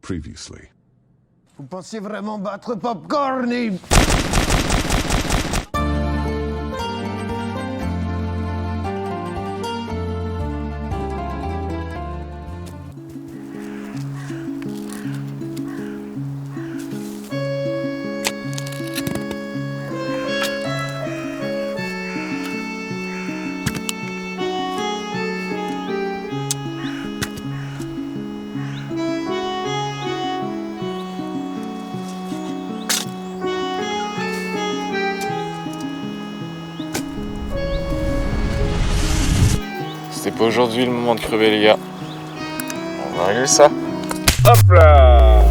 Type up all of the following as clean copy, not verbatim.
Previously. Vous pensez vraiment battre Popcorn et... C'était pas aujourd'hui le moment de crever, les gars. On va régler ça. Hop là!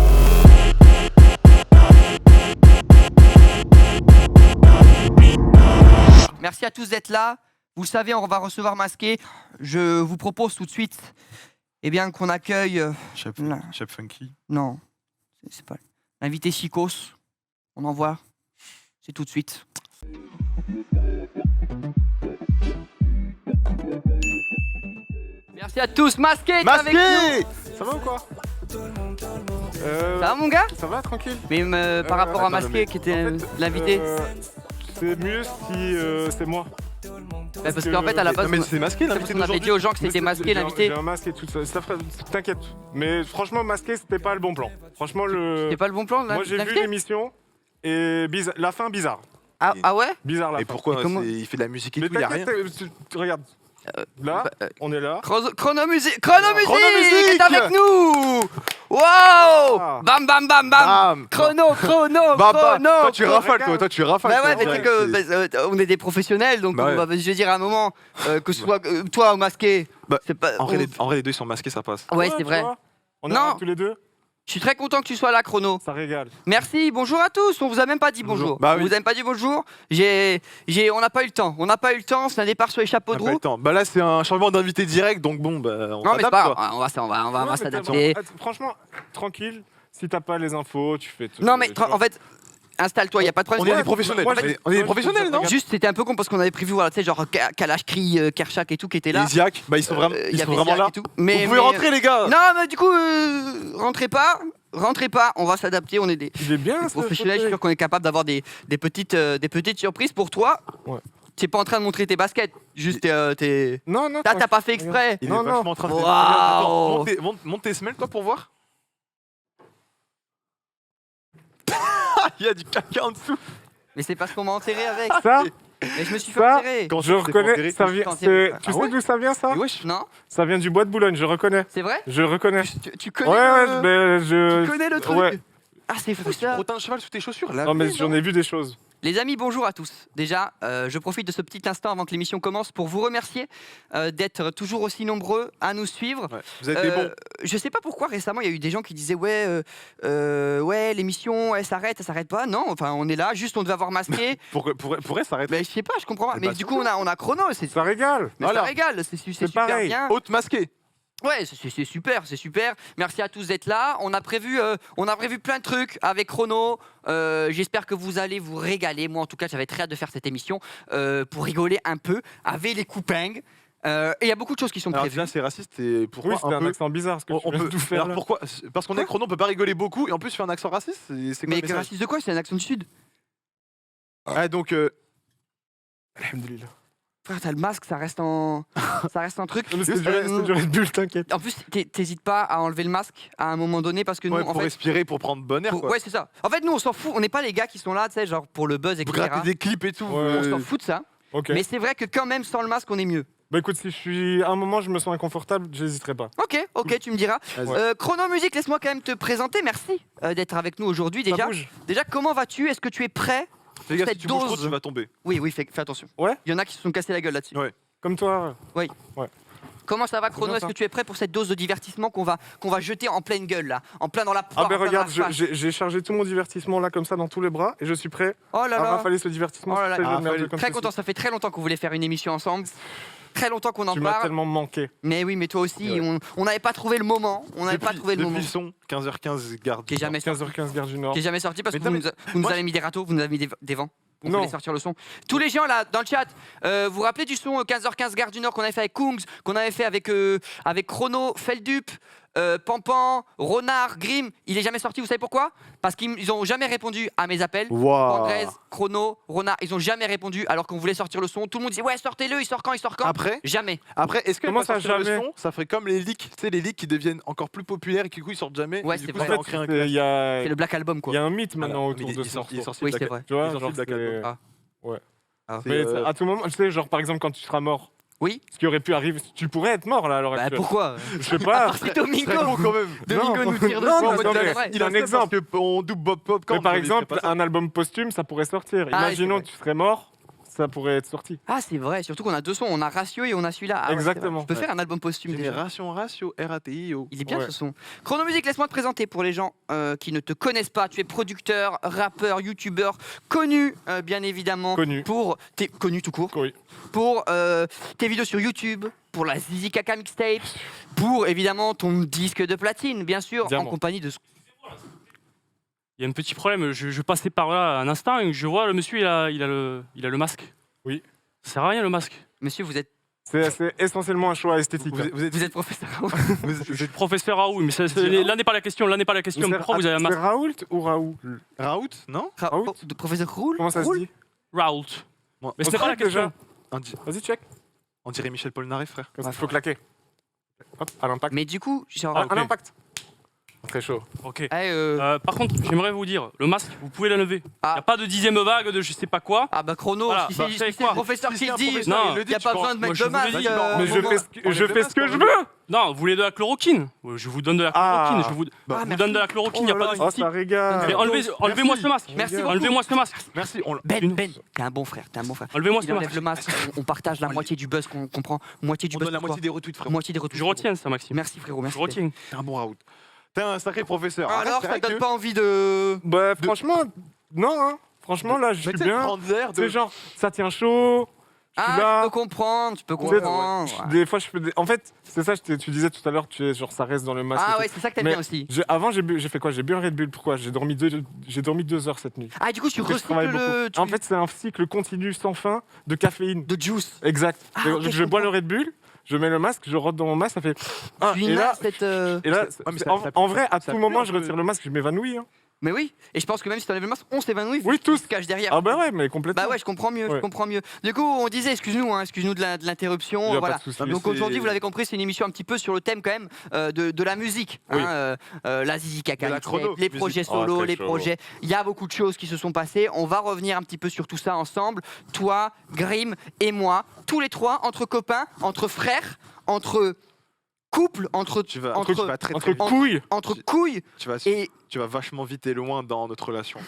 Merci à tous d'être là. Vous le savez, on va recevoir Masqué. Je vous propose tout de suite qu'on accueille... Chef Funky. Non, c'est pas... L'invité Chicos. On envoie. C'est tout de suite. Merci à tous. Masqué est avec nous. Ça va ou quoi? Ça va mon gars? Ça va, tranquille. Mais par rapport à Masqué qui était l'invité... C'est mieux si c'est moi. Parce qu'en fait à la base... Non mais c'est Masqué l'invité on avait dit aux gens que c'était Masqué l'invité. J'ai un masque et tout ça. T'inquiète. Mais franchement, Masqué, c'était pas le bon plan. Franchement, C'était pas le bon plan là? Moi j'ai vu l'émission et la fin bizarre. Ah ouais? Bizarre la fin. Et pourquoi comment... il fait de la musique et mais tout, il y a rien. Regarde. Là, on est là. Chronomusique Chronomusique est avec nous. Wow. Bam bam bam bam. Chrono. Toi tu rafales toi, tu rafales. Bah ouais, mais c'est que on est des professionnels, donc bah ouais. je veux dire à un moment que ce soit toi ou Masqué. Bah, c'est pas. En vrai, les deux ils sont masqués, ça passe. Ouais, c'est vrai. On est là tous les deux. Je suis très content que tu sois là, Chrono. Ça régale. Merci, bonjour à tous. On vous a même pas dit bonjour. Bah oui. On vous a même pas dit bonjour. On n'a pas eu le temps. C'est un départ sur les chapeaux de roue. Bah là c'est un changement d'invité direct, donc bon, bah on Non mais c'est pas s'adapte, quoi. grave. On va s'adapter. Franchement, tranquille. Si t'as pas les infos, tu fais tout. Non mais en fait, installe-toi, y a pas de problème. On est des professionnels. On est des professionnels, non? Juste, c'était un peu con parce qu'on avait prévu, voilà, tu sais, genre Kalashkri, Kershak et tout qui étaient là. Les Ziak, bah ils sont vraiment, Il y avait Ziak là. et tout. Mais, Vous pouvez rentrer les gars. Non, mais du coup, rentrez pas, on va s'adapter. On est des professionnels. Je suis sûr qu'on est capable d'avoir des petites surprises pour toi. Ouais. T'es pas en train de montrer tes baskets, juste t'es. Non. T'as pas fait exprès. Il est vachement en train de Waouh. Attends, monte tes semelles toi pour voir. Il y a du caca en dessous. Mais c'est parce qu'on m'a enterré avec. Ça. Mais je me suis fait enterrer. Quand je reconnais, ça vient. Tu sais d'où ça vient ça? Non. Ça vient du bois de Boulogne, je reconnais. C'est vrai? Je reconnais. Tu connais tu connais le truc? Ouais. Ah, c'est fou Tu ça. frottes un cheval sous tes chaussures là. Non mais j'en ai vu des choses. Les amis, bonjour à tous. Déjà, je profite de ce petit instant avant que l'émission commence pour vous remercier d'être toujours aussi nombreux à nous suivre. Ouais, vous êtes des bons. Je sais pas pourquoi récemment il y a eu des gens qui disaient ouais l'émission elle s'arrête pas. Non, enfin on est là, juste on devait avoir Masqué. Pourrait s'arrêter. Mais je sais pas, je comprends pas. Mais Mais bah, du coup on a Chrono, c'est Ça régale. mais Voilà. ça régale, c'est super pareil. bien. Haute masquée. Ouais, c'est super. Merci à tous d'être là. On a prévu plein de trucs avec Chrono. J'espère que vous allez vous régaler. Moi, en tout cas, j'avais très hâte de faire cette émission pour rigoler un peu avec les coupings. Et il y a beaucoup de choses qui sont Alors prévues. déjà c'est raciste et pourquoi Oui, c'est un un peu. accent bizarre ce que On tu viens peut de tout faire. alors là. pourquoi? Parce qu'on est chrono, on peut pas rigoler beaucoup et en plus faire un accent raciste. C'est quoi Mais le message? raciste de quoi? C'est un accent du Sud. Ah donc. Alhamdoulilah. Frère, t'as le masque, ça reste en truc. Non, mais c'est du Red Bull, t'inquiète. En plus, t'hésites pas à enlever le masque à un moment donné parce que nous, Ouais, en pour fait, respirer, pour prendre bon air. Quoi. ouais, c'est ça. En fait, nous, on s'en fout. On n'est pas les gars qui sont là, tu sais, genre pour le buzz, Vous etc. grattez des clips et tout. Ouais. On s'en fout de ça. Ok. Mais c'est vrai que quand même, sans le masque, on est mieux. Bah écoute, si je suis à un moment je me sens inconfortable, j'hésiterai pas. Ok, tu me diras. Vas-y. Chrono Musique, laisse-moi quand même te présenter. Merci d'être avec nous aujourd'hui. Ça bouge. Déjà, comment vas-tu? Est-ce que tu es prêt? Fais gaffe, si cette tu bouges trop, dose. tu vas tomber. Oui, fais attention. Ouais. Il y en a qui se sont cassés la gueule là-dessus. Ouais. Comme toi. Comment ça va, Chrono? bien, Est-ce ça. que tu es prêt pour cette dose de divertissement qu'on va jeter en pleine gueule là, en plein dans la Ah ben en plein regarde, dans la face. j'ai chargé tout mon divertissement là comme ça dans tous les bras et je suis prêt Oh là à là. rafaler ce divertissement. Oh là là. sur ces jeux de Ah, merde comme Très ceci. content, ça fait très longtemps qu'on voulait faire une émission ensemble. Très longtemps qu'on en Tu m'as parle. tellement manqué. Mais oui, mais toi aussi, Ouais. on n'avait pas trouvé le moment. On n'avait pas trouvé le moment. Depuis son 15h15 garde. Qui est jamais sorti. 15h15 Gare du Nord. Qui est jamais sorti parce Mais que vous non, nous moi, avez mis des râteaux, vous nous avez mis des vents. On Non. voulait sortir le son. Tous les gens là dans le chat, vous vous rappelez du son 15h15 Gare du Nord qu'on avait fait avec Kungs, qu'on avait fait avec Chrono, Feldup, Pampan, Renard, Grim, il est jamais sorti. Vous savez pourquoi? Parce qu'ils ont jamais répondu à mes appels. Waouh. Andrés, Chrono, Renard, ils ont jamais répondu alors qu'on voulait sortir le son. Tout le monde disait ouais sortez-le, il sort quand? Après, Jamais. est-ce que Comment quand ça, sortir le jamais son, ça ferait comme les leaks, tu sais, les leaks qui deviennent encore plus populaires et qui du coup ils sortent jamais. Ouais, et du c'est coup, vrai. ça En en crée un fait, il y a C'est le Black Album il quoi. y a un mythe maintenant Voilà. autour de Il est ce morceau. sorti Oui de c'est Black- vrai. Tu vois, il est sorti genre, de Black c'est- Album. Ah. Ouais. Ah. C'est, Mais à tout moment, tu sais, genre par exemple quand tu seras mort, Oui. ce qui aurait pu arriver, tu pourrais être mort là à l'heure Bah actuelle. pourquoi? Je sais pas. C'est Domingo. Très bon quand même. Domingo Non, nous tire non, dessus. non, en mode non, c'est mais vrai. il a un exemple. On double Bob Popcorn. Mais par mais il exemple, ferait pas ça. un album posthume, ça pourrait sortir. Ah, Imaginons c'est que tu serais mort, ça pourrait être sorti. Ah c'est vrai, surtout qu'on a deux sons, on a Ratio et on a celui-là. Ah, ouais, c'est vrai. Exactement. Je peux Ouais. faire un album posthume déjà. Génération Ratio, RATIO. Il est bien Ouais. ce son. Chronomusique, laisse-moi te présenter pour les gens qui ne te connaissent pas. Tu es producteur, rappeur, youtubeur, connu bien évidemment Connu. pour connu tout court, Oui. pour tes vidéos sur YouTube, pour la Zizi Kaka mixtape, pour évidemment ton disque de platine, bien sûr, Diamant. en compagnie de. Il y a un petit problème, je passais par là un instant et je vois le monsieur, il a le masque. Oui. Ça sert à rien le masque. Monsieur, vous êtes C'est essentiellement un choix esthétique. Vous êtes professeur. Je suis professeur Raoult, mais là n'est pas la question. Là n'est pas la question. C'est Pourquoi vous avez un c'est masque Raoult ou Raoult Raoult, non? Raoult De professeur Roule. Comment ça se dit Raoult. Moi, Mais On ce n'est pas la check déjà. question. on, Vas-y, check. on dirait Michel Polnareff, frère. Il faut claquer. Hop, à l'impact. Mais du coup, genre. Ah, ok. À l'impact. Très chaud. Ok. Par contre, j'aimerais vous dire, le masque, vous pouvez l'enlever. Il Ah. n'y a pas de 10e vague de je sais pas quoi. Ah bah chrono, Voilà, si bah, c'est vous savez si c'est le quoi professeur Si qui c'est le un dit, professeur, non, il le il dit, n'y a tu pas peux besoin de moi, mettre je de vous l'ai masque. dit. Mais au moment. je fais ce que je veux. Non, vous voulez de la chloroquine. Je vous donne de la chloroquine. Ah. Je vous merci. donne de la chloroquine, il n'y a pas de Oh, souci. ça régale. Mais enlevez-moi ce masque. Merci beaucoup. Enlevez-moi ce masque. Merci. Ben, t'es un bon frère, t'es un bon frère. Enlevez-moi Il ce enlève masque. le masque, on partage la moitié du buzz qu'on prend, moitié du On buzz donne la pour moitié toi. des retweets, frère. Moitié des retours. Je retiens ça, Maxime. Merci frérot, merci. Je retiens. T'es un bon Raoult. T'es un sacré professeur. Alors, c'est ça vrai donne que- pas envie de. Bah, franchement, non, hein. Franchement, là, je Mais suis tu sais, bien. prendre l'air C'est de. genre, ça tient chaud. Je suis Ah, là. je peux comprendre, tu peux Tu sais, comprendre. ouais. Des fois, je fais des... En fait, c'est ça, tu disais tout à l'heure, genre, ça reste dans le masque. Ah et ouais, tout. c'est ça que t'aimes Mais bien aussi. Avant, j'ai fait quoi? J'ai bu un Red Bull. Pourquoi? J'ai dormi 2 heures cette nuit. Ah, du coup, tu Parce que je travaille recycles le. beaucoup. En fait, c'est un cycle continu sans fin de caféine. de juice. Exact. Ah, Et ok, je bois le Red Bull, je mets le masque, je rentre dans mon masque, ça fait. Ah, Tu et là, inhales cette. et là, Ah, mais c'est- ça- en, ça- en vrai, à ça tout pue moment, un je peu. retire le masque, je m'évanouis. Hein. Mais oui, et je pense que même si t'enlèves le masque, on s'évanouit. Oui, vu tous. ce qui se cache derrière. Ah bah ouais, mais complètement. Bah ouais, je comprends mieux, je Ouais. comprends mieux. Du coup, on disait, excuse-nous de Il l'interruption, y a voilà. pas de souci. Mais Donc c'est- aujourd'hui, vous l'avez compris, c'est une émission un petit peu sur le thème quand même de la musique, Oui. la Zizi Kaka, De la mixtape, chrono les musique. projets Oh, solo, très les chaud. projets. Il y a beaucoup de choses qui se sont passées. On va revenir un petit peu sur tout ça ensemble. Toi, Grim et moi, tous les trois, entre copains, entre frères, entre couples, entre Tu vas, entre tu vas très, Entre très vite. couilles. entre couilles Tu vas, et tu vas vachement vite et loin dans notre relation.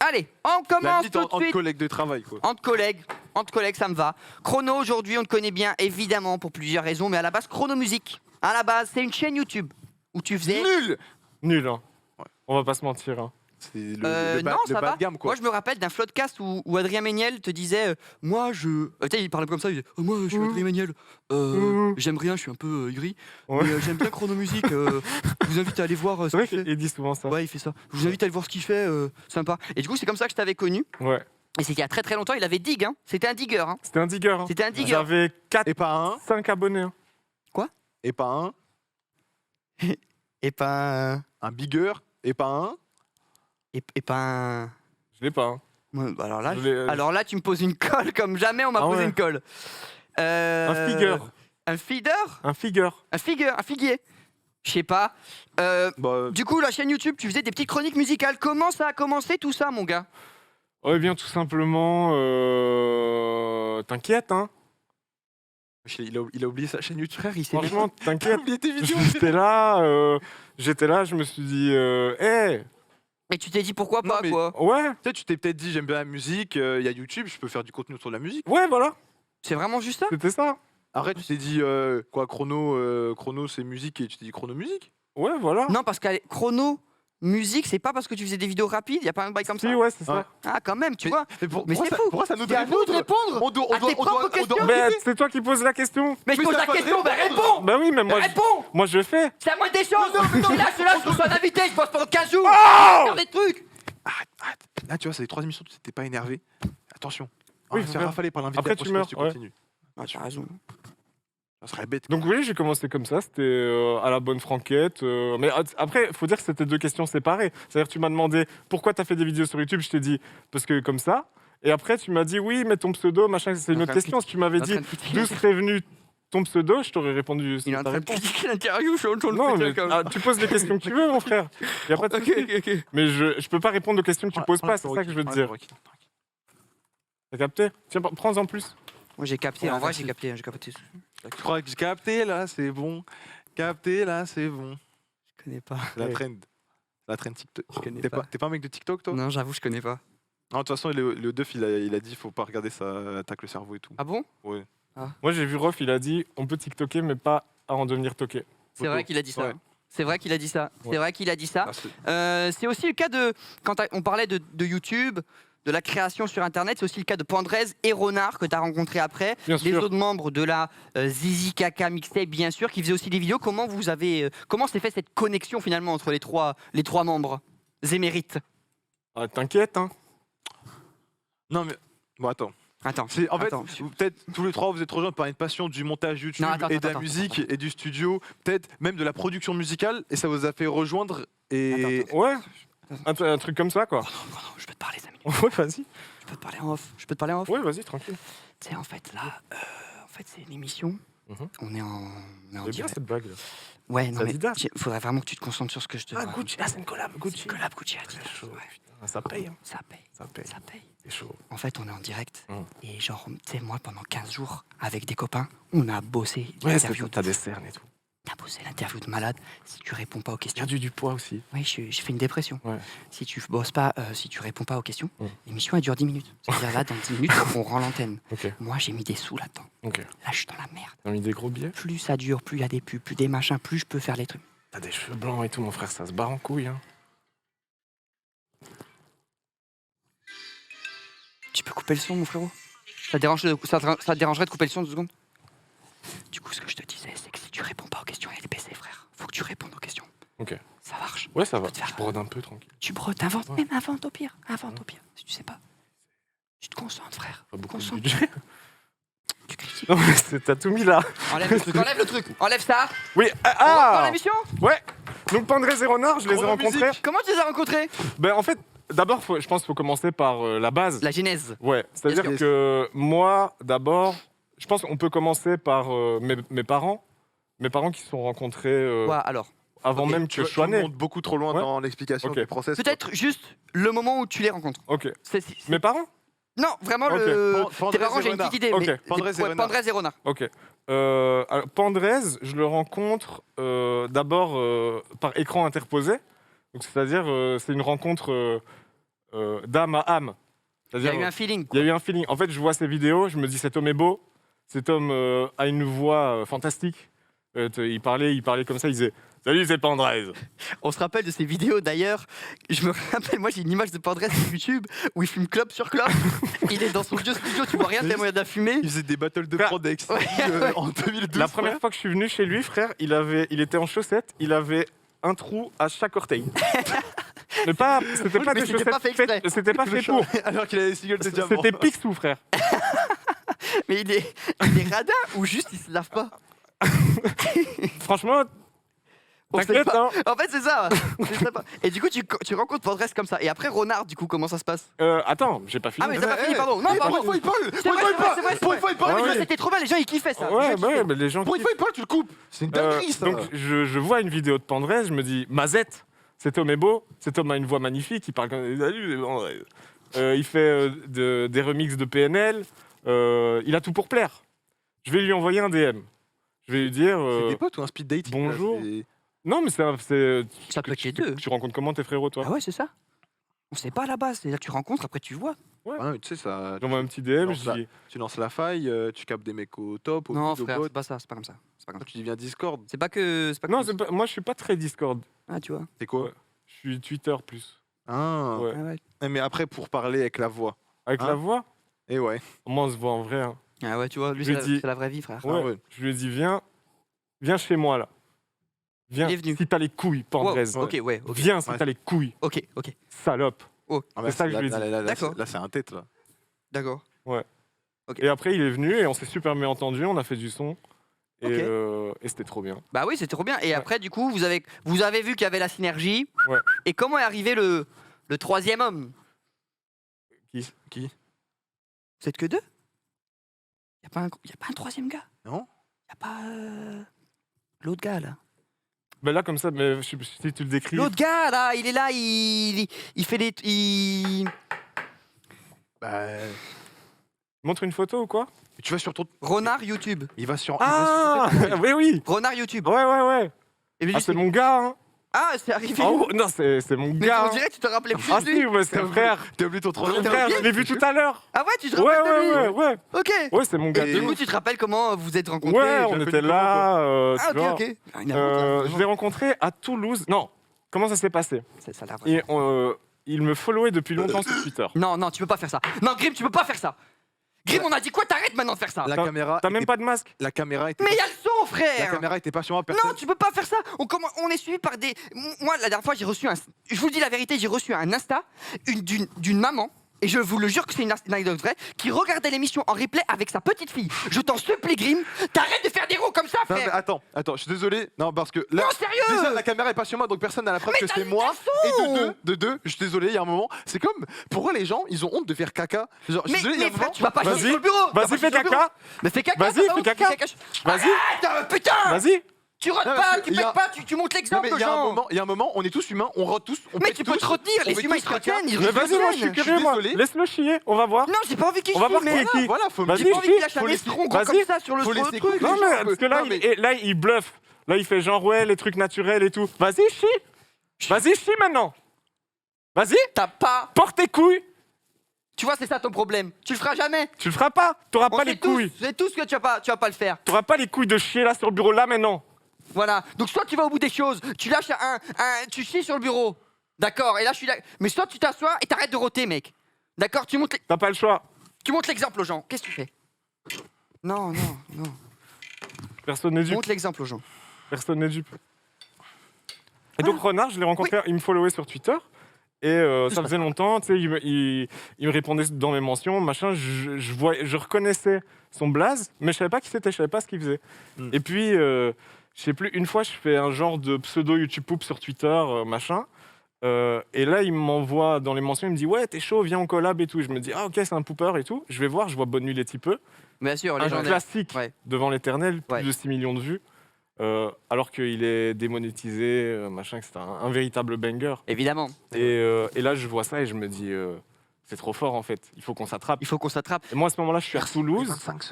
allez, on La commence limite tout de entre suite. collègues de travail, quoi. Entre collègues, ça me va. Chrono, aujourd'hui, on te connaît bien, évidemment, pour plusieurs raisons, mais à la base, Chrono Musique. À la base, c'est une chaîne YouTube où tu faisais. Nul. Nul, hein. Ouais. On va pas se mentir. Hein. C'est le, Non, le ça bas va. de gamme, quoi. Moi, je me rappelle d'un floodcast où Adrien Méniel te disait moi, je. Tu sais, il parlait comme ça, il disait moi, je suis Adrien Méniel. J'aime rien, je suis un peu aigri. Ouais. Mais j'aime bien Chrono Musique. Je vous invite à aller voir ce C'est vrai qu'il fait. qu'il dit souvent ça. Ouais, il fait ça. Je vous invite à aller voir ce qu'il fait, sympa. Et du coup, c'est comme ça que je t'avais connu. Ouais. Et c'était il y a très très longtemps, il avait dig, hein. C'était un digger. Hein. C'était un digger. Hein. C'était un digger. J'avais 4, Et pas un. 5 abonnés. Hein. Et pas un. Et pas un. Un bigger. Et pas un. Et pas un. Je l'ai pas. Hein. Ouais, bah alors Je là, l'ai- tu me poses une colle comme jamais on m'a Ah posé ouais. une colle. Un figure. Un feeder. Un figure. Un figure. Un figuier. Je sais pas. Bah, Du coup, la chaîne YouTube, tu faisais des petites chroniques musicales. Comment ça a commencé tout ça, mon gars? Oh, eh bien, tout simplement. T'inquiète, hein. il a oublié sa chaîne YouTube. Frère, il s'est Franchement, Il a t'inquiète. oublié tes vidéos. J'étais là, je me suis dit, hé, Et tu t'es dit pourquoi Non, pas, mais- quoi? ouais, Tu sais, tu t'es peut-être dit, j'aime bien la musique, il y a YouTube, je peux faire du contenu sur la musique. ouais, voilà, C'est vraiment juste ça? c'était ça. Après, tu t'es dit, quoi, chrono c'est musique, et tu t'es dit chrono musique. Ouais, voilà. Non, parce que chrono, musique, c'est pas parce que tu faisais des vidéos rapides, y a pas un bail comme ça? Si, ouais, c'est ça. Ouais. Ah, quand même, tu vois. Mais Mais c'est fou. Pourquoi ça nous C'est à nous de répondre On doit, à tes propres questions. Mais c'est toi qui poses la question. Mais je Mais pose t'as la pas de question, ben réponse. réponds! Bah oui, mais Réponds! moi je fais. C'est à moi des choses! Je suis là, je suis un invité, je bosse pendant 15 jours! Oh Faire des trucs! Arrête. Là, tu vois, c'est les 3 émissions, tu t'es pas énervé. Attention. Oui, On va se faire faut rafaler par l'invité. Après, la tu prochaine meurs, fois, si tu ouais. continues. Ah, tu as raison. Ça serait bête. Donc oui, j'ai commencé comme ça, c'était à la bonne franquette. Mais après, il faut dire que c'était 2 questions séparées. C'est-à-dire tu m'as demandé pourquoi tu as fait des vidéos sur YouTube, je t'ai dit parce que comme ça. Et après, tu m'as dit oui, mais ton pseudo, machin, c'est une autre question. Si tu m'avais dit d'où serait venu ton pseudo, je t'aurais répondu. Il est en ta train de réponse. critiquer l'interview, je suis en train de Non, péter mais un câble. tu poses les questions que tu veux, mon frère. Y a pas de Ok, souci. ok. Mais je peux pas répondre aux questions que tu poses pas, c'est ça que je veux te dire. T'as capté? Tiens, prends-en plus. Moi j'ai capté, en Ouais, vrai j'ai merci. capté, j'ai capté. Je crois que j'ai capté là, c'est bon. Capté là, c'est bon. Je connais pas. La trend. La trend TikTok. Je connais T'es pas. pas un mec de TikTok toi? Non, j'avoue, je connais pas. Non, de toute façon, le Duff il a dit faut pas regarder, ça attaque le cerveau et tout. Ah bon? Ouais. Moi, j'ai vu Rof, il a dit on peut TikToker, mais pas à en devenir toqué. C'est vrai qu'il a dit ça. Ouais. C'est vrai qu'il a dit ça. Ouais. C'est vrai qu'il a dit ça. C'est aussi le cas de. Quand on parlait de YouTube, de la création sur Internet, c'est aussi le cas de Pandrez et Renard que tu as rencontré après. Bien Les sûr. autres membres de la Zizi Kaka Mixtape, bien sûr, qui faisaient aussi des vidéos. Comment vous avez. Comment s'est fait cette connexion finalement entre les trois membres émérites? Ah, t'inquiète, hein. Non mais bon attends. Attends. En fait, attends, peut-être tous les trois vous êtes rejoints par une passion du montage YouTube Non, attends, et de la attends, musique et du studio, peut-être même de la production musicale et ça vous a fait rejoindre et Ouais. Un truc comme ça, quoi. Non, je peux te parler 5 minutes. Ouais, vas-y. Je peux te parler en off. Je peux te parler en off. Ouais, vas-y, tranquille. Tu sais, en fait, là, c'est une émission. Mhm. On est en C'est bien direct. cette bague là. Ouais, non, Ça mais Adidas. faudrait vraiment que tu te concentres sur ce que je te raconte. Gucci, c'est une collab, Gucci. Collab Gucci Adidas. C'est chaud, Ouais. putain. Ça paye, hein. Ça paye, Ça paye. ça paye. C'est chaud. En fait, on est en direct. Mhm. Et genre, tu sais, moi, pendant 15 jours, avec des copains, on a bossé Ouais, l'interview. t'as des cernes et tout. T'as bossé l'interview de malade. Si tu réponds pas aux questions. Perdu du poids aussi. Oui, j'ai fait une dépression. Ouais. Si tu bosses pas, si tu réponds pas aux questions, Mhm. l'émission elle dure 10 minutes. C'est-à-dire là, dans 10 minutes, on rend l'antenne. Ok, Moi, j'ai mis des sous là-dedans. ok. Là, je suis dans la merde. T'as mis des gros billets? Plus ça dure, plus il y a des pubs, plus des machins, plus je peux faire les trucs. T'as des cheveux blancs et tout, mon frère, ça se barre en couille, hein. Tu peux couper le son, mon frérot? Ça te dérangerait de couper le son 2 secondes? Du coup, ce que je te disais, c'est que si tu réponds pas aux questions, il y a des PC, frère. Faut que tu répondes aux questions. Ok. Ça marche. Ouais, ça va. peux te faire- Je brode un peu, tranquille. Tu brodes, t'inventes, Ouais. même invente au pire. Invente au pire, si tu sais pas. Tu te concentres, frère. Pas beaucoup de Concentre. budget. Tu critiques. Non, mais t'as tout mis là. Enlève le truc, enlève le truc. Enlève ça. Oui, On reprend ah l'émission. Ouais. Donc Pandrez et Renard, je les ai Chrono rencontrés. musique. Comment tu les as rencontrés? Ben en fait, d'abord, je pense qu'il faut commencer par la base. La genèse. Ouais, c'est-à-dire Yes. que moi, d'abord, je pense qu'on peut commencer par mes parents. Mes parents qui se sont rencontrés Ouais, alors. avant Ok, même tu que vois, je sois tu né. montes beaucoup trop loin Ouais. dans l'explication Ok. du process. Peut-être juste le moment où tu les rencontres. Ok. C'est- Mes parents? Non, vraiment, Ok. tes Pandrez parents, et j'ai une Renard. petite idée. Ok. Mais Pandrez et Renard. Pandrez et Renard. Ok. Alors, Pandrez, je le rencontre d'abord par écran interposé. Donc, c'est-à-dire, c'est une rencontre d'âme à âme. Il y C'est-à-dire, a eu un feeling. il y a eu un feeling. En fait, je vois ses vidéos, je me dis cet homme est beau, cet homme a une voix fantastique. Il parlait comme ça, il disait salut, c'est Pandrez. On se rappelle de ces vidéos d'ailleurs. Je me rappelle, moi j'ai une image de Pandrez sur YouTube où il fume clope sur clope. Il est dans son vieux studio, tu vois rien tellement il y a de la fumée. Il faisait des battles de Frère. prod avec Ouais, ouais. en 2012. La première fois que je suis venu chez lui, frère, il était en chaussettes, il avait un trou à chaque orteil. Mais pas, c'était Oui, pas mais des c'était chaussettes pas fait exprès. faites- c'était pas fait pour. Alors qu'il avait des singles de diamant. C'était Picsou, frère. Mais il est radin ou juste il se lave pas. Franchement, On sait t'inquiète, pas. hein. En fait c'est ça. Je sais pas. Et du coup tu rencontres Pandrez comme ça. Et après Renard du coup comment ça se passe? Attends, j'ai pas fini. Ah mais t'as pas fini pardon. Non pardon. Pour une fois, il parle. C'est vrai, c'est vrai, c'est vrai. Pour une fois, il parle. Ouais, mais ouais. ça, c'était trop bien, les gens ils kiffaient ça. Ouais, Les gens ouais, kiffaient. mais les gens. Pour une fois, il parle, tu le coupes. C'est une dinguerie, ça. Donc je vois une vidéo de Pandrez, je me dis Mazette, cet homme est beau, cet homme a une voix magnifique, il parle comme salut, c'est Pandrez. Il fait des remixes de PNL, il a tout pour plaire. Je vais lui envoyer un DM. Je vais lui dire C'est des potes ou un speed dating bonjour. là, c'est- non mais c'est Ça peut être les deux. tu rencontres comment tes frérots toi? Ah ouais c'est ça. On sait pas à la base. C'est là tu rencontres après tu vois. Ah, mais tu sais, ça. J'envoie un petit DM, Non, je ça- dis Tu lances la faille, tu captes des mecs au top, au Non mid, au frère bot. c'est pas ça. C'est pas comme ça. C'est pas comme ça. Tu deviens Discord. C'est pas que. non, comme ça. moi je suis pas très Discord, Ah tu vois. C'est quoi Ouais. je suis Twitter plus. Ah. Ouais. Ah ouais. Mais après, pour parler avec la voix. Avec Hein? la voix, Et ouais. moi on se voit en vrai. Hein. Ah ouais tu vois. Lui Je c'est lui dis- c'est la vraie vie frère. Ouais. ouais. Je lui ai dit viens chez moi là. Viens Il est venu. si t'as les couilles, Pandrez. Wow, ok ouais. Ok. Viens si Ouais. t'as les couilles, Ok. salope. Ah, C'est ça que je lui ai dit. D'accord. Là, c'est un tête, là. D'accord. Et après, il est venu et on s'est super bien entendu, on a fait du son. Et c'était trop bien. Bah oui, c'était trop bien. Et après, du coup, vous avez vu qu'il y avait la synergie. Ouais. Et comment est arrivé le troisième homme? Qui Vous êtes que deux? Y a pas un troisième gars? Non. Y a pas l'autre gars là? Ben là, comme ça, mais je sais pas si tu le décris. L'autre gars là, il est là, il fait des... Bah, Montre une photo ou quoi? tu vas sur ton. Renard YouTube. Il va sur. Ah oui. Renard YouTube. Ouais. Et Ah, c'est mon gars, hein. Ah, c'est arrivé. Oh, non, c'est mon Mais gars. on dirait que tu te rappelais plus Ah de lui. si, ouais, c'est un frère. T'as oublié ton Mon troisième. frère, oublié je l'ai vu tout à l'heure. Ah ouais, tu te Ouais, rappelles de lui? ouais. Ok. Ouais, c'est mon gars. Et- de Du ouf. coup, tu te rappelles comment vous êtes rencontrés? Ouais, on était là. Ah, tu vois. ok. Ah, une Je l'ai rencontré à Toulouse. Non, comment ça s'est passé? Ça a l'air Et il me followait depuis longtemps sur Twitter. Non, tu peux pas faire ça. Non, Grim, tu peux pas faire ça. Grim, on a dit quoi? T'arrêtes maintenant de faire ça. La T'as- caméra. T'as même était- pas de masque? La caméra était. Mais il y a le son, La frère. caméra était pas sur moi, personne. Non, tu peux pas faire ça. On est suivi par des. Moi, la dernière fois, j'ai reçu un. Je vous dis la vérité, j'ai reçu un Insta d'une maman. Et je vous le jure que c'est une anecdote vraie, qui regardait l'émission en replay avec sa petite fille. Je t'en supplie, Grim, t'arrêtes de faire des roues comme ça, Non, mais frère. attends, je suis désolé. Non, parce que là. Non, sérieux. Déjà, la caméra est pas sur moi, donc personne n'a la preuve Mais que t'as c'est le moi. son. Et de deux, je suis désolé, il y a un moment. C'est comme. Pourquoi les gens, ils ont honte de faire caca? Genre, je suis désolé, il y a un frère, moment. tu vas pas Vas-y. chier sur le bureau. Tu vas Vas-y, pas fais chier sur le bureau. caca. Mais fais caca. Vas-y, ça va fais où? caca. Fais Vas-y. Arrête, putain. Vas-y. Tu rotes Non, pas, parce tu que y a- pètes pas, tu montes Non, l'exemple mais aux gens. il y a un moment, on est tous humains, on rote tous. On Mais pète tu peux tous, te retenir, on les fait humains ils tous se caca. retiennent, ils Mais vas-y, moi je se suis retiennent. curieux, moi. désolé. Laisse-le chier, on va voir. Non, j'ai pas envie qu'il On va chie, voir mais qui. Voilà, faut Vas-y, j'ai pas envie qu'il lâche faut un laisser- estron gros vas-y. comme ça sur le Faut sur le laisser truc. couler. Non, les mais gens, parce que là, non, mais- là, il bluffe. Là, il fait genre, ouais, les trucs naturels et tout. Vas-y, chie. Vas-y, chie maintenant. Vas-y, T'as pas. porte tes couilles. Tu vois, c'est ça ton problème. Tu le feras jamais. Tu le feras pas. T'auras On pas sait les couilles. C'est tout ce que tu vas pas le faire. T'auras pas les couilles de chier là sur le bureau là maintenant. Voilà. Donc soit tu vas au bout des choses, tu lâches tu chies sur le bureau. D'accord. Et là je suis là. Mais soit tu t'assois et t'arrêtes de roter, mec. D'accord. Tu montes T'as pas le choix. l'exemple aux gens. Qu'est-ce que tu fais? Non. Personne n'est dupe. Montre l'exemple aux gens. Personne n'est dupe. Et donc Renard, je l'ai rencontré, il me followait sur Twitter. Et ça faisait longtemps, tu sais, il me répondait dans mes mentions, machin. Je reconnaissais son blaze, mais je savais pas qui c'était, je savais pas ce qu'il faisait. Et puis, je sais plus, une fois, je fais un genre de pseudo YouTube Poop sur Twitter, machin. Et là, il m'envoie dans les mentions, il me dit ouais, t'es chaud, viens on collab et tout. Je me dis ah ok, c'est un pooper et tout. Je vais voir, je vois Bonne Nuit les Tipeux. Bien sûr, Un classique Ouais. devant l'éternel, plus Ouais. de 6 millions de vues. Alors qu'il est démonétisé, machin, que c'est un véritable banger. Évidemment. Et là, je vois ça et je me dis, c'est trop fort en fait, il faut qu'on s'attrape. Il faut qu'on s'attrape. Et moi, à ce moment-là, je suis à Toulouse.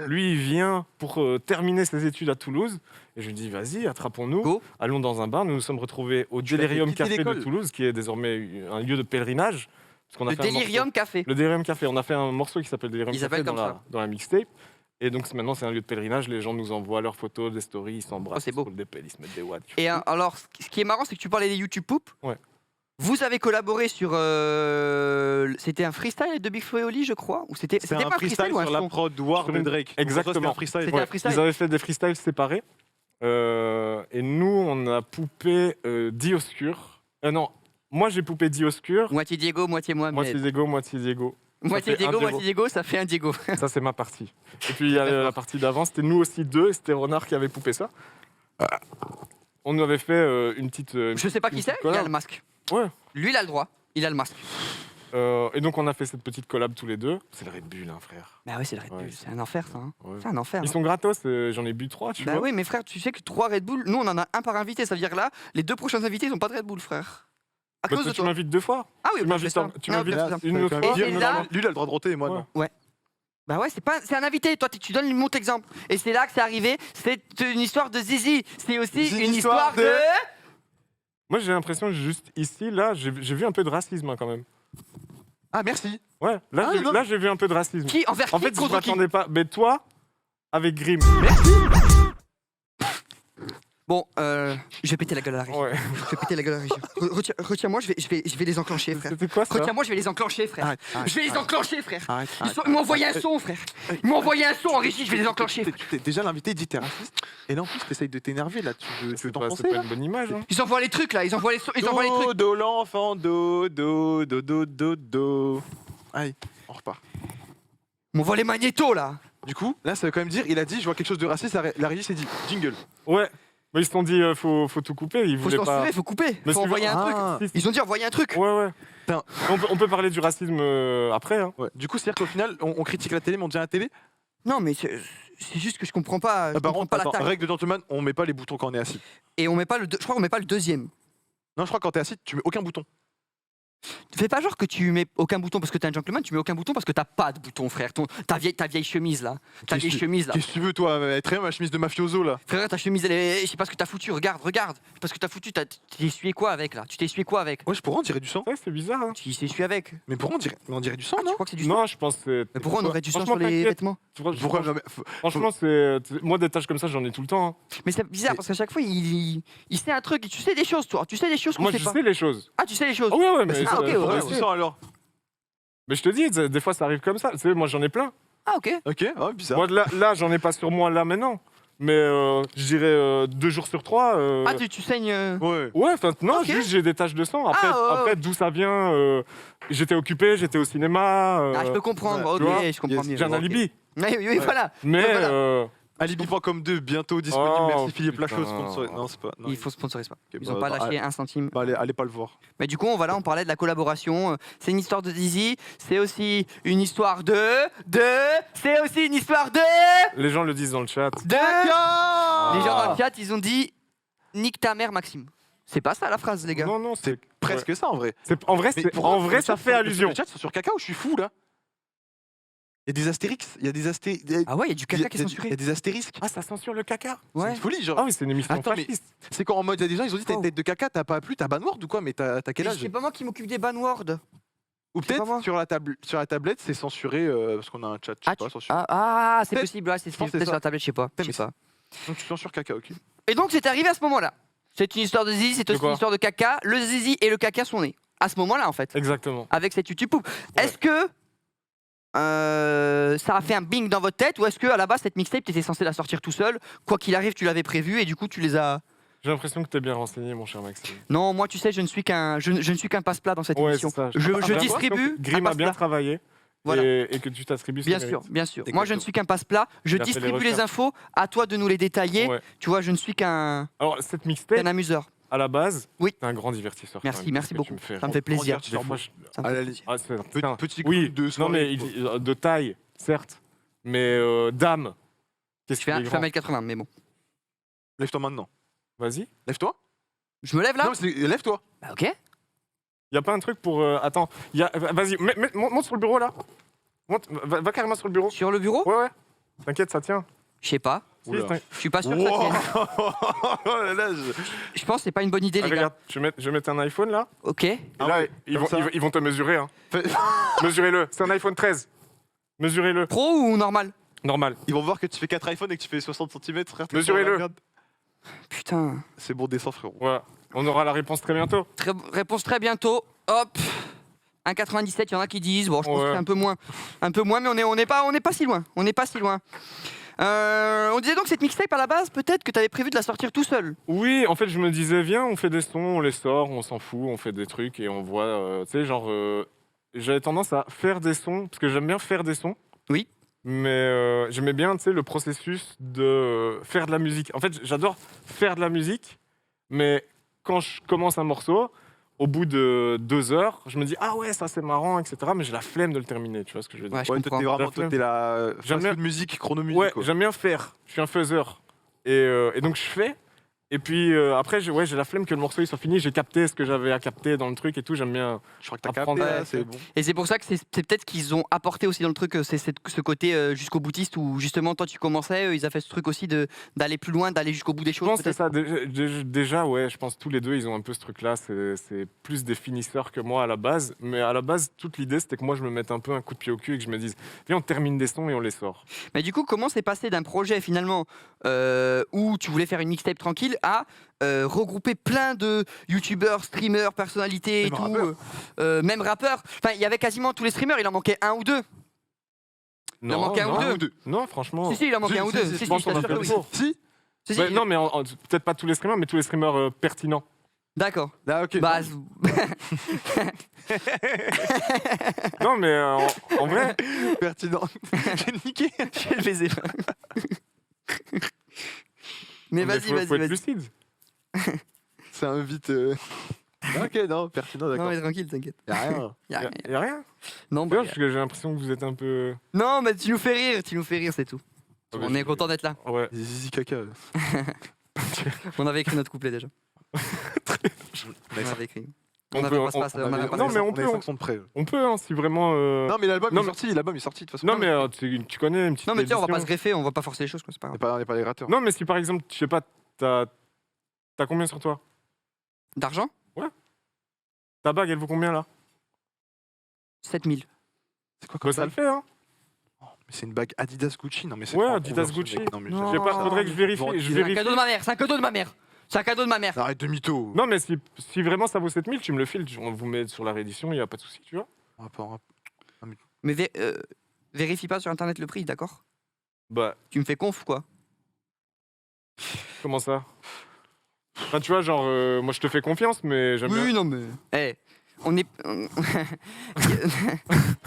Lui, il vient pour terminer ses études à Toulouse. Et je lui dis, vas-y, attrapons-nous. Go. Allons dans un bar. Nous nous sommes retrouvés au Tu l'as fait Delirium quitter Café de l'école. Toulouse, qui est désormais un lieu de pèlerinage. Parce qu'on a Le fait un morceau- Delirium Café. Le Delirium Café. On a fait un morceau qui s'appelle Delirium Il Café s'appelle dans comme la, ça. dans la mixtape. Et donc maintenant, c'est un lieu de pèlerinage. Les gens nous envoient leurs photos, des stories, ils s'embrassent. Oh, c'est ils se beau. roulent des pelles, ils se mettent des watts. Et alors, ce qui est marrant, c'est que tu parlais des YouTube Poop. Ouais. Vous avez collaboré sur. C'était un freestyle de Big Flo et Oli, je crois. Ou c'était C'est pas un freestyle ou un sur la son. prod Ward Sur de une- Drake. Exactement. C'était un freestyle. C'était un freestyle. Ils avaient fait des freestyles séparés. Et nous, on a poupé Dioscure. Non, moi j'ai poupé Dioscure. Moitié Diego, moitié moi. Moitié Diego, moitié Diego. Moitié ça fait un Diego, Diego. moitié Diego, ça fait un Diego. Ça, c'est ma partie. Et puis, il y a la partie d'avant, c'était nous aussi deux, et c'était Renard qui avait poupé ça. On nous avait fait une petite. Je sais pas une qui c'est, petite il a collab. le masque. Ouais. Lui, il a le droit. Il a le masque. Et donc, on a fait cette petite collab tous les deux. C'est le Red Bull, hein, frère. Bah oui, c'est le Red Ouais, Bull. c'est- C'est un enfer, ça. Hein. Ouais. C'est un enfer. Ils hein. sont gratos, j'en ai bu 3, tu Bah vois. oui, mais frère, tu sais que 3 Red Bull, nous on en a un par invité, ça veut dire là, les 2 prochains invités ils ont pas de Red Bull, frère. À Bah, cause toi, de tu toi. m'invites 2 fois. Ah oui, Tu ok, m'invites c'est ça. tu Non, m'invites ok, c'est ça. une autre Et fois. Et lui, là- il a le droit de roter, moi Ouais. non. Bah ouais, c'est un invité, toi tu donnes mon exemple. Et c'est là que c'est arrivé, c'est une histoire de Zizi. C'est aussi C'est une histoire de... Moi, j'ai l'impression que juste ici, là, j'ai vu un peu de racisme hein, quand même. Ah, merci. Ouais, là, Ah, non. là j'ai vu un peu de racisme. Qui envers En qui fait, je contre qui? m'attendais pas. Mais toi, avec Grim. Bon, je vais péter la gueule à la régie. Ouais. Je vais péter la gueule à la régie. Retiens-moi, je vais les enclencher, frère. C'était quoi ça? Retiens-moi, je vais les enclencher, frère. Arrête, arrête, Je vais les enclencher, frère. Arrête, Ils m'ont envoyé un son, frère. Ils m'ont envoyé un son en régie, je vais les enclencher. Déjà, l'invité dit t'es raciste. Et là, en plus, t'essayes de t'énerver, là. Tu veux C'est t'enfoncer, pas là. une bonne image. Hein. Ils envoient les trucs là, ils envoient les trucs. Do, l'enfant, do. Allez, on repart. Ils m'envoient les magnétos là. Du coup, là, ça veut quand même dire, il a dit, je vois quelque chose de raciste, la régie s'est dit, jingle. Ouais. Mais ils se sont dit, faut tout couper. Ils Faut voulaient censurer, pas. faut couper, Mais faut si tu envoyer veux- un truc. Ils ont dit envoyer un truc. Ouais, ouais. Putain. On peut parler du racisme après. Hein. Ouais. Du coup, c'est-à-dire qu'au final, on critique la télé, mais on dit à la télé. Non, mais c'est juste que je comprends pas. Je Par comprends contre, pas attends, l'attaque. règle de gentleman, on met pas les boutons quand on est assis. Et on met pas je crois qu'on met pas le deuxième. Non, je crois que quand t'es assis, tu mets aucun bouton. Fais pas genre que tu mets aucun bouton parce que t'es un gentleman, tu mets aucun bouton parce que t'as pas de bouton, frère. Ta vieille chemise là. Ta vieille chemise là. Qu'est-ce que tu veux, toi? Elle est très bien, ma chemise de mafioso, là. Frère, ta chemise, elle est. Je sais pas ce que t'as foutu, regarde. Je sais pas ce que t'as foutu, tu t'es essuyé quoi avec là? Tu t'es essuyé quoi avec? Ouais, pourquoi on dirait du sang? Ouais, c'est bizarre. Hein. Tu t'es essuyé avec. Mais pourquoi on dirait du sang, Tu non? crois que c'est du sang? Non, je pense que. Mais pourquoi on aurait du sang Franchement, sur les t'inquiète. vêtements? Pourquoi non, mais Franchement, c'est. Moi, des tâches comme ça, j'en ai tout le temps. Hein. Mais c'est bizarre parce qu'à chaque fois, il sait un truc. Et tu sais des choses, toi. Tu sais des choses qu'on Moi, sait je pas. sais les choses. Ah, tu sais les choses. Ah ouais, ouais, mais. c'est Ah, ok, pourquoi ouais, c'est ouais. ça, alors? Mais je te dis, des fois, ça arrive comme ça. Tu sais, moi, j'en ai plein. Ah, ok. Ok, ouais, bizarre. Moi, là j'en ai pas sur moi, là, maintenant. Mais je dirais 2 jours sur 3. Ah, tu saignes. Ouais. Ouais, enfin, non, Ok. juste j'ai des taches de sang. Après, Ah, ouais, après d'où ça vient j'étais occupé, j'étais au cinéma. Ah, je peux comprendre. ouais, tu vois, Ok, je comprends mieux. J'ai un Ok. alibi. Oui, oui, Ouais. voilà. Mais Ouais, voilà. Alibi.com 2, bientôt disponible. Oh, Merci Philippe Lachaud, putain. sponsor. Non, c'est pas. non, Il faut sponsoriser pas. ok, Ils bah, ont pas bah, lâché un centime. Bah, allez pas le voir. Mais du coup, voilà, on parlait de la collaboration. C'est une histoire de Dizzy. C'est aussi une histoire c'est aussi une histoire les gens le disent dans le chat. Les gens dans le chat, ils ont dit nique ta mère, Maxime. C'est pas ça la phrase, les gars. Non, non, c'est Presque ça, en vrai. En vrai, Mais c'est- pourquoi en vrai le ça chat, fait allusion. Le chat, sont sur caca ou je suis fou, là? Il y a des astérix, il y a des Ah ouais, il y a du caca qui est Il y a censuré. des astérisques. Ah, ça censure le caca. C'est Ouais. une folie, genre. Ah oui, c'est une émission Attends, mais- fasciste. C'est quand en mode, il y a des gens, ils ont dit t'as une Oh. tête de caca, t'as pas plu, t'as banward ou quoi? Mais t'as quel Mais âge? C'est pas moi qui m'occupe des banwords. Ou c'est pas moi. peut-être sur la tablette, c'est censuré parce qu'on a un chat, je sais Ah, pas, censuré. c'est Peut-être- possible. Ouais, c'est je pense que c'est peut-être sur ça. la tablette, je sais pas. Je Mais sais pas. Donc tu censures caca, ok. Et donc, c'est arrivé à ce moment-là. C'est une histoire de Zizi, c'est De aussi quoi une histoire de caca. Le Zizi et le caca sont nés. À ce moment-là, en fait. Exactement. Avec cette YouTube Poop. Est-ce que ça a fait un bing dans votre tête ou est-ce que à la base cette mixtape t'étais censé la sortir tout seul, quoi qu'il arrive tu l'avais prévu et du coup tu les as. J'ai l'impression que t'es bien renseigné, mon cher Maxime. Non, moi tu sais je ne suis qu'un je ne suis qu'un passe-plat dans cette Ouais, émission. c'est ça. Je J'ai l'impression distribue que Grim un a bien passe-plat. travaillé Voilà. et que tu t'attribues Bien ce sûr, mérite. bien sûr. Moi je ne Exactement. suis qu'un passe-plat. Je Il a fait les distribue les recherches. infos. À toi de nous les détailler. Ouais. Tu vois, je ne suis qu'un Alors, cette mixtape, amuseur. à la base, Oui. c'est un grand divertisseur. quand Merci, même, merci parce que tu beaucoup. me fais Ça me fait rire. plaisir. Des fois, je- Ça me À fait la plaisir. Ah, c'est- putain. Petit Oui, coup de non soirée, mais quoi. de taille, certes, mais dame. Qu'est-ce Je fais qu'il est grand. 1m80, mais bon. Lève-toi maintenant. Vas-y. Lève-toi. Je me lève là Non, mais lève-toi. Bah, ok. Y a pas un truc pour. Attends, vas-y, monte sur le bureau là. Va carrément sur le bureau. Sur le bureau Ouais, ouais. T'inquiète, ça tient. Je sais pas. Si, Oula. Je suis pas sûr que ça tienne. Là, Je pense que c'est pas une bonne idée, Ah, les gars. regarde, je vais mettre un iPhone là. Ok. Et Ah là, ouais, ils comme ça. vont te mesurer. Hein. Fais- Mesurez-le. C'est un iPhone 13. Mesurez-le. Pro ou normal? Normal. Ils vont voir que tu fais 4 iPhones et que tu fais 60 cm, frère. t'es Mesurez-le. dans la merde. Putain. C'est bon, descends, frérot. Voilà. On aura la réponse très bientôt. Réponse très bientôt. Hop. 1,97, il y en a qui disent. Bon, je pense Ouais. que c'est un peu moins, mais on n'est pas si loin. On n'est pas si loin. On disait donc cette mixtape à la base, peut-être que tu avais prévu de la sortir tout seul. Oui, en fait, je me disais, viens, on fait des sons, on les sort, on s'en fout, on fait des trucs et on voit. Tu sais, genre, j'avais tendance à faire des sons, parce que j'aime bien faire des sons. Oui. Mais j'aimais bien, tu sais, le processus de faire de la musique. En fait, j'adore faire de la musique, mais quand je commence un morceau, au bout de 2 heures, je me dis, ah ouais, ça c'est marrant, etc. Mais j'ai la flemme de le terminer, tu vois ce que je veux dire. Ouais, je Ouais, comprends. toi, t'es vraiment, La flemme. t'es la J'aime bien- fast-food musique, chrono-musique, Ouais, quoi. j'aime bien faire. Je suis un faiseur. Et donc je fais. Et puis après, j'ai la flemme que le morceau il soit fini. J'ai capté ce que j'avais à capter dans le truc et tout. J'aime bien. Je crois que t'as Apprendre capté, à- là, c'est bon. Et c'est pour ça que c'est peut-être qu'ils ont apporté aussi dans le truc ce côté jusqu'au boutiste où justement toi tu commençais, ils ont fait ce truc aussi d'aller plus loin, d'aller jusqu'au bout des Je choses. pense que c'est peut-être. ça. Déjà, ouais, je pense que tous les deux, ils ont un peu ce truc-là. C'est plus des finisseurs que moi à la base. Mais à la base, toute l'idée, c'était que moi, je me mette un peu un coup de pied au cul et que je me dise, viens, on termine des sons et on les sort. Mais du coup, comment c'est passé d'un projet finalement où tu voulais faire une mixtape tranquille à regrouper plein de youtubeurs, streamers, personnalités et Même tout, rappeurs. même rappeurs. Enfin, il y avait quasiment tous les streamers, il en manquait un ou deux. Il en manque un ou non, deux. Non, franchement. Si, il en manquait Si, un ou si, deux. si, Si, je si, pense je qu'on a t'assure fait que le oui. tour. Si. Si, si. Ouais, non, mais peut-être pas tous les streamers, mais tous les streamers pertinents. D'accord. Là, ok. Bah, Non, mais en vrai, Pertinent. J'ai niqué. Je vais baiser. Mais vas-y, faut être vas-y. lucide. C'est un vite. Ok, non, pertinent, Non, d'accord. mais tranquille, t'inquiète. Y'a rien. Y a rien. Y a rien. Non, bah, D'ailleurs, parce que j'ai l'impression que vous êtes un peu. non, mais tu nous fais rire, c'est tout. Ah bah, On est content d'être là. Ouais. Zizi caca. On avait écrit notre couplet déjà. On avait écrit. On avait pas se Non, mais on peut, les 5 sont de près. On peut, hein, si vraiment. Non, mais l'album Non, est sorti, de toute façon. Non, mais tu connais une petite. Non, mais tiens, on va pas se édition. greffer, on va pas forcer les choses, quoi, c'est pas grave. On n'est pas les rateurs. Non, mais si par exemple, je sais pas, t'as combien sur toi? D'argent Ta bague, elle vaut combien là? 7000. C'est quoi comme Bah, ça le bague fait, hein. Mais c'est une bague Adidas Gucci. Non, mais c'est Ouais, pas Adidas convention, Gucci. mec. Non, mais Non. Je sais pas, faudrait que je vérifie. Bon, Je c'est C'est un vérifie. cadeau de ma mère, c'est un cadeau de ma mère. C'est un cadeau de ma mère. Arrête de mytho. Non, mais si vraiment ça vaut 7000, tu me le files. On vous met sur la réédition, il y a pas de souci, tu vois. On va pas- Mais vérifie pas sur internet le prix, d'accord? Bah, Tu me fais conf, quoi. comment ça? Enfin, tu vois, genre, moi je te fais confiance, mais j'aime bien. Oui, non, mais. Eh, on est.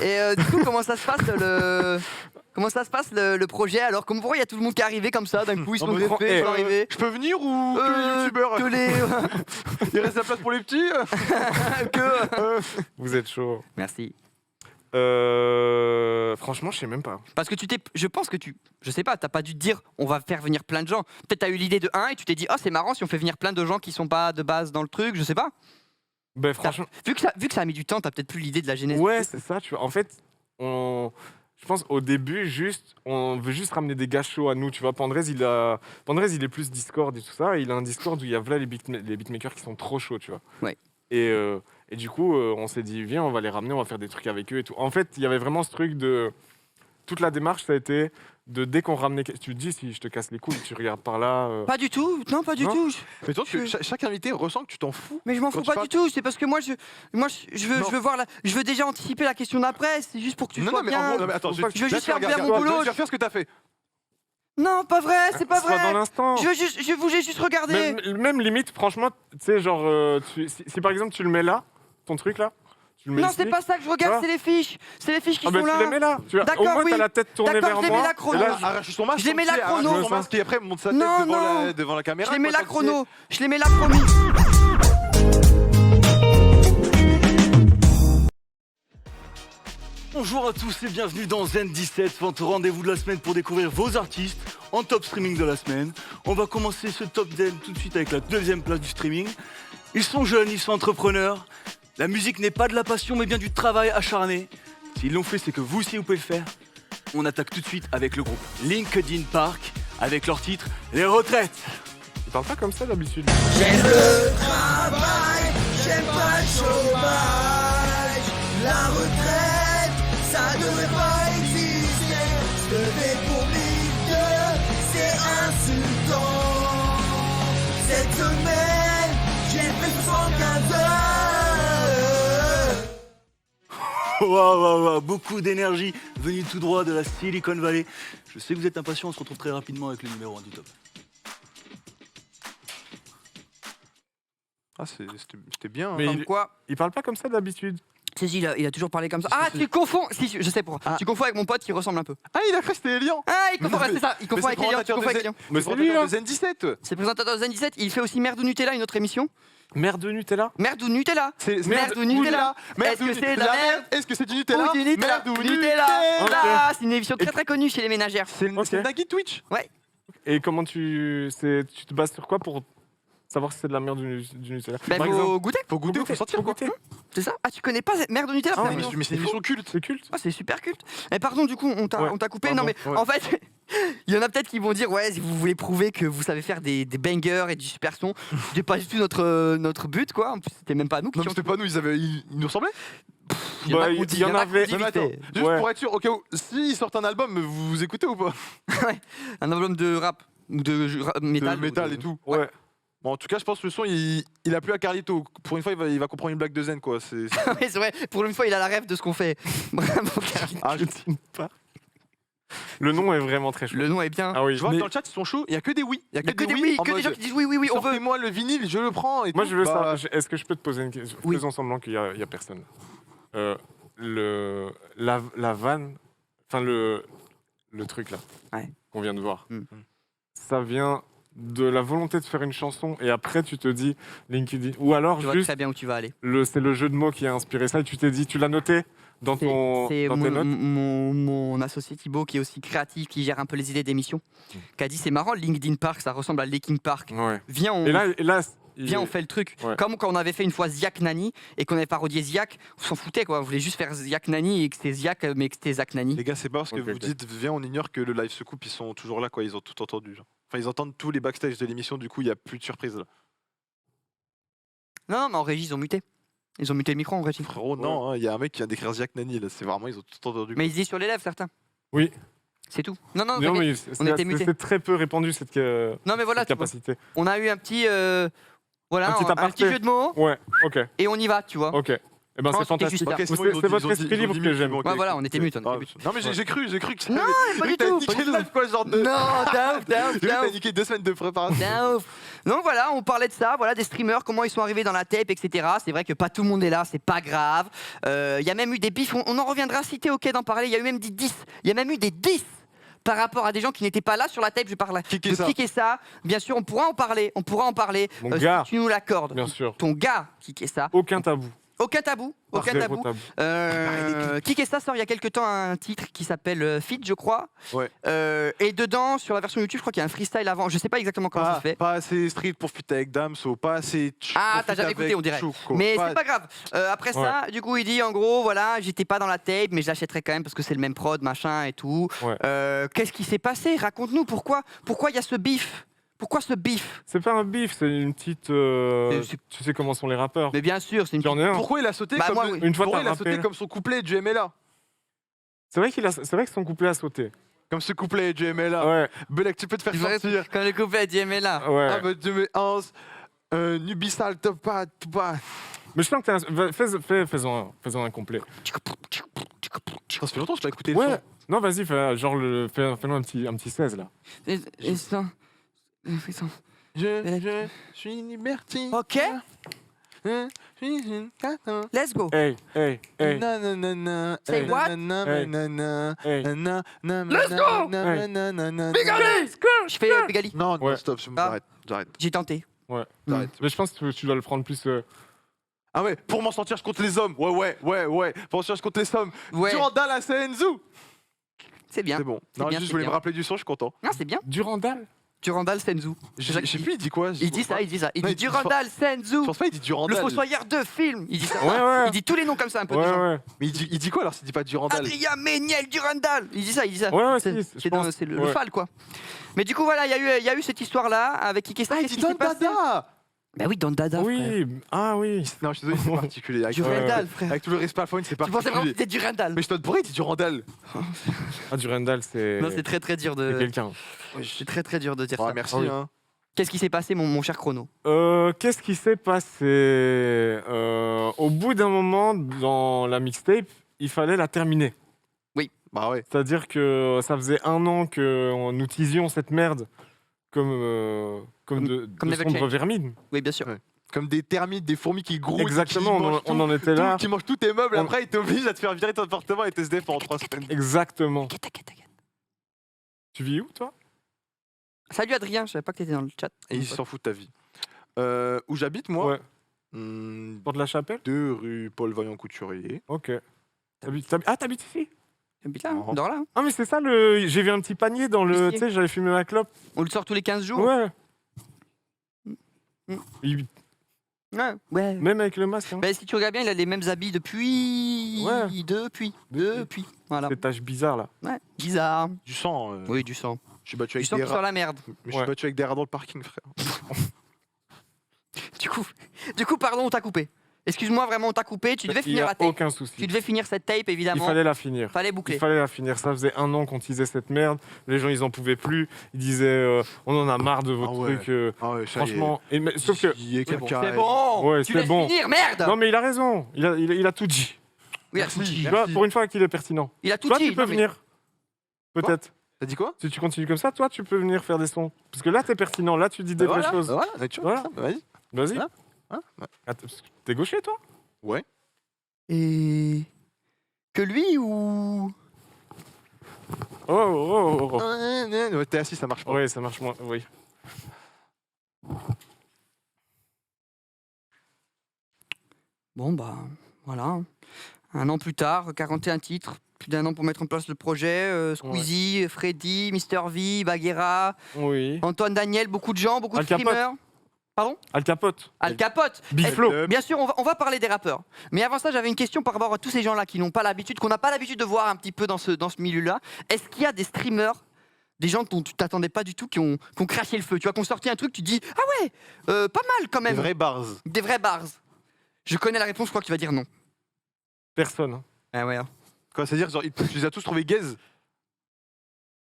Et du coup, comment ça se passe le projet alors? Comme pourquoi il y a tout le monde qui est arrivé comme ça d'un coup, ils sont En mode, greffés, ils sont arrivés. Je peux venir ou que les youtubeurs Que les. Il reste la place pour les petits que. Vous êtes chaud. Merci. Franchement, je sais même pas. Parce que je pense que je sais pas, t'as pas dû te dire on va faire venir plein de gens. Peut-être t'as eu l'idée de 1 et tu t'es dit oh c'est marrant si on fait venir plein de gens qui sont pas de base dans le truc, je sais pas. Ben, franchement. Vu que ça a mis du temps, t'as peut-être plus l'idée de la genèse. Ouais, c'est ça, tu vois. En fait, je pense au début, on veut juste ramener des gars chauds à nous, tu vois. Pandrez, il est plus Discord et tout ça. Et il a un Discord où il y a voilà, les beatmakers qui sont trop chauds, tu vois. Ouais. Et du coup, on s'est dit, viens, on va les ramener, on va faire des trucs avec eux et tout. En fait, il y avait vraiment ce truc de. Toute la démarche, ça a été de dès qu'on ramenait. Tu te dis, si je te casse les couilles, tu regardes par là. Pas du tout, non, pas du Non. tout. Mais toi, chaque invité ressent que tu t'en fous. Mais je m'en Quand fous tu pas parles- du tout, c'est parce que moi je veux voir je veux déjà anticiper la question d'après, c'est juste pour que tu Non, sois non, mais bien. en gros, non, mais attends, Je veux juste là, faire tu bien regardes- mon regarde, boulot. Tu vas faire ce que t'as fait. Non, pas vrai, c'est pas Sois vrai. dans l'instant. Je voulais juste regarder. Même limite, franchement, tu sais, genre, si par exemple tu le mets là, ton truc là, tu le mets Non, ici, c'est pas ça que je regarde, Ah. c'est les fiches. C'est les fiches qui ah ben sont tu là. les mets là. Tu vois, au D'accord, moins oui. t'as la tête tournée D'accord, vers je les mets moi. la chrono. Et là, Arrache son masque. Je les mets la entier, arrache chrono. son masque et après monte sa tête Non, devant non. devant la caméra. Je les mets quoi, la comme si- chrono. Je les mets la promis. Bonjour à tous et bienvenue dans Zen 17, votre rendez-vous de la semaine pour découvrir vos artistes en top streaming de la semaine. On va commencer ce top 10 tout de suite avec la deuxième place du streaming. Ils sont jeunes, ils sont entrepreneurs. La musique n'est pas de la passion mais bien du travail acharné. S'ils l'ont fait, c'est que vous aussi vous pouvez le faire. On attaque tout de suite avec le groupe LinkedIn Park avec leur titre Les Retraites. ils parlent pas comme ça d'habitude. J'aime le travail, j'aime pas le chômage. La retraite, ça devrait pas exister. Se lever pour 1002, c'est insultant. Cette semaine, j'ai fait 75 heures. Waouh, beaucoup d'énergie venue tout droit de la Silicon Valley. Je sais que vous êtes impatients, on se retrouve très rapidement avec le numéro 1 du top. Ah, c'était bien. Mais Comme quoi. ils parlent pas comme ça d'habitude. Si, il a toujours parlé comme ça. Ah, tu confonds. Si, je sais pourquoi. Ah. Tu confonds avec mon pote qui ressemble un peu. Ah, il a cru que c'était Elian. Ah, il confond, Mais c'est ça. Il confond c'est avec Elian. Tu présentateur confonds de avec Elian. Mais c'est lui là. Zen 17. C'est le présentateur de Zen 17. Il fait aussi Merde ou Nutella, une autre émission. Merde de Nutella. Merde ou Nutella. C'est Merde ou Nutella. Est-ce que c'est de la merde Est-ce que c'est du Nutella? Ou du Nutella. Merde ou Nutella. Ok. Ah, c'est une émission très très connue chez les ménagères. C'est Ok. le Nagui Twitch. Et comment tu te bases sur quoi pour savoir si c'est de la merde du Nutella? Ben, Par faut exemple, goûter. Faut goûter, faut sortir quoi. goûter. C'est ça. Ah, tu connais pas Merde ou Nutella? Ah, c'est mais une Mais c'est une émission culte. C'est culte. Ah, c'est super culte. Et pardon, du coup, on t'a Ouais. coupé. Pardon, Non, mais ouais. en fait, il y en a peut-être qui vont dire ouais, si vous voulez prouver que vous savez faire des bangers et du super son, c'était pas du tout notre but, quoi. En plus, c'était même pas nous qui Non, mais c'était pas nous, ils nous ressemblaient. Il y en a Bah, qui ont il dit- y en a qui ont avait- dit Non, mais vite attends, fait. juste Ouais. pour être sûr, au cas où, s'ils sortent un album, vous écoutez ou pas? Un album de rap ou de métal. De métal ou et tout. Ouais. Bon, en tout cas, je pense que le son, il a plu à Carlito. Pour une fois, il va comprendre une blague de Zen, quoi. Ouais, c'est vrai. Pour une fois, il a la rêve de ce qu'on fait. Bravo, Carl. Ah, je- Le nom est vraiment très chaud. Le nom est bien. Ah oui. Je vois Mais dans le chat, ils sont chauds. Il y a que des oui. Il y a Il y a que des oui, que des gens qui disent oui, on veut. Sortez-moi le vinyle, je le prends. Et moi, tout. je veux Bah, ça. Est-ce que je peux te poser une question? Oui. Faisons semblant qu'il y a personne. La vanne, enfin le truc là, Ouais. qu'on vient de voir, Mm. ça vient de la volonté de faire une chanson et après tu te dis LinkedIn. Ou alors Je vois juste, très bien où tu vas aller. c'est le jeu de mots qui a inspiré ça et tu t'es dit, tu l'as noté dans C'est dans tes notes. mon associé Thibaut qui est aussi créatif, qui gère un peu les idées d'émissions, qui a dit c'est marrant, LinkedIn Park, ça ressemble à Linkin Park. Ouais. Viens, on, Et là, viens, on fait le truc. Ouais. Comme quand on avait fait une fois Ziak Nani et qu'on avait parodié Ziak, on s'en foutait quoi. On voulait juste faire Ziak Nani et que c'était Ziak mais que c'était Zak Nani. Les gars, c'est pas parce que Ok, vous ok. dites viens, on ignore que le live se coupe, ils sont toujours là, quoi. Ils ont tout entendu. Genre. Enfin, ils entendent tous les backstage de l'émission, du coup, il n'y a plus de surprise là. Non, mais en régie, ils ont muté. Ils ont muté le micro en régie. Frérot, non, hein, il y a un mec qui vient d'écrire Ziak Nani là. C'est vraiment, ils ont tout entendu. Mais ils disaient sur les lèvres, certains. Oui. C'est tout. Non, non, Non, t'inquiète. mais on était mutés. c'est très peu répandu cette Non, mais voilà, tu vois, capacité. on a eu un petit, voilà, Un petit un petit aparté. jeu de mots Ouais, ok, et on y va, tu vois. ok. Eh ben, Je c'est pense que c'était juste fantastique. ça. Ok, C'est votre esprit libre que j'aime. Ouais, voilà, on était mute, on était Ah, mute. non, mais j'ai cru que Non, pas du t'as tout, niqué pas du le live, quoi, genre de. Non, down, J'ai vu que down. t'as niqué 2 semaines de préparation. Bien ouf. Donc voilà, on parlait de ça, voilà, des streamers, comment ils sont arrivés dans la tape, etc. C'est vrai que pas tout le monde est là, c'est pas grave. Il y a même eu des bifs, on en reviendra si t'es ok d'en parler. Il y a eu même des 10. Il y a même eu des 10 par rapport à des gens qui n'étaient pas là sur la tape. Je parle Kicker de ça. kicker ça. Bien sûr, on pourra en parler. Mon gars. si tu nous l'accordes. Bien sûr. Ton gars, kicker ça. Aucun tabou. Aucun tabou. Aucun Zéro tabou. Kicker ça sort il y a quelques temps un titre qui s'appelle Fit, je crois. Ouais. Et dedans, sur la version YouTube, je crois qu'il y a un freestyle avant. Je sais pas exactement comment ça se fait. Pas assez street pour fit avec Damso, pas assez. Ah, pour t'as fit jamais écouté, avec on dirait. Choco, Mais c'est pas grave. Après ça, du coup, il dit en gros, voilà, j'étais pas dans la tape, mais je l'achèterai quand même parce que c'est le même prod, machin et tout. Ouais. Qu'est-ce qui s'est passé? Raconte-nous pourquoi il y a ce bif? Pourquoi ce bif? C'est pas un bif, c'est une petite. C'est- Tu sais comment sont les rappeurs. Mais bien sûr, c'est une Tu en es un. Pourquoi il a sauté Bah, comme moi, le- oui. Une fois pourquoi t'as il a rappé. sauté comme son couplet du MLA? C'est vrai que son couplet a sauté. Comme ce couplet du MLA. Ouais, Belek, tu peux te faire sortir. Quand le couplet dit mais là. ouais. Ah bah tu me hanses. Nubisal, top pas, tout pas. Mais je sens que faisons un complet. Ça fait longtemps que je l'ai écouté. le Ouais. son. Non, vas-y, fais-nous un petit 16 là. Je suis libertine. Ok, Je suis une catin. let's go. Hey. Nananana, Say what? nananana, Hey. nananana, Let's go! nananana. Je fais Bégali. Non, non, Ouais. stop, Ah. j'arrête. J'ai tenté. Ouais. J'arrête. Mais je pense que tu dois le prendre plus. Ah ouais, pour m'en sortir, je compte les hommes. Ouais. Pour m'en sortir, je compte les hommes. Ouais, Durandal à Senzou. c'est bien. C'est bon. C'est Non, bien, juste, c'est je voulais me bien. rappeler du son, je suis content. Ah, c'est bien. Durandal. Durandal Senzu. Je sais plus, il dit quoi? Il dit ça. Il Non, dit il dit- Durandal Senzu. Je pense pas, il dit Le Durandal. Fossoyeur de film. Il dit ça. Ouais. Il dit tous les noms comme ça un peu. Ouais, de gens. ouais. Mais il dit quoi alors s'il dit pas Durandal? Adrien Méniel Durandal. Il dit ça. Ouais, C'est si, je pense. c'est le Ouais. fal quoi. Mais du coup voilà, il y a eu cette histoire là avec Kiki. Ah, il dit Don Dada. Bah oui, Don Dada. frère. Oui, ah oui. Non, je suis désolé, c'est particulier. Avec, Durandal, frère. avec tout le respect à Alphone, c'est Tu pensais vraiment que particulier. c'était Durandal. Mais je te pourrais, il dit Durandal. Ah, Durandal, c'est. Non, c'est très très dur c'est de. quelqu'un. C'est très très dur de dire Ah, ça. merci. Ah oui. Hein. Qu'est-ce qui s'est passé, mon cher Chrono? Qu'est-ce qui s'est passé au bout d'un moment dans la mixtape, il fallait la terminer. Bah ouais. C'est-à-dire que ça faisait 1 an que nous teasions cette merde comme de Never sombre Change. vermine. Oui, bien sûr. Ouais. Comme des termites, des fourmis qui grouillent. Exactement, qui mangent on en était là. Qui mangent tous tes meubles, On- après ils t'obligent à te faire virer ton appartement et te SDF pendant 3 semaines. Exactement. T'inquiète. Tu vis où, toi? Salut Adrien, je savais pas que t'étais dans le chat. Et ils s'en foutent de ta vie. Où j'habite, moi Ouais. Hmm, Porte la Chapelle? 2 rue Paul Vaillant Couturier. Ok. T'habites ici? T'habites là, hein, Non. dors là. hein. Ah, mais c'est ça, j'ai vu un petit panier dans le. Ici. Tu sais, j'avais fumé ma clope. On le sort tous les 15 jours. Ouais. Mm. Ouais, même avec le masque. Hein. Bah, si tu regardes bien, il a les mêmes habits depuis. Ouais. Depuis. Voilà. Ces taches bizarres là. Ouais. Bizarre. Du sang. Oui, du sang. Je suis battu Du avec sang des qui sort rats. la merde. Mais je suis Ouais. battu avec des rats dans le parking, frère. Du coup, pardon, on t'a coupé. Excuse-moi, vraiment, on t'a coupé. Tu devais Il n'y finir a la tape. aucun souci. Tu devais finir cette tape, Il évidemment. fallait la finir. Fallait boucler. Il fallait la finir. Ça faisait 1 an qu'on teasait cette merde. Les gens, ils en pouvaient plus. Ils disaient, on en a marre de votre Ah ouais. truc. Ah ouais, ça y est. Franchement. Sauf que. Il y a quelqu'un. C'est bon. Ouais, Tu c'est laisses bon. finir, merde. Non, mais il a raison. Il a tout dit. Oui, il a tout dit. Tu vois, pour une fois qu'il est pertinent. Il a tout Toi, dit. tu peux Non, mais venir. Peut-être. T'as dit quoi? Si tu continues comme ça, toi, tu peux venir faire des sons. Parce que là, t'es pertinent. Là, tu dis des vraies choses. Voilà, tu vois, Voilà. vas-y. Vas-y. Voilà. Hein, ouais. Attends, parce que t'es gaucher, toi? Ouais. Et. Que lui ou. Oh. Ouais, t'es assis, ça marche pas. Oui, ça marche moins. Oui. Bon, bah, voilà. Un an plus tard, 41 titres. Plus d'un an pour mettre en place le projet. Squeezie, Freddy, Mister V, Bagheera, Oui. Antoine Daniel, beaucoup de gens, beaucoup Al de Capote. streamers. Pardon? Al Capote. Al Capote. Big Est-ce- Flo. Bien sûr, on va parler des rappeurs. Mais avant ça, j'avais une question par rapport à tous ces gens-là qui n'ont pas l'habitude, qu'on n'a pas l'habitude de voir un petit peu dans ce milieu-là. Est-ce qu'il y a des streamers, des gens dont tu t'attendais pas du tout, qui ont craché le feu, tu vois, qui ont sorti un truc, tu dis ah ouais, pas mal quand Des même. vrais bars. Des vrais bars. Je connais la réponse, je crois que tu vas dire non. Personne. Ah ouais. Quoi, c'est-à-dire, genre, tu les as tous trouvés gaze?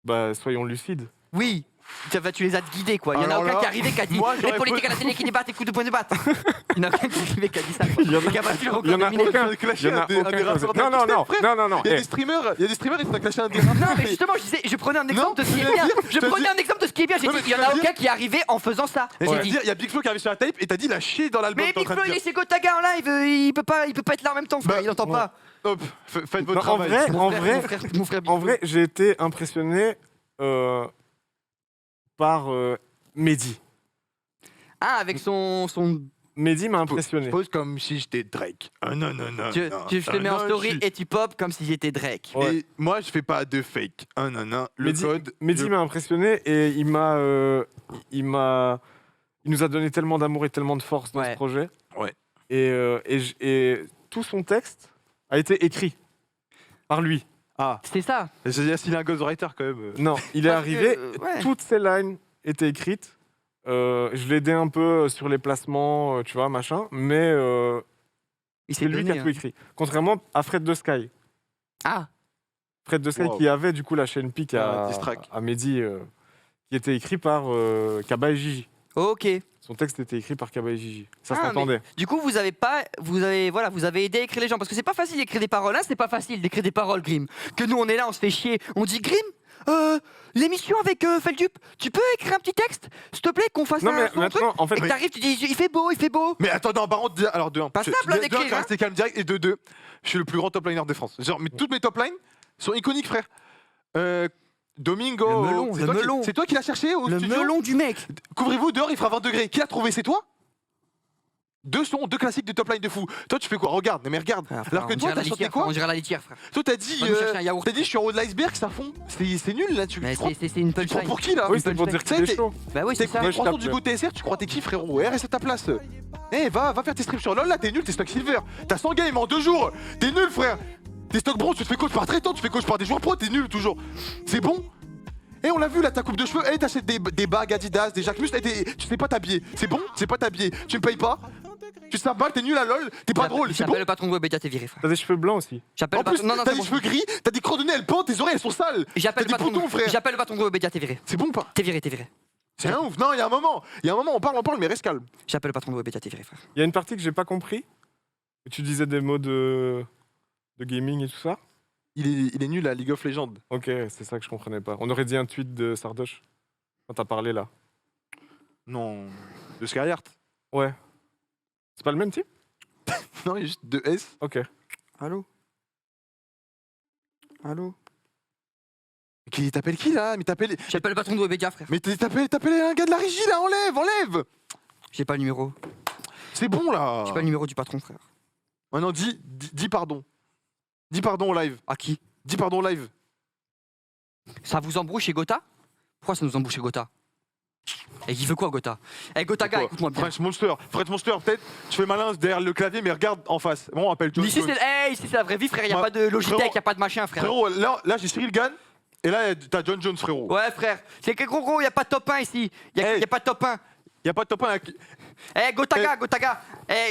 Bah, soyons lucides. Oui. Tu les as guidés quoi. Il y en a Alors aucun là, qui est arrivé qui a dit moi, les j'aurais politiques posé- à la télé qui débattent, écoute de point de débattre. Il n'y en a aucun qui est arrivé qui a dit ça. Quoi. Il y en a- Qui a battu le record Il y en a de minutes. aucun. T'as clashé Il y en a un des aucun. rappeurs Non, non, non. frère. Non, non. Il y a Eh, des streamers, il t'a clashé un des rappeurs. Non mais justement je prenais un exemple de ce qui est je veux bien. dire, Je prenais un exemple de ce qui est bien. J'ai Non, dit mais il y en je a veux aucun qui est arrivé en faisant ça. Et J'ai je veux dit. dire, il y a Big Flo qui est arrivé sur la tape et t'as dit il a chié dans l'album. Mais t'es en Big train de Flo il dire. est chez Gotaga en live, il peut pas être là en même temps frère, Bah, il entend ouais. pas. Hop, faites votre Non, en travail. vrai, Mon frère Big en Flo. vrai, j'ai été impressionné par Mehdi. Ah avec son. Mehdi m'a Je impressionné. pose comme si j'étais Drake. Non. Je te mets en story et tu pop comme si j'étais Drake. Ouais. Et moi, je fais pas de fake. Non. Le code. Mehdi m'a impressionné et il nous a donné tellement d'amour et tellement de force dans Ouais. ce projet. Ouais. Et tout son texte a été écrit par lui. Ah, C'est ça. c'est-à-dire s'il est un ghostwriter quand même. Non, il est Parce arrivé, que, ouais. toutes ses lines étaient écrites. Je l'ai aidé un peu sur les placements, tu vois, machin, mais Il c'est s'est lui qui donné. a tout écrit. Contrairement à Fred de Sky. Ah. Fred de Sky Wow. qui avait du coup la chaîne Pic à, diss track. à Mehdi, qui était écrit par Kaba et Gigi. Ok. Son texte était écrit par Kaba et Gigi. Ça Ah, s'entendait. Du coup, vous avez aidé à écrire les gens parce que c'est pas facile d'écrire des paroles. Hein, c'est pas facile d'écrire des paroles, Grim. Que nous, on est là, on se fait chier. On dit Grim, l'émission avec Feldup, tu peux écrire un petit texte, s'il te plaît, qu'on fasse Non, un mais son, un truc. maintenant, en fait, Et que t'arrives, tu dis, il fait beau, il fait beau. Mais attends, non, par contre, alors de 1. Pas simple, hein, d'écrire, hein. Rester calme direct. Et de 2, je suis le plus grand top liner de France. Genre, mais toutes mes top lines sont iconiques, frère. Domingo, Le melon, c'est le toi qui- melon. c'est toi qui l'as cherché au Le studio. melon du mec. Couvrez-vous dehors, il fera 20 degrés. Qui l'a trouvé? C'est toi? 2 sons, 2 classiques de top line de fou. Toi, tu fais quoi? Regarde, mais regarde. Alors que toi, t'as sorti quoi? On dirait la litière, frère. Toi, t'as dit, Va nous chercher un yaourt. je suis en haut de l'iceberg, ça fond. C'est nul là. Tu Mais crois c'est une tu prends punchline. pour qui là? oui, c'est pour dire Tu sais, qu'il est chaud. Bah oui, T'es c'est ça. Moi, je 3 sons tape, du là. Go TSR, tu crois t'es qui frérot? Ouais, reste à ta place. Eh, va faire tes streams sur LoL là, t'es nul, t'es stock silver. T'as 100 games en 2 jours. T'es nul, frère. T'es stock bronze, tu te fais coach par traitant, tu fais coach par des joueurs pro, t'es nul toujours. C'est bon? Eh, on l'a vu là, ta coupe de cheveux, eh, t'achètes des bagues Adidas, des Jacques Mus, tu sais pas t'habiller. C'est bon? C'est pas t'habiller. Tu me payes pas? Tu sais pas, t'es nul à LoL, t'es pas drôle, c'est bon? J'appelle le patron de Webedia, t'es viré, frère. T'as des cheveux blancs aussi. J'appelle En le plus, patron. Non, non, t'as c'est des bon. cheveux gris, t'as des cordonnées, elles pendent, tes oreilles elles sont sales. J'appelle T'as le des patron. boutons, frère. J'appelle le patron de Webedia, t'es viré. C'est bon ou pas? T'es viré, t'es viré. C'est un ouf. Non, il y a un moment, on parle, mais reste calme. J'appelle le patron de Webedia, t'es viré, frère. Il y a une partie que j'ai pas compris. Tu disais des mots de gaming et tout ça. Il est nul à League of Legends. Ok, c'est ça que je comprenais pas. On aurait dit un tweet de Sardoche quand t'as parlé là. Non, de Skyheart. Ouais. C'est pas le même type? Non, il y a juste 2 S. Ok. Allô? Allô? Qui t'appelle qui là? Mais t'appelles. J'appelle le patron de Webedia, frère. Mais t'appelles un gars de la régie là, enlève! J'ai pas le numéro. C'est bon là! J'ai pas le numéro du patron, frère. Maintenant, dis pardon. Dis pardon au live. À qui? Dis pardon au live. Ça vous embrouille chez Gotha? Pourquoi ça nous embrouille chez Gotha? Et il veut quoi, Gotha? Eh, Gotaga, Quoi écoute-moi bien. French Monster, peut-être. Tu fais malin derrière le clavier, mais regarde en face. Bon, on appelle John Ici, Jones. c'est la vraie vie, frère. Y'a Ouais. pas de Logitech, Frérot. y'a pas de machin, frère. Frérot, là j'ai Cyril Gann. Et là, t'as John Jones, frérot. Ouais, frère. C'est que gros, y'a pas de top 1 ici. Y'a Hey. pas de top 1. Y a pas de top 1 avec... Eh, Gotaga,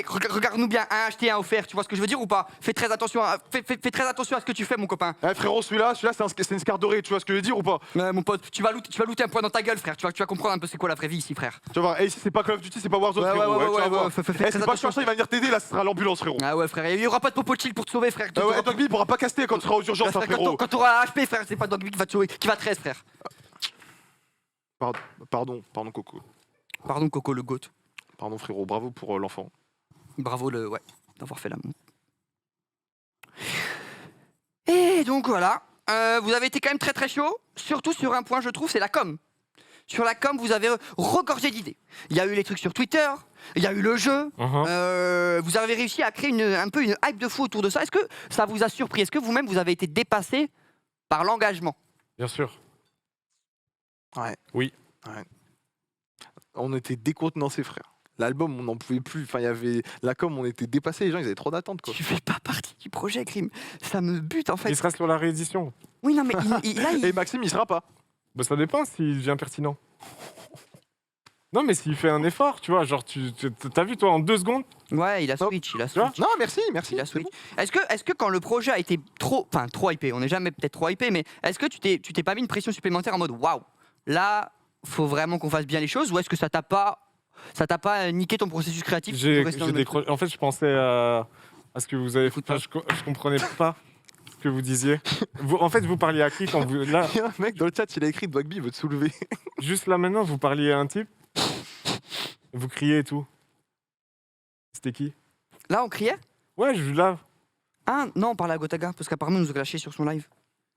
regarde-nous bien, un acheté, un offert, tu vois ce que je veux dire ou pas? Fais très attention à ce que tu fais, mon copain. Eh frérot, celui-là c'est une scar dorée, tu vois ce que je veux dire ou pas? Mon pote, tu vas looter un point dans ta gueule, frère. Tu vas comprendre un peu c'est quoi la vraie vie ici, frère. Tu vas voir, ici c'est pas Call of Duty, c'est pas Warzone, Ouais, frérot. ouais, tu vas voir. fais Eh, très c'est pas attention. chercher, il va venir t'aider, là, ce sera l'ambulance, frérot. Ah ouais, frère, il y aura pas de popo chill pour te sauver, frère. Ah ouais, Dogby, il pourra pas caster quand tu seras aux urgences, hein, frérot. Quand t'auras un HP, frère, c'est pas Dogby qui va te sauver, qui va te rester, frère. Pardon, Coco. Pardon, Coco le goat. Pardon, frérot, bravo pour l'enfant. Bravo d'avoir fait l'amour. Et donc voilà, vous avez été quand même très très chaud, surtout sur un point je trouve, c'est la com. Sur la com, vous avez regorgé d'idées. Il y a eu les trucs sur Twitter, il y a eu le jeu, vous avez réussi à créer un peu une hype de fou autour de ça. Est-ce que ça vous a surpris? Est-ce que vous-même vous avez été dépassé par l'engagement? Bien sûr. Ouais. Oui. Ouais. On était décontenancés, frère. L'album, on n'en pouvait plus. Enfin, il y avait la com, on était dépassés. Les gens, ils avaient trop d'attentes, quoi. Tu fais pas partie du projet, Crime. Ça me bute en fait. Il sera sur la réédition. Oui, non, mais là, Et Maxime, il sera pas. Bah, ça dépend s'il devient pertinent. Non, mais s'il fait un effort, tu vois, genre, t'as vu, toi, en 2 secondes. Ouais, il a switch, il a vois switch. Non, merci. Il a switch. Est-ce que quand le projet a été trop hypé, on n'est jamais peut-être trop hypé, mais est-ce que tu t'es pas mis une pression supplémentaire en mode waouh, là, faut vraiment qu'on fasse bien les choses, ou est-ce que ça t'a pas niqué ton processus créatif? En fait, je pensais à ce que vous avez. Enfin, je comprenais pas ce que vous disiez. En fait, vous parliez à qui quand vous. Là, Il y a un mec dans le chat, il a écrit Dogby, il veut te soulever. juste là maintenant, vous parliez à un type. Vous criez et tout. C'était qui? Là, on criait? Ouais, là. Ah non, on parlait à Gotaga, parce qu'apparemment, il nous a lâché sur son live.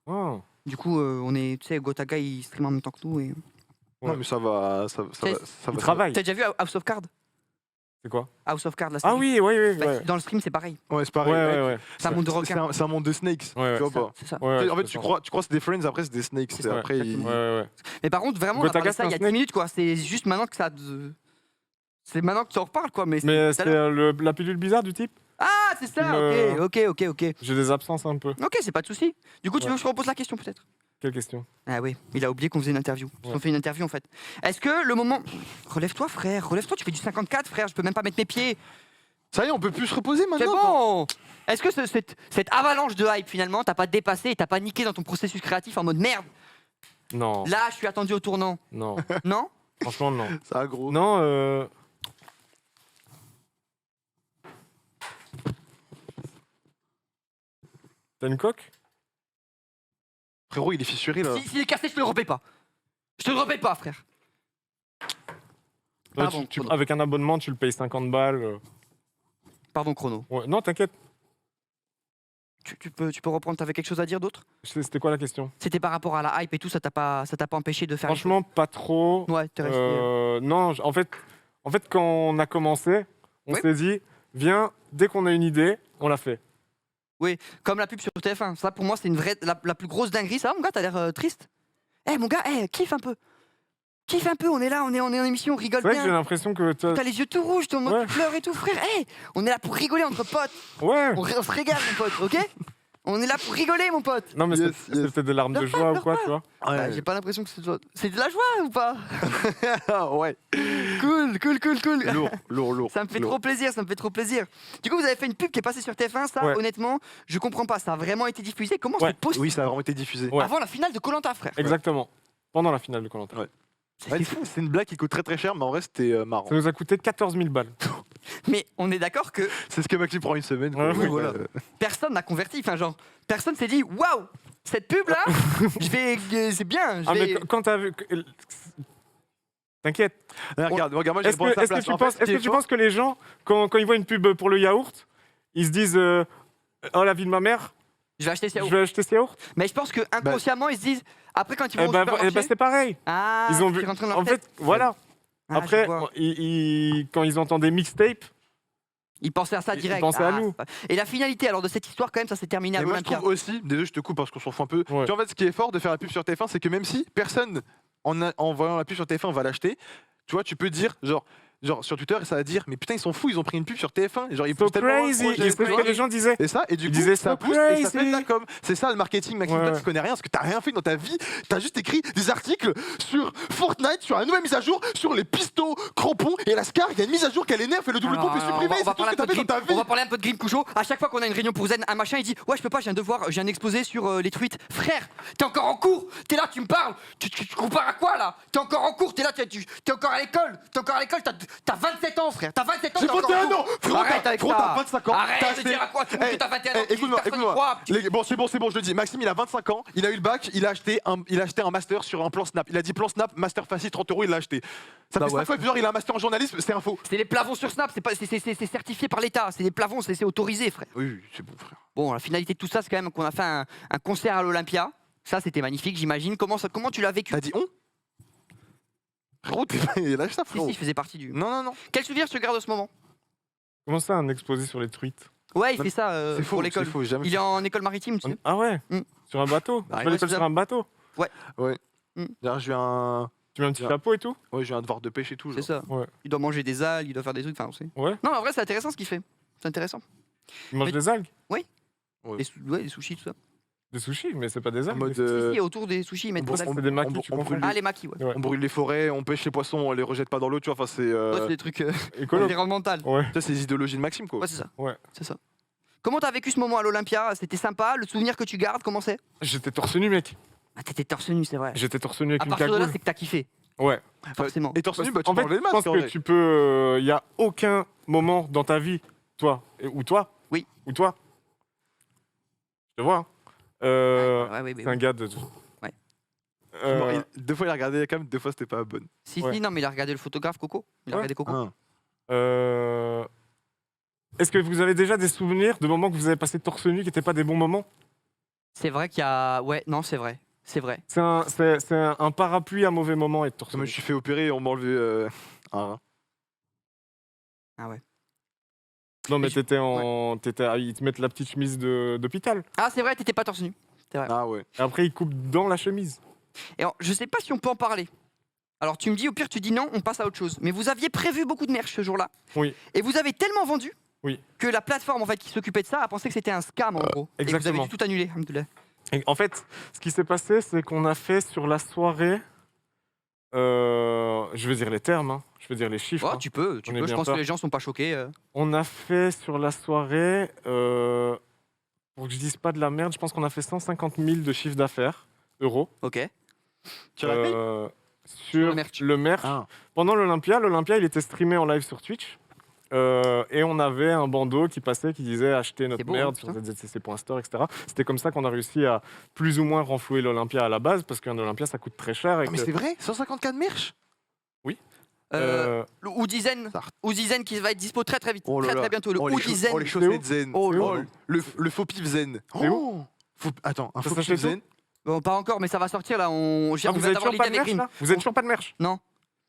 Oh. Du coup, tu sais, Gotaga, il stream en même temps que nous. Et... Non, mais ça va. Il travaille. T'as déjà vu House of Cards? C'est quoi? House of Cards, la Ah série. oui, oui. Bah, dans le stream, c'est pareil. Ouais, c'est pareil. Ouais. C'est un monde de requins. C'est un monde de snakes. Ouais, tu vois pas. C'est ça. Ouais, En fait, tu crois que c'est des friends, après c'est des snakes. C'est ça, Après, exactement. Ouais. Mais par contre, vraiment, on a Gotaga, parlé de ça il y a c'est un 10 minutes, quoi. C'est juste maintenant que ça. C'est maintenant que tu en reparles, quoi. Mais Mais tout à c'est l'heure. la pilule bizarre du type. Ah, c'est ça. Ok. J'ai des absences un peu. Ok, c'est pas de souci. Du coup, tu veux que je te repose la question, peut-être? Quelle question? Ah oui, il a oublié qu'on faisait une interview. Ouais. On fait une interview, en fait. Est-ce que le moment. Relève-toi, frère. Relève-toi, tu fais du 54, frère. Je peux même pas mettre mes pieds. ça y est, on peut plus se reposer C'est maintenant. bon. Est-ce que cette avalanche de hype, finalement, t'as pas dépassé et t'as pas niqué dans ton processus créatif en mode merde? Non. Là, je suis attendu au tournant. Non. Non? Franchement, non. Ça, gros. Non, T'as une coque? Frérot, il est fissuré là. S'il est cassé, je te le repais pas. Je te le repais pas, frère. Ouais, Pardon, Chrono. avec un abonnement, tu le payes 50 balles. Pardon, Chrono. Ouais. Non, t'inquiète. Tu peux reprendre, t'avais quelque chose à dire d'autre? C'était quoi la question? C'était par rapport à la hype et tout, ça t'a pas empêché de faire les Franchement, pas trop. choses. Ouais, t'es resté. Non, en fait, quand on a commencé, on Oui. s'est dit, viens, dès qu'on a une idée, on la fait. Comme la pub sur TF1. Ça, pour moi, c'est la plus grosse dinguerie. Ça va, mon gars, t'as l'air triste? Eh, mon gars, kiffe un peu. Kiffe un peu, on est là, on est en émission, on rigole C'est vrai que j'ai bien. l'impression que toi. T'as les yeux tout rouges, ton mode Ouais. tu pleures et tout, frère. On est là pour rigoler entre potes. Ouais. On se régale, mon pote, ok? On est là pour rigoler, mon pote. Non, mais Yes, c'est peut-être des larmes de Pleure pas, joie ou pleure quoi, pas. tu vois. Bah, j'ai pas l'impression que c'est de la joie ou pas? Ouais. Cool. Lourd. Ça me fait trop plaisir, Du coup, vous avez fait une pub qui est passée sur TF1, ça, Ouais. honnêtement, je comprends pas. Ça a vraiment été diffusé. Comment Ouais. c'est possible? Oui, ça a vraiment été diffusé. Ouais. Avant la finale de Koh-Lanta, frère. Exactement. Pendant la finale de Koh-Lanta. Ouais. C'est fou. C'est une blague qui coûte très très cher, mais en vrai c'était marrant. Ça nous a coûté 14 000 balles. Mais on est d'accord que C'est ce que Maxime prend une semaine. Ouais, quoi. oui, Voilà. personne n'a converti. Enfin, genre, personne s'est dit waouh, cette pub là, c'est bien. Ah, mais quand t'as vu. T'inquiète. Regarde, moi j'ai Est-ce répondu à sa que place. tu En fait, penses, ce qui est-ce est que tu fort- penses que les gens, quand ils voient une pub pour le yaourt, ils se disent oh la vie de ma mère, Je vais acheter ce je yaourt. vais acheter ce yaourt? Mais je pense que inconsciemment ils se disent après quand ils vont Eh au ben, supermarché, c'est pareil. ah, Ils ont c'est vu. rentré dans leur En tête. fait, voilà. Ah, je Après, vois. quand ils entendaient mixtape, Ils pensaient à ça Ils direct. pensaient à nous. c'est pas- Et la finalité alors de cette histoire quand même, ça s'est terminé à Et moi je l'Olympia. trouve aussi, désolé je te coupe parce qu'on s'en fout un peu, Ouais. tu vois, en fait ce qui est fort de faire la pub sur TF1 c'est que même si personne en voyant la pub sur TF1 va l'acheter, tu vois tu peux dire genre genre sur Twitter, et ça va dire mais putain ils sont fous, ils ont pris une pub sur TF1, et genre ils So poussent tellement loin, crazy. oh, Et c'est ce que les gens disaient. et ça, et du Ils coup, disaient ça so pousse et ça fait de la crazy. com. C'est ça le marketing, Maxime. Ouais. Toi, tu connais rien parce que t'as rien fait dans ta vie. T'as juste écrit des articles sur Fortnite, sur la nouvelle mise à jour, sur les pistons, crampons et la SCAR. Il y a une mise à jour qu'elle énerve et le double Alors, pompe est alors, supprimé. on C'est va tout ce parler que un t'as peu fait de dans ta Grim- vie. on va parler un peu de Grim Coucho. À chaque fois qu'on a une réunion pour Zen, un machin, il dit ouais je peux pas, je viens d'exposer sur les tweets. Frère, t'es encore en cours. T'es là, tu me parles. Tu compares à quoi là? T'es encore en cours. T'es là, t'es encore à l'école. T'as 27 ans, frère. T'as 27 ans. J'ai t'es encore 21 en cours. ans. Frérot, Arrête avec ça. t'as 25 ans. Arrête t'as de acheté- dire à quoi tu montres que t'as 21 ans. Écoute-moi, Personne n'y écoute-moi. croit. Bon, c'est bon, je le dis. Maxime, il a 25 ans, il a eu le bac, il a acheté un master sur un plan Snap. Il a dit plan Snap, master facile, 30 €, il l'a acheté. Ça Bah fait ouais. 5 fois plusieurs, il a un master en journalisme, c'est un faux. C'est les plafonds sur Snap, c'est certifié par l'État. C'est des plafonds, c'est autorisé, frère. Oui, c'est bon, frère. Bon, la finalité de tout ça, c'est quand même qu'on a fait un concert à l'Olympia. Ça, c'était magnifique, j'imagine. Comment tu l'as vécu? T'as dit on Frérot, lâche ça, Si, frérot. si, je faisais partie du. Non, non, non. Quel souvenir tu gardes de ce moment? Comment ça, un exposé sur les tweets? Ouais, il fait ça C'est faux, pour l'école. c'est faux, jamais. Il est en école maritime, tu sais. Ah ouais. Mm. Sur un bateau. Bah, Tu ouais, vas c'est sur ça. un bateau. D'ailleurs, j'ai eu un. Tu mets un petit Ouais. chapeau et tout. Ouais, j'ai un devoir de pêche et tout. C'est genre. ça. Ouais. Il doit manger des algues, il doit faire des trucs, enfin, on sait. Ouais. Non, en vrai, c'est intéressant ce qu'il fait. C'est intéressant. Tu manges Mais- des algues, Les sushis, tout ça. des sushis, mais c'est pas des En algues. mode. Si, si, autour des sushis, ils mettent Moi, des c'est algues. des maquis, on- tu on comprends. brûle Ah, les maquis, ouais. Ouais. On brûle les forêts, on pêche les poissons, on les rejette pas dans l'eau, tu vois. Enfin, c'est. Ouais, c'est des trucs Écolo. environnementaux. Ouais. Ça, c'est les idéologies de Maxime, quoi. Ouais, c'est ça. Ouais. C'est ça. Comment t'as vécu ce moment à l'Olympia? C'était sympa? Le souvenir que tu gardes, comment c'est? J'étais torse nu, mec. Ah, t'étais torse nu, c'est vrai. J'étais torse nu avec À une partir de là, cagoule. c'est que t'as kiffé. Ouais. Forcément. Et torse nu, bah, tu En peux fait, enlever le je masque. pense en que vrai. tu peux. Il y a aucun moment dans ta vie, toi, ou toi. Oui. Ou toi. Je te vois. Hein. Ouais, C'est un gars de. Ouais. Bon, deux fois, il a regardé la cam, deux fois, c'était pas bonne. Si, Ouais. si, non, mais il a regardé le photographe Coco. Il a Ouais. regardé Coco. Hein. Est-ce que vous avez déjà des souvenirs de moments que vous avez passé torse nu qui n'étaient pas des bons moments? C'est vrai qu'il y a. Ouais, non, c'est vrai. C'est vrai. C'est un parapluie à mauvais moment être torse Je me nu. suis fait opérer, on m'a enlevé un rein. Ah ouais. Non, mais Et je- ils te mettent la petite chemise d'hôpital. Ah, c'est vrai, t'étais pas torse nu. Ah ouais. Et après, ils coupent dans la chemise. Et alors, je sais pas si on peut en parler. Alors, tu me dis, au pire, tu dis non, on passe à autre chose. Mais vous aviez prévu beaucoup de merch ce jour-là. Oui. Et vous avez tellement vendu. Oui. Que la plateforme en fait qui s'occupait de ça a pensé que c'était un scam en gros. Et vous exactement. avez dû tout annuler. Alhamdoulilah. Et en fait, ce qui s'est passé, c'est qu'on a fait sur la soirée. Je veux dire les termes, hein, je veux dire les chiffres. Oh, hein. tu peux. On est Je bien pense peur. que les gens sont pas choqués. On a fait sur la soirée, pour que je dise pas de la merde, je pense qu'on a fait 150 000 de chiffre d'affaires, euros. Ok. Tu l'as payé sur le merch. le merch. Ah. Pendant l'Olympia, il était streamé en live sur Twitch. Et on avait un bandeau qui passait qui disait acheter notre C'est beau, merde hein, sur zzcc.store, etc. C'était comme ça qu'on a réussi à plus ou moins renflouer l'Olympia à la base, parce qu'un Olympia ça coûte très cher. Et Ah, mais que- c'est vrai 154 merch Le Oudizen. Ça- Oudizen qui va être dispo très très vite. Oh là très là. très bientôt. Le Oh, les Oudizen. oh, les chaussettes zen. Oh là là. Le faux pif zen. C'est Oh Attends, un Ça faux s'achète pif zen. Bon, pas encore, mais ça va sortir là. On Ah, vient vous d'avoir avez toujours l'idée pas de avec merch Grim. là Vous avez toujours pas de merch Non.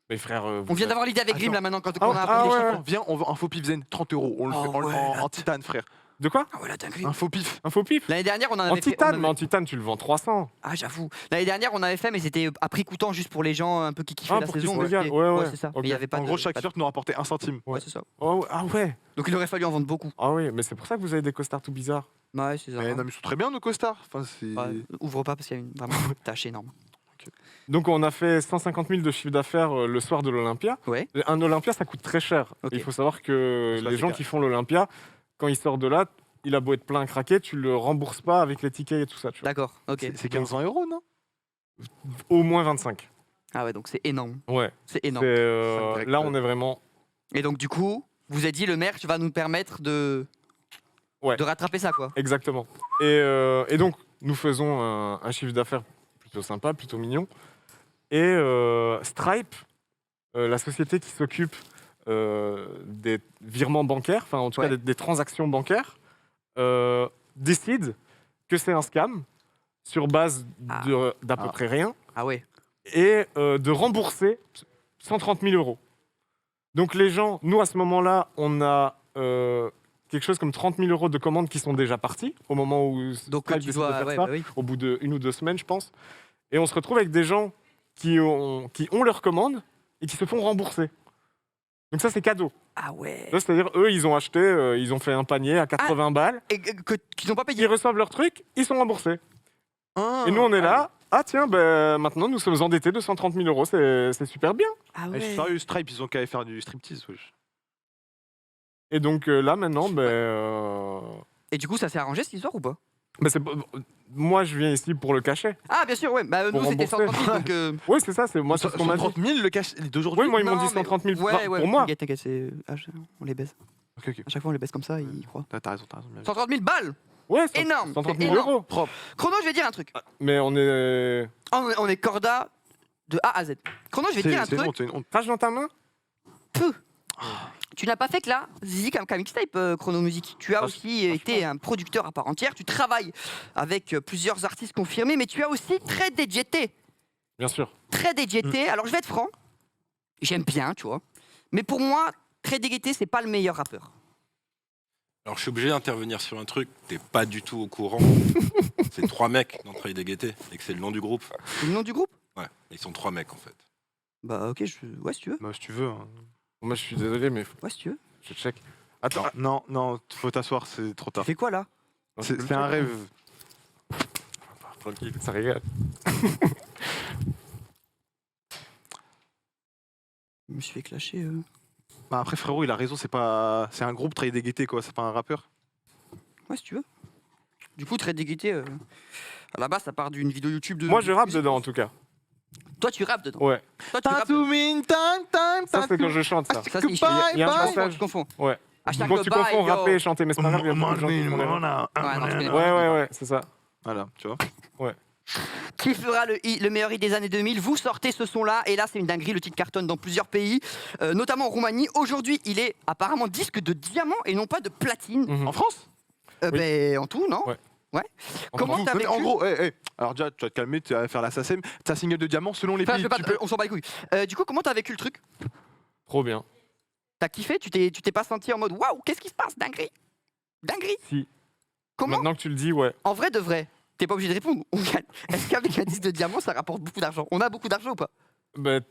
Mais frère, On vient d'avoir l'idée avec Grim là maintenant quand on a Ah, appris les ouais, chiffres. ouais. Viens, on veut un faux pif zen, 30 €. On le Oh fait ouais, en titane, frère. De quoi? Ah ouais, la dinguerie. Un faux pif. Un faux pif? L'année dernière, on en En avait fait. titane, mais en titane tu le vends 300. Ah, j'avoue. L'année dernière, on avait fait, mais c'était à prix coûtant juste pour les gens un peu qui kiffaient Ah, la pour qu'ils saison. se régalent. Ouais, c'est ça. ok. Mais il y avait pas En de- gros, chaque pas de- t-shirt nous rapportait 1 centime. Ouais, c'est ça. Oh, ah ouais. Donc il aurait fallu en vendre beaucoup. Ah oui, mais c'est pour ça que vous avez des costards tout bizarres. Ouais, c'est ça. Mais non, mais ils sont très bien nos costards. Enfin, c'est. Ouais, ouvre pas parce qu'il y a vraiment une tâche énorme. Donc on a fait 150 000 de chiffre d'affaires le soir de l'Olympia. Ouais. Un Olympia, ça coûte très cher. Ok. Il faut savoir que Ça, les c'est gens carré. qui font l'Olympia, quand ils sortent de là, il a beau être plein à craquer, tu le rembourses pas avec les tickets et tout ça. Tu vois. D'accord, ok. C'est 1500 €, non Au moins 25. Ah ouais, donc c'est énorme. Ouais. C'est C'est, énorme. direct, là, ouais. on est vraiment. Et donc du coup, vous avez dit le merch va nous permettre de Ouais. de rattraper ça quoi. Exactement. Et donc, nous faisons un chiffre d'affaires plutôt sympa, plutôt mignon. Et Stripe, la société qui s'occupe des virements bancaires, enfin en tout Ouais. cas des transactions bancaires, décide que c'est un scam sur base d'à peu Ah. près rien Ah ouais. et de rembourser 130 000 €. Donc les gens, nous à ce moment-là, on a quelque chose comme 30 000 € de commandes qui sont déjà parties au moment où Donc Stripe tu décide dois de faire ouais, ça, bah oui. au bout de 1 ou 2 semaines, je pense. Et on se retrouve avec des gens qui ont leurs commandes et qui se font rembourser. Donc ça, c'est cadeau. Ah ouais. Là, c'est-à-dire, eux, ils ont acheté, ils ont fait un panier à 80 balles. Et qu'ils n'ont pas payé. Ils reçoivent leur truc, ils sont remboursés. Ah. Et nous, on est là. Ah tiens, ben, maintenant, nous sommes endettés de 130 000 euros. C'est super bien. Ah Je suis sérieux, Stripe, ils ont qu'à aller faire du striptease. Wesh. Et donc là, maintenant, Et du coup, ça s'est arrangé cette histoire ou pas? moi, je viens ici pour le cachet. Ah, bien sûr, ouais. Bah, Pour nous, c'était rembourser. 130 000, donc. Oui, c'est ça. C'est moi, c'est ce qu'on m'a dit. 130 000 le cash d'aujourd'hui. Oui, moi, ils m'ont Non, dit 130 000 Ouais, pour moi. T'inquiète, c'est. On les baise. Ok, ok. À chaque fois, on les baise comme ça, ils croient. T'as raison, t'as raison. 130 000 balles. Ouais, Énorme, 130 c'est 000 énorme. euros. Propre. Chrono, je vais dire un truc. Mais on est. On est corda de A à Z. Chrono, je vais te dire un C'est truc. bon, c'est une honte. Crache dans ta main. Tu n'as pas fait que là, Zizi comme mixtape Chrono Musique. Tu as aussi été un producteur à part entière. Tu travailles avec plusieurs artistes confirmés, mais tu as aussi très DJT. Bien sûr. Très DJT. Alors je vais être franc. J'aime bien, tu vois. Mais pour moi, très DJT, c'est pas le meilleur rappeur. Alors je suis obligé d'intervenir sur un truc, t'es pas du tout au courant. C'est 3 mecs dans Trade Gaieté et que c'est le nom du groupe. C'est le nom du groupe? Ouais, ils sont 3 mecs en fait. Bah ok, ouais si tu veux. Bah, si tu veux. Hein. Moi, je suis désolé, mais Ouais si tu veux. je check. Attends. Non, non, faut t'asseoir, c'est trop Tu tard. fais quoi là? C'est un rêve. Tranquille, ça régale. Je me suis fait clasher. Bah, après, frérot, il a raison, c'est un groupe Trade Gaieté, quoi, c'est pas un rappeur. Ouais si tu veux. Du coup, très DJT, à la base, ça part d'une vidéo YouTube de. Moi, je rappe dedans, en tout cas. Toi, tu rappes dedans. Ouais. Toi, tu rappes dedans. Ça, c'est quand je chante, ça. Ça, c'est Il y a un passage. Tu confonds. Ouais. Hashtag Bon, tu bye, confonds yo. rapper et chanter, mais c'est pas grave. il y a beaucoup de gens qui font les- Ouais, non, je connais pas. Ouais, c'est ça. Voilà, tu vois. Qui fera le meilleur hit des années 2000? Vous sortez ce son-là, et là, c'est une dinguerie. Le titre cartonne dans plusieurs pays, notamment en Roumanie. Aujourd'hui, il est apparemment disque de diamant et non pas de platine. Mhm. En France? Ben, en tout, non? Ouais. Comment t'as vécu? En gros, alors déjà, tu vas te calmer, tu vas faire la SACEM. T'as signé de diamant selon les Enfin, pays. je vais pas- Tu peux- on s'en bat les couilles. Du coup, comment t'as vécu le truc? Trop bien. T'as kiffé? Tu t'es pas senti en mode waouh, qu'est-ce qui se passe? Dinguerie! Dinguerie! Si. Comment? Maintenant que tu le dis, ouais. En vrai de vrai, t'es pas obligé de répondre. Est-ce qu'avec un disque de diamant, ça rapporte beaucoup d'argent? On a beaucoup d'argent ou pas? Ben,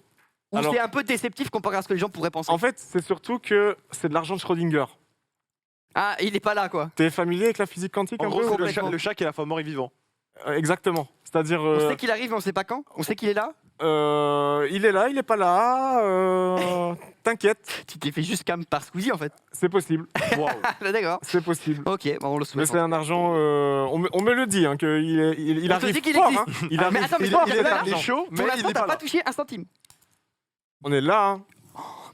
Ou Alors- c'est un peu déceptif comparé à ce que les gens pourraient penser? en fait, c'est surtout que c'est de l'argent de Schrödinger. Ah, il est pas là, quoi. T'es familier avec la physique quantique En un gros, peu c'est complètement. le chat qui est la fois mort et vivant. Exactement. C'est-à-dire, On sait qu'il arrive, mais on sait pas quand. On sait qu'il est là. il est là, il est pas là. T'inquiète, Tu t'es fait juste cam par Squeezie, en fait. c'est possible. Waouh. Ah, d'accord. C'est possible. Ok, bon, on le Mais souhaite. c'est un argent. On me le dit, hein, qu'il On te arrive dit qu'il fort. existe. Hein. Il Ah, arrive mais attends, mais fort. il est avec là, l'argent. Il est chaud, mais Pour il l'instant, est t'as pas pas là. touché un centime. On est là. Hein.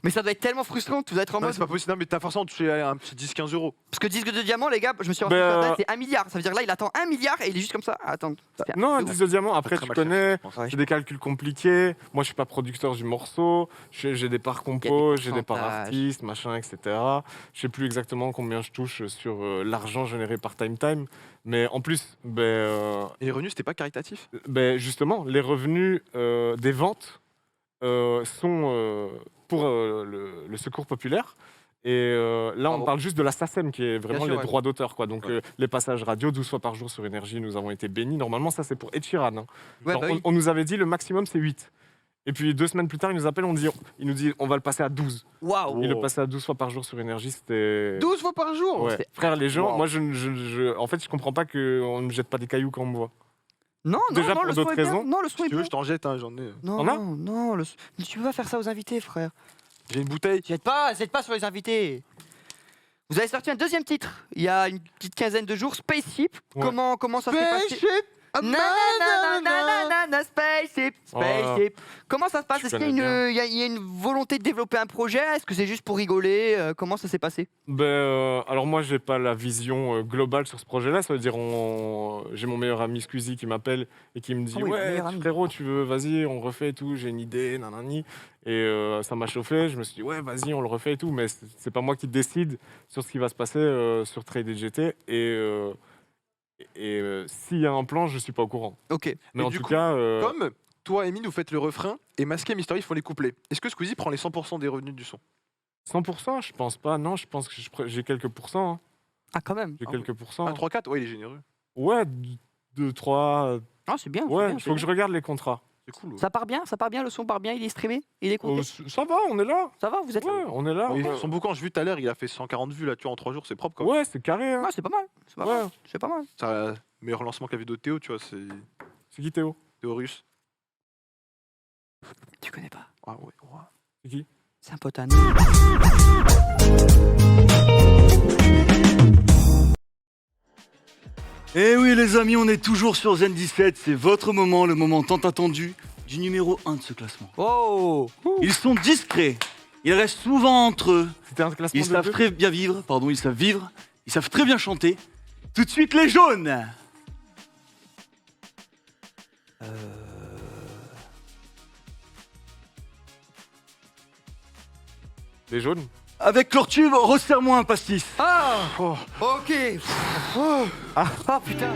Mais ça doit être tellement frustrant. Tu dois être en Non, mais mode. c'est pas possible. Non, mais t'as forcément touché un petit 10-15 euros. Parce que disque de diamant, les gars, je me suis rendu Ben, compte, c'est 1 milliard. Ça veut dire là, il attend 1 milliard et il est juste comme ça. Attends. c'est- Non, un c'est disque de diamant. Après, Très tu mal connais. cherché, je pense. Ouais, C'est des calculs compliqués. Moi, je suis pas producteur du morceau. J'ai des parts compos, j'ai des parts pourcentages. artistes, machin, etc. Je sais plus exactement combien je touche sur l'argent généré par Time Time. Mais en plus, Et les revenus, c'était pas caritatif? justement, les revenus des ventes sont pour le secours populaire. Et là, Bravo. on parle juste de la SACEM, qui est vraiment Bien sûr, les ouais. droits d'auteur, quoi. Donc, les passages radio, 12 fois par jour sur Énergie, nous avons été bénis. Normalement, ça, c'est pour Ed Sheeran. Hein. Ouais, Genre, bah oui. on nous avait dit le maximum, c'est 8. Et puis, 2 semaines plus tard, il nous appelle, il nous dit, on va le passer à 12. Waouh. Et le passer à 12 fois par jour sur Énergie, c'était... 12 fois par jour? Ouais. c'est- Frère, les gens, Wow. moi, en fait, je comprends pas qu'on ne me jette pas des cailloux quand on me voit. Non, Déjà, non, pour le son d'autres est bien. raisons. Non, le son Si est tu veux, bien. je t'en jette, hein, j'en ai. Non, On a non, tu peux pas faire ça aux invités, frère. J'ai une bouteille. Jette pas sur les invités. Vous avez sorti un deuxième titre il y a une petite quinzaine de jours, Spaceship. Ouais. Comment ça s'est passé? Nanana, Spaceship, Spaceship. Comment ça se passe? Je Est-ce qu'il y a il y a une volonté de développer un projet? Est-ce que c'est juste pour rigoler? Comment ça s'est passé? Alors moi, j'ai pas la vision globale sur ce projet-là. Ça veut dire, j'ai mon meilleur ami Squeezie qui m'appelle et qui me dit Ah oui, ouais, meilleur ami. frérot, tu veux, vas-y, on refait et tout. J'ai une idée, nanani. Et ça m'a chauffé. Je me suis dit ouais, vas-y, on le refait et tout. Mais c'est pas moi qui décide sur ce qui va se passer sur Trade GT. Et s'il y a un plan, je suis pas au courant. Ok. Mais Et en du tout coup, cas, Comme toi, Amy, vous faites le refrain et Masqué et Mystery font les couplets. Est-ce que Squeezie prend les 100% des revenus du son? 100%, je pense pas. Non, je pense que j'ai quelques pourcents. Hein. Ah, quand même. J'ai Ah, quelques pourcents. Ah, 3-4? Ouais, il est généreux. Ouais, 2, 3. Ah, c'est bien. Ouais, c'est bien, il faut que je regarde les contrats. C'est cool. Ça part bien, le son part bien, il est streamé, il est compté. Ça va, on est là. Ça va, vous êtes là? Ouais, on est là. Oui, ouais. son boucan, j'ai vu tout à l'heure, il a fait 140 vues là, tu vois, en 3 jours, c'est propre quand même. Ouais, c'est carré. Hein. Ouais, c'est pas mal, c'est pas Ouais. mal, c'est pas mal. C'est le meilleur lancement que la vidéo de Théo, tu vois, c'est C'est qui Théo? Théo Russe. Tu connais pas? Ah ouais, ouais. C'est qui? C'est un pote à nous. Eh oui les amis, on est toujours sur Zen 17, c'est votre moment, le moment tant attendu du numéro 1 de ce classement. Oh! Ils sont discrets, ils restent souvent entre eux, C'était un classement ils de savent deux. très bien vivre, ils savent vivre, ils savent très bien chanter. Tout de suite les jaunes. Les jaunes. Avec leur tube, resserre-moi un pastis. Ah! Ok! Ah putain!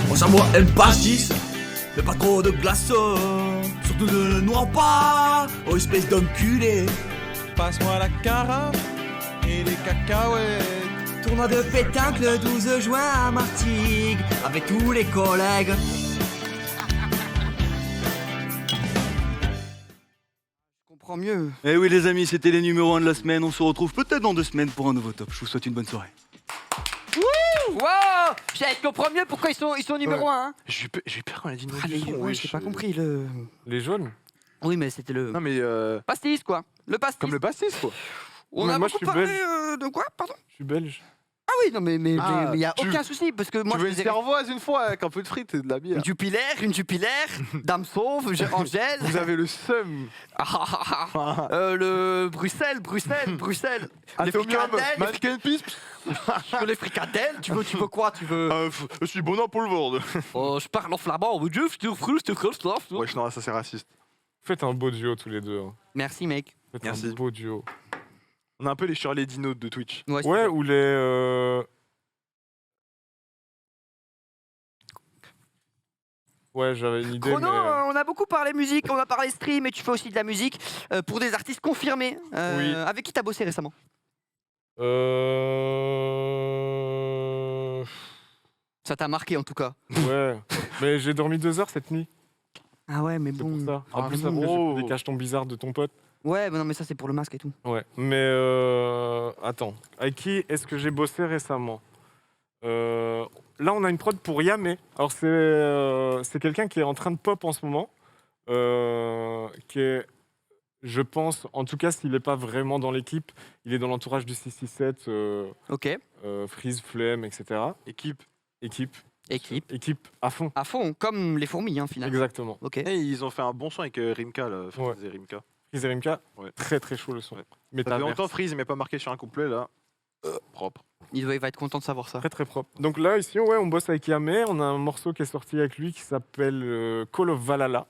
Pense à moi, elle pastis, mais pas trop de glaçons. Surtout ne le noie pas, oh espèce d'enculé. Passe-moi la carafe et les cacahuètes. Tournoi de pétanque le 12 juin à Martigues, avec tous les collègues. Je comprends mieux. Eh oui les amis, c'était les numéros 1 de la semaine, on se retrouve peut-être dans 2 semaines pour un nouveau top. Je vous souhaite une bonne soirée. Wow! Je comprends mieux pourquoi ils sont numéro 1. Hein. J'ai eu peur quand elle a dit non. Ah, mais ouais, j'ai pas compris le. Les jaunes. Oui, mais c'était le. Non mais Pastis, quoi. Le pastis. comme le pastis quoi. On Mais a moi, je beaucoup suis parlé belge. de quoi, pardon? Je suis belge. Ah oui, non, mais Ah, il y a tu- aucun souci, parce que moi, Tu veux je une faisais cervoise une fois avec un peu de frites et de la bière. une jupilaire, dame sauve, Angèle. Vous avez le seum. Le Bruxelles. Les Atomium, fricadelles, Mannequin Peace. les fricadelles, tu veux quoi? Tu veux. Je suis bon pour le vendre. Oh, je parle en flamand, oh, Dieu, Wesh, non, ça c'est raciste. Faites un beau duo tous les deux. Hein. Merci, mec. Faites Merci. un beau duo. On a un peu les Shirley Dino de Twitch. Ouais, Ouais, ou les. Ouais, j'avais une idée. Chrono, mais... on a beaucoup parlé musique, on a parlé stream, et tu fais aussi de la musique pour des artistes confirmés. Oui. Avec qui t'as bossé récemment? Ça t'a marqué en tout cas. Ouais. Mais j'ai dormi 2 heures cette nuit. Ah ouais, mais C'est pour bon. ça. En Ah, plus, bon. après, j'ai fait des cachetons bizarres de ton pote. Ouais, mais non, mais ça c'est pour le masque et tout. Ouais. Mais attends. Avec qui est-ce que j'ai bossé récemment Là, on a une prod pour Yamé. Alors, c'est quelqu'un qui est en train de pop en ce moment. Qui est, je pense, en tout cas, s'il n'est pas vraiment dans l'équipe, il est dans l'entourage du 667, Ok. Freeze, Flemme, etc. Équipe. Équipe. Équipe. Équipe à fond. À fond, comme les fourmis, hein, finalement. Exactement. Ok. Et ils ont fait un bon son avec Rimka, là. Freeze et Rimka. Freeze et Rimka, Ouais. très très chaud le son. Ouais. Mais Ça fait longtemps, Freeze, mais pas marqué sur un couplet, là. Propre. Il va être content de savoir ça. Très très propre. Donc là, ici, ouais, on bosse avec Yamé. On a un morceau qui est sorti avec lui qui s'appelle Call of Valhalla.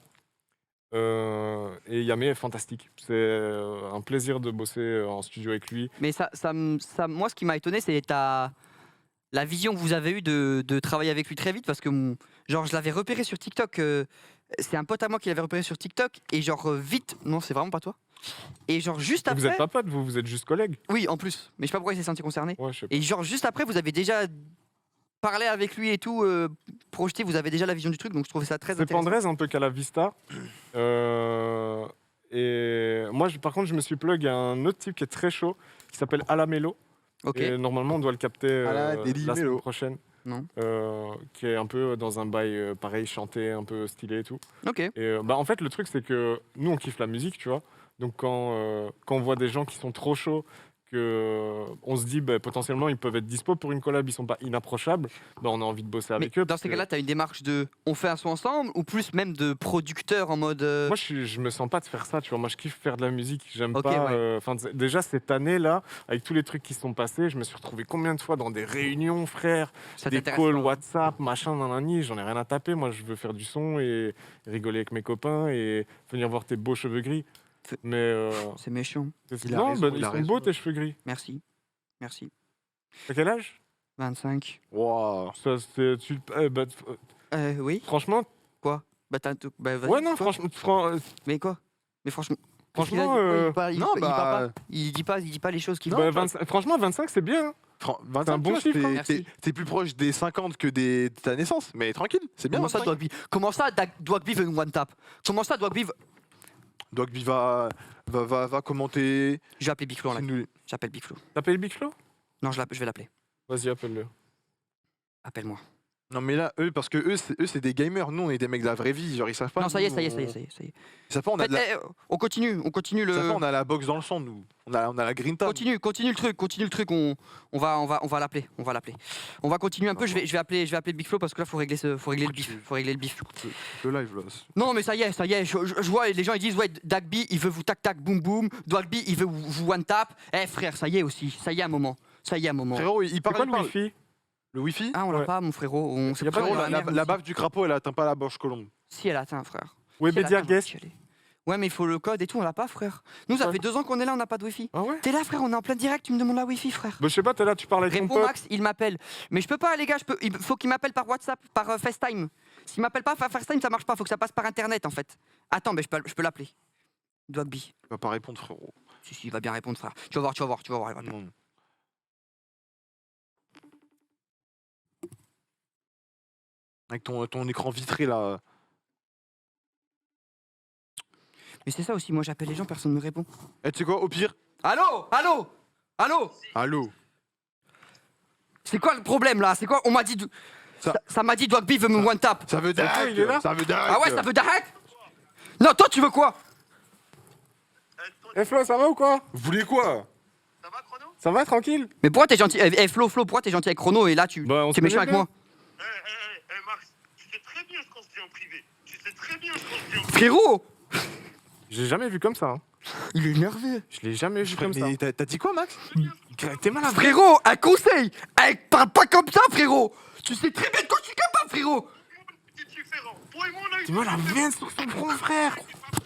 Et Yamé est fantastique. C'est un plaisir de bosser en studio avec lui. Mais moi, ce qui m'a étonné, c'est la vision que vous avez eue de travailler avec lui très vite, parce que genre, je l'avais repéré sur TikTok. C'est un pote à moi qui l'avait repéré sur TikTok, et genre vite, non, c'est vraiment pas toi. Et genre juste après. Vous êtes pas potes, vous êtes juste collègues. Oui, en plus. Mais je sais pas pourquoi il s'est senti concerné. Ouais, je sais pas. Et genre juste après, vous avez déjà parlé avec lui et tout, projeté, vous avez déjà la vision du truc, donc je trouvais ça très C'est intéressant. Pandrez un peu qu'à la Vista. Et moi, par contre, je me suis plug à un autre type qui est très chaud, qui s'appelle Alamelo. Ok. Et normalement, on doit le capter Deli la semaine Melo. prochaine. Non. Qui est un peu dans un bail pareil, chanté, un peu stylé et tout. Ok. Et en fait, le truc, c'est que nous, on kiffe la musique, tu vois. Donc, quand on voit des gens qui sont trop chauds, on se dit potentiellement ils peuvent être dispo pour une collab, ils sont pas inapprochables, on a envie de bosser Mais avec eux. dans parce ces que cas-là, tu as une démarche de on fait un son ensemble, ou plus même de producteur en mode. Moi, je me sens pas de faire ça, tu vois. Moi, je kiffe faire de la musique. J'aime Ok, pas. ouais. Déjà, cette année-là, avec tous les trucs qui se sont passés, je me suis retrouvé combien de fois dans des réunions, frère, Ça des t'intéresse calls pas, ouais. WhatsApp, machin, nanani. J'en ai rien à taper. Moi, je veux faire du son et rigoler avec mes copains et venir voir tes beaux cheveux gris. Mais. C'est méchant. Il a non, raison, ils il a sont raison. beaux tes cheveux gris. Merci. Merci. T'as quel âge 25. Waouh. Oui. Franchement. Quoi? Bah, vas-y, Ouais, non, quoi franchement. Mais quoi? Mais franchement. Franchement, il dit pas les choses qu'il bah, veut. 25 franchement, 25, c'est bien. Hein. 25, un bon tu vois, chiffre, hein. Merci. T'es plus proche des 50 que de ta naissance, mais tranquille, c'est bien. Comment ça, 25. Dogby? Comment ça, Dogby veut une one tap? Comment ça, Dogby veut... Dogby va commenter. Je vais appeler Big Flo, là. C'est nul. J'appelle Big Flo. T'appelles Big Flo? Non, je vais l'appeler. Vas-y, appelle-le. Appelle-moi. Non mais là, parce que eux c'est des gamers, nous on est des mecs de la vraie vie, genre ils savent pas. Non, ça y est, nous, ça y est, on- ça y est, ça y est. Ça y est. Ils savent pas, on a, de la... On continue ils le... savent pas, on a la boxe dans le sang, nous. On a la grinta. Continue le truc, on va l'appeler, On va continuer un peu, je vais appeler Big Flo parce que là faut régler le bif, Le live là. Non mais ça y est, je vois les gens ils disent ouais Dagby il veut vous tac tac boum boum, Dogby il veut vous one tap. Eh frère, ça y est aussi, ça y est un moment. Frérot, il C'est parle quoi il le parle. wifi? Le wifi. Ah on l'a Ouais. pas mon frérot, Y a pas Frérot, de- la baffe du crapaud elle atteint pas la borche colombe. Si elle atteint frère. Webedia Si, elle atteint, guest. je vais y aller. Ouais mais il faut le code et tout, on l'a pas frère. Nous ça Ouais. fait 2 ans qu'on est là, on n'a pas de wifi. Ah ouais? T'es là frère, on est en plein direct, tu me demandes la wifi frère. Bah, je sais pas, t'es là, tu parles avec ton Réponds pote. Max, il m'appelle. Mais je peux pas les gars, il faut qu'il m'appelle par WhatsApp, par FaceTime. S'il m'appelle pas par FaceTime, ça marche pas, faut que ça passe par internet en fait. Attends, mais je peux l'appeler. Dogby. Il va pas répondre frérot. Si, il va bien répondre frère. Tu vas voir, il va bien. Non. Avec ton écran vitré là. Mais c'est ça aussi, moi j'appelle les gens, personne ne me répond. Eh tu sais quoi, au pire. Allô. Allô. C'est quoi le problème là? C'est quoi? On m'a dit... Ça m'a dit Dogby veut me one tap. Ça veut dire. il est là. Ça veut dire. Ah ouais, ça veut d'arrête. Non, toi tu veux quoi? Eh Flo, ça va ou quoi? Vous voulez quoi? Ça va, tranquille? Mais pourquoi t'es gentil? Flo, pourquoi t'es gentil avec Chrono et là tu Bah, on es se méchant connaît avec moi? Max, tu sais très bien ce qu'on se dit en privé. Tu sais très bien ce qu'on se dit en privé. Frérot! J'ai jamais vu comme ça. Hein. Il est nerveux. Je l'ai jamais vu comme ça. Mais t'as dit quoi Max? T'es malade. Frérot, un conseil! Parle pas comme ça, frérot! Tu sais très bien de quoi je suis capable, frérot! C'est différent. Toi et moi, on a eu... Tu vois la veine sur son front, frère.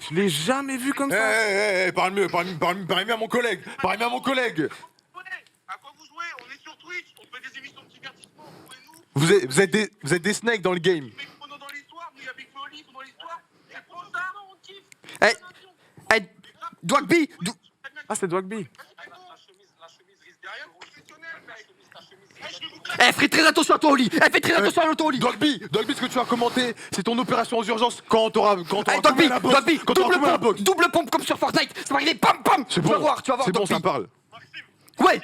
Je l'ai jamais vu comme ça. Parle mieux à mon collègue. Parle-moi à mon collègue. À quoi vous jouez? On est sur Twitch, on fait des émissions de divertissement. Vous êtes des snakes dans le game. Mais pendant dans l'histoire, nous, il y a Big Flo Oli, dans l'histoire. C'est pour ça, on kiffe. Dogby! Ah, c'est Dogby. La chemise risque derrière, professionnel, mec. La chemise. Fais très attention à toi, Oli! Fais très attention à toi, Oli! Dogby, ce que tu as commenté, c'est ton opération aux urgences quand t'auras Dogby, double pompe comme sur Fortnite! Ça va arriver, pam pam! C'est Tu vas bon, voir, c'est bon, Dogby. ça parle. Ouais!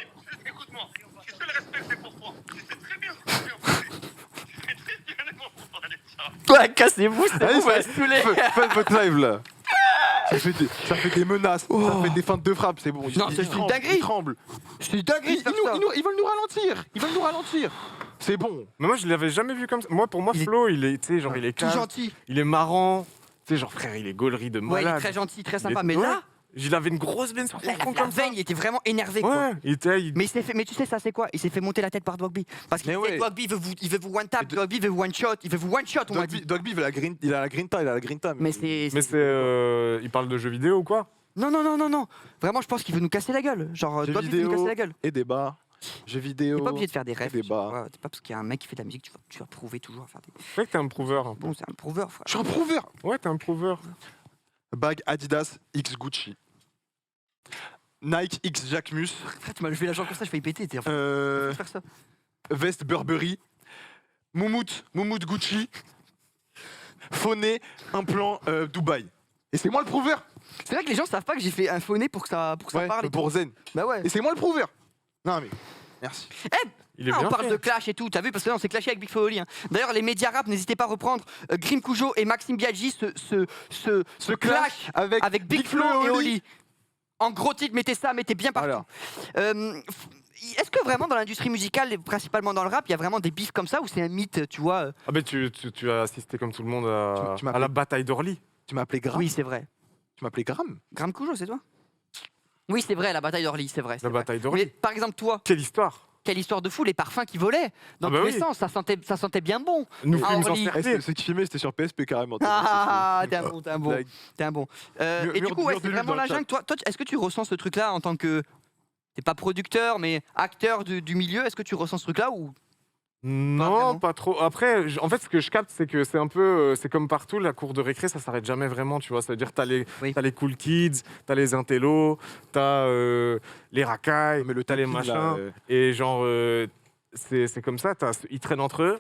Écoute-moi, tu sais le respect que c'est pour toi. Tu sais très bien ce que tu fais en privé. Tu sais très bien les mots pour parler de ça. Ouais, cassez-vous, c'est Allez, vous, va se saouler. faites votre live là. Ça fait des menaces, ça fait des feintes de frappe, c'est bon. Non, c'est une dinguerie. Ils tremblent. C'est une dinguerie de faire ça. Ils veulent nous ralentir. C'est bon. Mais moi, je l'avais jamais vu comme ça. Pour moi, Il est- Flo, il est, tu sais, genre, il est Tout calme, gentil. il est marrant. Tu sais, genre, frère, il est gaulerie de Ouais, il est malade. très gentil, très Il sympa. est- Mais ouais. là, Il avait une grosse veine sur son front la comme ça. veine, il était vraiment énervé, quoi. Ouais, il était. il- Mais tu sais ça c'est quoi? Il s'est fait monter la tête par Dogby. Parce qu'il Mais disait ouais. Dogby il veut vous one tap, Dogby veut vous one shot, il veut vous one shot, on m'a dit. Dogby, il a la grinta. Mais c'est. Mais il parle de jeux vidéo ou quoi? Non. Vraiment, je pense qu'il veut nous casser la gueule. Genre, Jeux Dogby veut nous vidéo. casser la gueule. Et débat. Jeux vidéo. T'es pas obligé de faire des rêves. des bars. Ouais, c'est pas parce qu'il y a un mec qui fait de la musique, tu vas prouver toujours à faire des. C'est vrai que t'es un prouveur. Un peu. Bon, c'est un prouveur, frère. Je suis un prouveur. Ouais, t'es un prouveur. Bag Adidas X Gucci. Nike X Jacquemus. Frère, tu m'as levé la jambe comme ça, je vais y péter. T'es en train Euh, de faire ça. Veste Burberry. Moumout Gucci. Fauné implant Dubaï. Et c'est moi le prouveur. C'est vrai que les gens savent pas que j'ai fait un phoné pour que ça Ouais, parle. et pour tout. Zen. Bah ouais. Et c'est moi le prouveur. Non mais, merci. Il est Ah, bien on parle fait. de clash et tout, t'as vu? Parce que là, on s'est clashé avec Big Flo Oli. Hein. D'ailleurs, les médias rap, n'hésitez pas à reprendre Grim Cujo et Maxime Biaggi ce clash avec Big Flo et Oli. En gros titre, mettez ça, mettez bien partout. Voilà. Est-ce que vraiment dans l'industrie musicale, et principalement dans le rap, il y a vraiment des bifs comme ça ou c'est un mythe, tu vois? Ah, ben tu as assisté comme tout le monde à, Tu m'as à la appelé- bataille d'Orly. Tu m'as appelé Gram. Oui, c'est vrai. Tu m'as appelé Gram. Grim Cujo, c'est toi? Oui, c'est vrai, la bataille d'Orly, c'est vrai. c'est La vrai. bataille d'Orly. Mais par exemple, toi, Quelle histoire. quelle histoire de fou, les parfums qui volaient dans Ah bah tous les oui. sens, ça sentait bien bon. Nous Ah, fûmes Orly. encerclés. Ce qui filmait, c'était sur PSP carrément. Ah, t'es un bon, Blague. t'es un bon. Mur- Et du mur- coup, ouais, mur de c'est lutte vraiment dans le la chat. jungle. Toi, est-ce que tu ressens ce truc-là en tant que... T'es pas producteur, mais acteur du milieu, est-ce que tu ressens ce truc-là ou Non, vraiment. pas trop. Après, en fait, ce que je capte, c'est que c'est un peu, c'est comme partout, la cour de récré, ça s'arrête jamais vraiment, tu vois. C'est-à-dire, Oui. t'as les cool kids, t'as les intellos, t'as les racailles, Mais le t'as les taquine, machins. là, Et genre, c'est comme ça, ils traînent entre eux.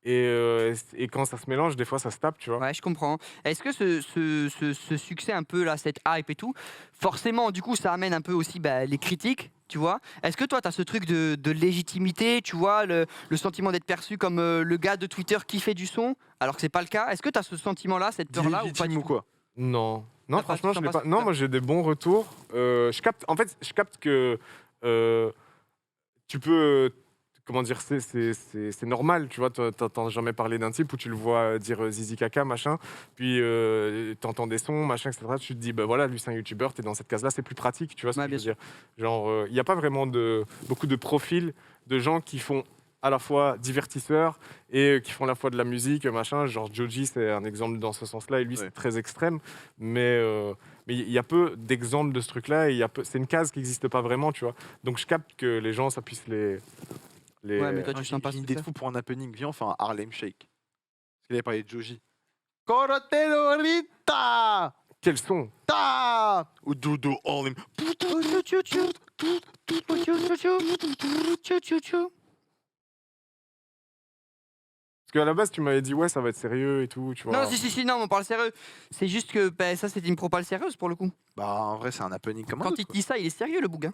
Et quand ça se mélange, des fois, ça se tape, tu vois. Ouais, je comprends. Est-ce que ce succès un peu là, cette hype et tout, forcément, du coup, ça amène un peu aussi les critiques, tu vois. Est-ce que toi, tu as ce truc de légitimité, tu vois, le sentiment d'être perçu comme le gars de Twitter qui fait du son, alors que c'est pas le cas. Est-ce que tu as ce sentiment-là, cette peur-là, ou pas du ou tout? quoi? Non. Non, T'as pas- franchement, je t'en l'ai passes pas. Non, pas. moi, j'ai des bons retours. Je capte que tu peux. Comment dire, c'est normal, tu vois. T'entends jamais parler d'un type où tu le vois dire zizi caca, machin. Puis t'entends des sons, machin, etc. Tu te dis, bah voilà, lui, c'est un youtubeur, t'es dans cette case-là, c'est plus pratique, tu vois ce Ouais, que je bien veux dire. Genre, il n'y a pas vraiment beaucoup de profils de gens qui font à la fois divertisseurs et qui font à la fois de la musique, machin. Genre, Joji, c'est un exemple dans ce sens-là, et lui, c'est très extrême. Mais il y a peu d'exemples de ce truc-là, et c'est une case qui n'existe pas vraiment, tu vois. Donc, je capte que les gens, ça puisse les... Ouais, mais toi, tu J'ai sens pas une ce idée de ça. fou pour un happening. Viens, on fait un Harlem Shake. Parce qu'il avait parlé de Joji. Corotelorita! Quel son! Ta! Ou Dodo Harlem. Parce qu'à la base, tu m'avais dit, ouais, ça va être sérieux et tout, tu vois. Non, si, non, on parle sérieux. C'est juste que ça, c'est une propale sérieuse pour le coup. Bah, en vrai, c'est un happening comme un Quand autre, il quoi. dit ça, il est sérieux, le bouquin.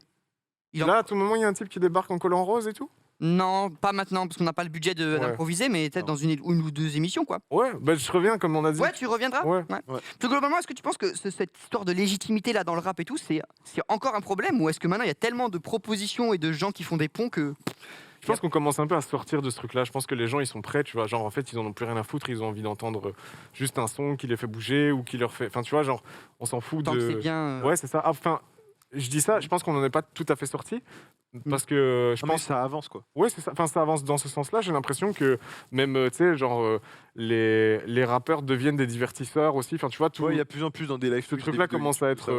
Il en- Là, à tout moment, il y a un type qui débarque en collant rose et tout? Non, pas maintenant, parce qu'on n'a pas le budget Ouais. d'improviser, mais peut-être Non. dans une ou deux émissions, quoi. Ouais, bah je reviens comme on a dit. Ouais, tu reviendras. Ouais. Plus globalement, est-ce que tu penses que cette histoire de légitimité là dans le rap et tout, c'est encore un problème, ou est-ce que maintenant il y a tellement de propositions et de gens qui font des ponts que Je pense qu'on commence un peu à sortir de ce truc-là. Je pense que les gens, ils sont prêts, tu vois. Genre, en fait, ils en ont plus rien à foutre. Ils ont envie d'entendre juste un son qui les fait bouger ou qui leur fait. Enfin, tu vois, genre, on s'en fout tant de. que c'est bien. Ouais, c'est ça. Enfin, je dis ça, je pense qu'on n'en est pas tout à fait sorti. Parce que je Non, mais pense. ça avance, quoi. Ouais, c'est ça. Enfin, ça avance dans ce sens-là. J'ai l'impression que même, tu sais, genre, les rappeurs deviennent des divertisseurs aussi. Enfin, tu vois, tout. Ouais, il y a de plus en plus dans des lives. Ce truc-là commence à être.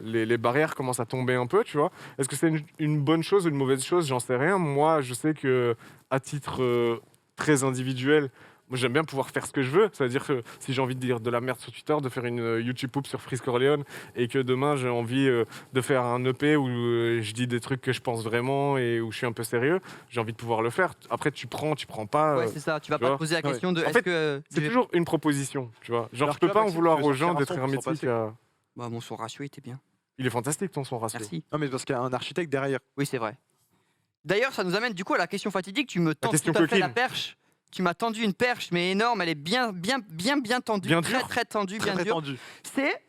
Les barrières commencent à tomber un peu, tu vois. Est-ce que c'est une bonne chose ou une mauvaise chose? J'en sais rien. Moi, je sais que, à titre très individuel, moi, j'aime bien pouvoir faire ce que je veux. C'est-à-dire que si j'ai envie de dire de la merde sur Twitter, de faire une YouTube Poop sur Freeze Corleone, et que demain j'ai envie de faire un EP où je dis des trucs que je pense vraiment et où je suis un peu sérieux, j'ai envie de pouvoir le faire. Après, tu prends pas. Ouais, c'est ça. Tu vas tu pas vois. te poser la Ouais. question de. En est-ce fait, que C'est toujours une proposition, tu vois. Genre, Alors je peux que là, pas en Maxime, vouloir tu veux aux gens sortir un d'être son pour s'en hermétiques passer. à... Bah, bon, son ratio était bien. Il est fantastique ton son ratio. Merci. Non, mais parce qu'il y a un architecte derrière. Oui, c'est vrai. D'ailleurs, ça nous amène du coup à la question fatidique. Tu me tends tout question à fait coquine. la perche. Tu m'as tendu une perche, mais énorme. Elle est bien tendue. Bien très, dure. très tendue, Très, bien très dure. tendu. C'est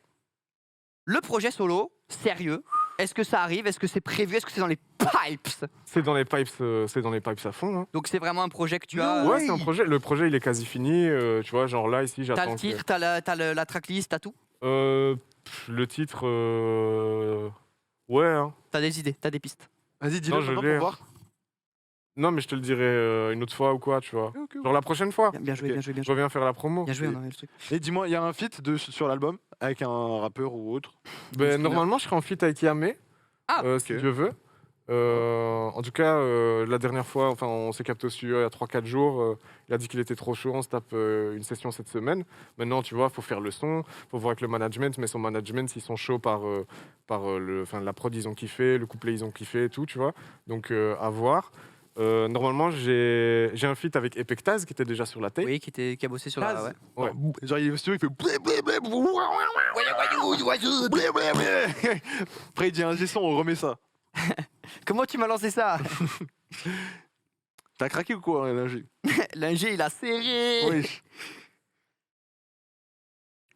le projet solo, sérieux. Est-ce que ça arrive? Est-ce que c'est prévu? Est-ce que c'est dans les pipes? C'est dans les pipes à fond. Hein. Donc c'est vraiment un projet que tu as. Ouais, c'est un projet. Le projet, il est quasi fini. Tu vois, genre là, ici, T'as j'attends. le titre, t'as la tracklist, t'as tout. Le titre, ouais. Hein. T'as des idées, t'as des pistes. Vas-y, dis-le Non, je maintenant l'ai. pour voir. Non, mais je te le dirai une autre fois ou quoi, tu vois. Genre la prochaine fois. Bien joué, Ok. bien joué, bien Je joué. reviens faire la promo. Bien joué, on a le truc. Et dis-moi, il y a un feat sur l'album avec un rappeur ou autre? Ben, normalement, je serai en feat avec Yamé, Ah, si ok. Dieu veut. En tout cas, la dernière fois, enfin, on s'est capté au studio il y a 3-4 jours. Il a dit qu'il était trop chaud. On se tape une session cette semaine. Maintenant, tu vois, il faut faire le son, il faut voir avec le management. Mais son management, ils sont chauds par la prod, ils ont kiffé, le couplet, ils ont kiffé et tout, tu vois. Donc, à voir. Normalement, j'ai un feat avec Epectaz qui était déjà sur la tape. Oui, qui a bossé sur la. Ouais. Ouais. Genre, il est au studio, il fait. Après, il dit un G-son, on remet ça. Comment tu m'as lancé ça? T'as craqué ou quoi, l'ingé? L'ingé, il a serré. Oui.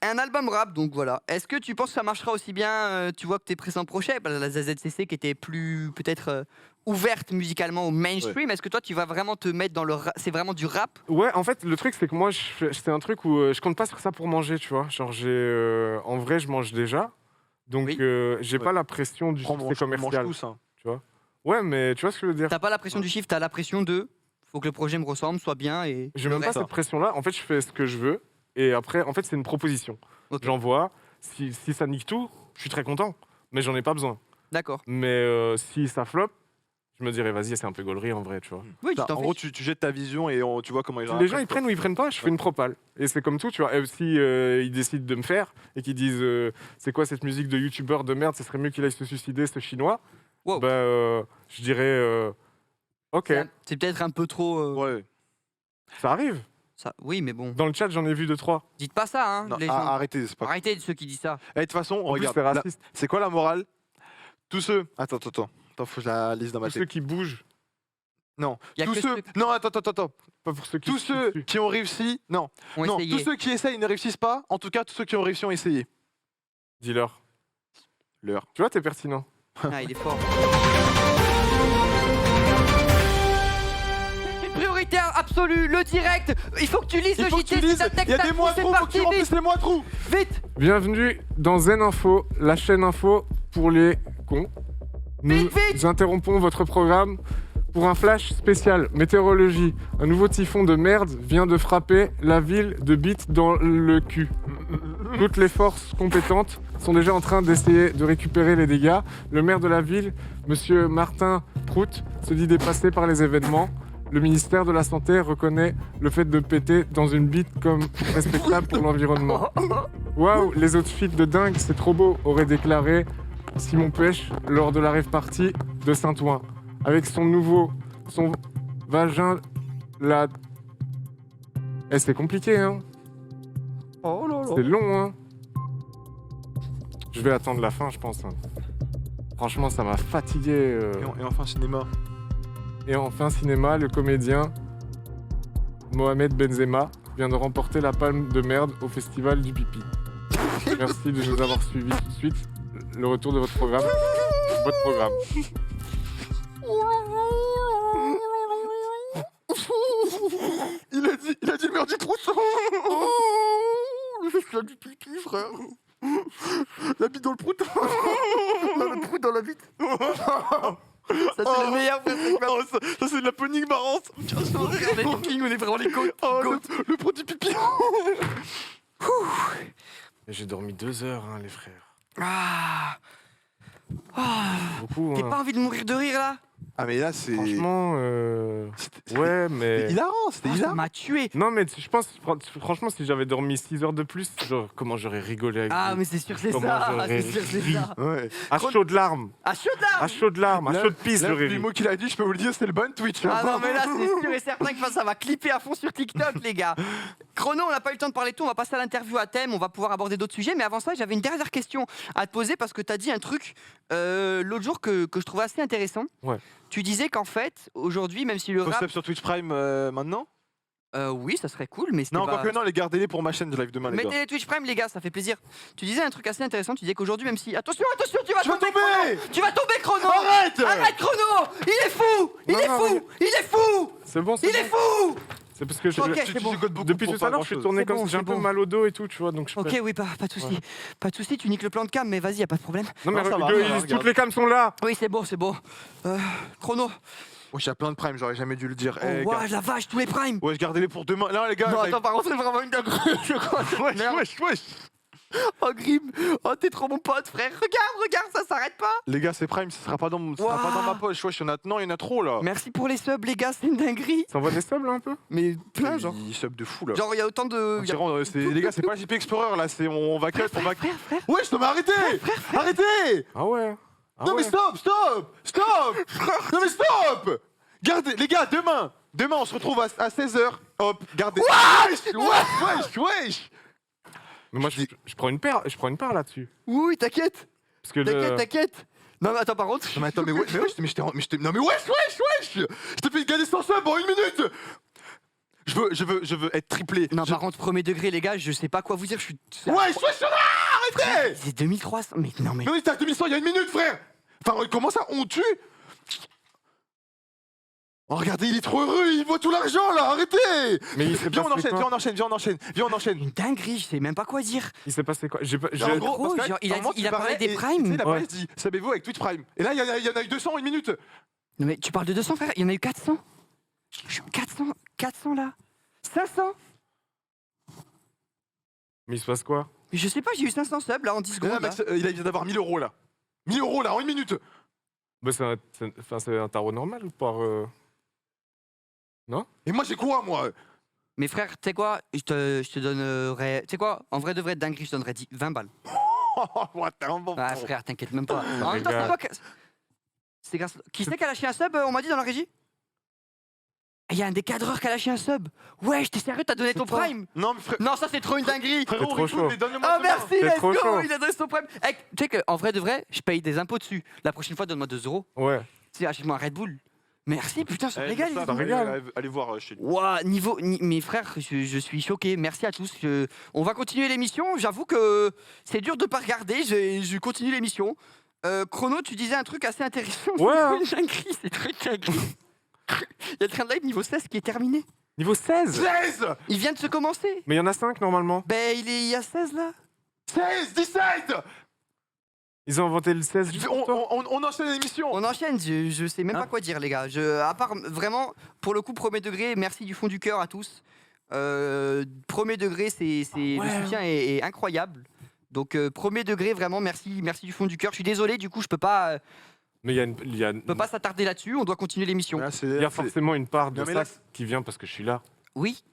Un album rap, donc voilà. Est-ce que tu penses que ça marchera aussi bien, tu vois, que tes précédents projets? La ZZCC qui était plus, peut-être, ouverte musicalement au mainstream. Est-ce que toi, tu vas vraiment te mettre dans le rap? C'est vraiment du rap? Ouais, en fait, le truc, c'est que moi, c'est un truc où je compte pas sur ça pour manger, tu vois. Genre, en vrai, je mange déjà. Donc, Oui. j'ai pas la pression du succès commercial. tous, hein. Tu vois. Ouais, mais tu vois ce que je veux dire? T'as pas la pression du chiffre, t'as la pression de faut que le projet me ressemble, soit bien et. Je le même pas reste. cette pression-là. En fait, je fais ce que je veux. Et après, en fait, c'est une proposition. Ok. J'envoie. Si ça nique tout, je suis très content. Mais j'en ai pas besoin. D'accord. Mais si ça flop, je me dirais, vas-y, c'est un peu gaulerie en vrai, tu vois. Oui, tu En t'en gros, fais. tu jettes ta vision et tu vois comment ils Les gens, ils prennent ou ils prennent pas, je fais une propale. Et c'est comme tout, tu vois. Et si ils décident de me faire et qu'ils disent, c'est quoi cette musique de youtubeur de merde, ce serait mieux qu'il aille se suicider, ce chinois. Wow. Bah, je dirais, ok, C'est peut-être un peu trop. Ouais. ça arrive. Ça... Oui, mais bon. Dans le chat, j'en ai vu 2-3. Dites pas ça, hein. Non, les gens. arrêtez, c'est pas. Arrêtez de ceux qui disent ça. Eh, de toute façon, En plus, regarde. c'est là, raciste. c'est quoi la morale? Tous ceux. Attends, faut que je la lise dans ma Tous ceux tête. qui bougent, Non. Y a Tous que ceux. Non, attends. pas pour ceux qui Tous se ceux tuent. qui ont réussi. Non. On Non. essayé. Tous ceux qui essayent ne réussissent pas. En tout cas, tous ceux qui ont réussi ont essayé. Dis-leur. Leur. Tu vois, t'es pertinent. Ah, il est fort. Une priorité absolue, le direct. Il faut que tu lises Il le faut que JT. tu lises. c'est un texte Il y a des info, mois c'est trop, faut que tu parti, remplisses vite. les mois trous. Vite. Bienvenue dans Zen Info, la chaîne info pour les cons. Nous Vite. interrompons votre programme pour un flash spécial météorologie. Un nouveau typhon de merde vient de frapper la ville de Bite dans le cul. Toutes les forces compétentes sont déjà en train d'essayer de récupérer les dégâts. Le maire de la ville, monsieur Martin Prout, se dit dépassé par les événements. Le ministère de la Santé reconnaît le fait de péter dans une bite comme respectable pour l'environnement. Waouh, les outfits de dingue, c'est trop beau, aurait déclaré Simon Pêche lors de la rave party de Saint-Ouen. Avec son vagin, la... Eh, c'est compliqué, hein. Oh là là. C'est long, hein. Je vais attendre la fin, je pense. Hein. Franchement, ça m'a fatigué. Et enfin, cinéma. Et enfin, cinéma, le comédien Mohamed Benzema vient de remporter la palme de merde au festival du pipi. Merci de nous avoir suivis tout de suite. Le retour de votre programme. Votre programme. Il a dit le meurtre du Prout. Le festival du pipi, frère. La bite dans le Prout. Le Prout dans la bite. Ça, c'est le meilleur frère. Ça c'est de la ponique marrante. On est king, on est vraiment les côtes. Le Prout du pipi. J'ai dormi 2 heures, hein, les frères. Ah. Beaucoup, T'as hein. pas envie de mourir de rire là? Ah mais là c'est... Franchement, ouais, mais... C'est hilarant, c'était Ça hilarant. m'a tué. Non, mais je pense, franchement, si j'avais dormi 6 heures de plus, genre, comment j'aurais rigolé avec Ah vous. mais c'est sûr que c'est Comment ça. j'aurais C'est sûr que c'est ri. ça. Ouais. À chaud de larmes. Ah chaud là. À chaud de larmes, à chaud de pisse, Là, j'aurais les ri. mots qu'il a dit, je peux vous le dire, c'est le bon Twitch. Ah non mais là c'est sûr et certain que ça va clipper à fond sur TikTok les gars. Chrono, on n'a pas eu le temps de parler de tout, on va passer à l'interview à thème, on va pouvoir aborder d'autres sujets, mais avant ça j'avais une dernière question à te poser parce que tu as dit un truc l'autre jour que je trouvais assez intéressant. Ouais. Tu disais qu'en fait aujourd'hui même si le Faut rap... sub sur Twitch Prime maintenant. Oui ça serait cool mais c'était Non, pas... quoique non, les gardez-les pour ma chaîne de live demain, les gars. Mettez les Twitch Prime les gars, ça fait plaisir. Tu disais un truc assez intéressant, tu disais qu'aujourd'hui même si... Attention, tu vas Tu vas tomber tomber. Chrono. Tu vas tomber Chrono. Arrête. Arrête Chrono. Il est fou. Il est fou. Il est fou. C'est bon, Il c'est est bon. fou. C'est parce que Ok, Tu c'est bon. zigotes beaucoup depuis pour tout pas à l'heure, je suis grand-chose. tourné C'est comme bon, ça, j'ai un c'est peu bon. mal au dos et tout, tu vois, donc je Ok, peux- oui, pas de soucis. Ouais. Pas de soucis, tu niques le plan de cam, mais vas-y, y a pas de problème. Non, mais Non, ça va, regarde, regarde. toutes les cams sont là. Oui, c'est bon, c'est bon. Chrono. Wesh, y a plein de Prime, j'aurais jamais dû le dire. Oh, ouais, la vache, tous les primes. Wesh, gardez-les pour demain. Là, les gars. Non, live- attends, par contre, c'est vraiment une dinguerie, je crois. Wesh. Oh, Grim. Oh, t'es trop mon pote, frère. Regarde, ça s'arrête pas. Les gars, c'est Prime, ce sera pas dans ma poche. Wesh, non, il y en a trop là. Merci pour les subs, les gars, c'est une dinguerie. Ça envoie des subs là un peu. Mais plein, genre. Il sub de fou là. Genre, il y a autant de. Les gars, c'est pas JP Explorer là, on va cut, on va cut. Frère. Wesh, non mais arrêtez. Arrêtez. Ah ouais. Ah Non mais ouais. stop. Non mais stop. Gardez, les gars, demain, on se retrouve à 16h. Hop, gardez. Wesh. Mais moi, je prends une paire là-dessus. Oui, t'inquiète. Parce que T'inquiète. Non, mais attends, par contre. Non mais attends, non mais wesh. Je t'ai fait gagner 100 subs en 1 minute. Je veux être triplé. Non, par contre, premier degré, les gars, je sais pas quoi vous dire. Je suis. Wesh, arrêtez. C'est 2300. Mais non, mais. Mais oui, t'es à 2100 il y a 1 minute, frère. Enfin, comment ça, on tue? Oh, regardez, il est trop heureux, il voit tout l'argent là, arrêtez. Mais il s'est Viens, passé quoi on enchaîne. Une dinguerie, je sais même pas quoi dire. Il s'est passé quoi? En gros, parce que, genre, il a normalement, dit- il a tu parlé parlais des et- primes. tu sais, il a parlé, Ouais. il dit, savez-vous, avec Twitch Prime. Et là, il y en a eu 200 en 1 minute. Non, mais tu parles de 200, frère. Il y en a eu 400. 400 là. 500. Mais il se passe quoi? Mais je sais pas, j'ai eu 500 subs là en 10 Là, secondes. Max, il vient d'avoir 1000 € là. 1000 € là, en 1 minute. Bah, c'est un tarot normal par. Non? Et moi, j'ai quoi, moi? Mais frère, tu sais quoi, je te donnerais. Tu sais quoi, en vrai de vrai, dinguerie, je te donnerais 20 balles. Ouais, t'es un bon. Ah, frère, t'inquiète même pas. En même temps, Regarde. c'est grâce. Qui c'est qui a lâché un sub, on m'a dit dans la régie? Il y a un des cadreurs qui a lâché un sub. Ouais, j'étais sérieux, t'as donné ton prime? Non, mais frère. Non, ça c'est trop une dinguerie. C'est trop chaud. Oh merci, C'est let's trop go, chaud. il a donné son prime. Hey, tu sais qu'en vrai de vrai, je paye des impôts dessus. La prochaine fois, donne-moi 2 €. Ouais. Tu sais, achète-moi un Red Bull. Merci, putain, ça régale. ça régale. Allez voir chez lui. Ouah, mes frères, je suis choqué. Merci à tous. On va continuer l'émission. J'avoue que c'est dur de pas regarder. Je continue l'émission. Chrono, tu disais un truc assez intéressant. Ouais, hein. C'est dinguerie, c'est très dinguerie. Il y a le train de live niveau 16 qui est terminé. Niveau 16? 16! Il vient de se commencer. Mais il y en a 5 normalement. Ben, il y a 16 là. 16! 17! Ils ont inventé le 16 juste pour toi. On enchaîne l'émission. On enchaîne, je sais même Hein pas quoi dire, les gars. À part vraiment, pour le coup, premier degré, merci du fond du cœur à tous. Premier degré, le soutien est incroyable. Donc, premier degré, vraiment, merci du fond du cœur. Je suis désolé, du coup, je peux pas. Mais On peut pas s'attarder là-dessus, on doit continuer l'émission. il y a forcément une part de Non, mais ça là, qui vient parce que je suis là. Oui.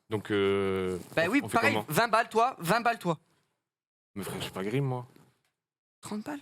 Donc. Bah oui, on fait pareil, comment 20 balles toi, 20 balles toi. Mais frère, je suis pas grim moi. 30 balles.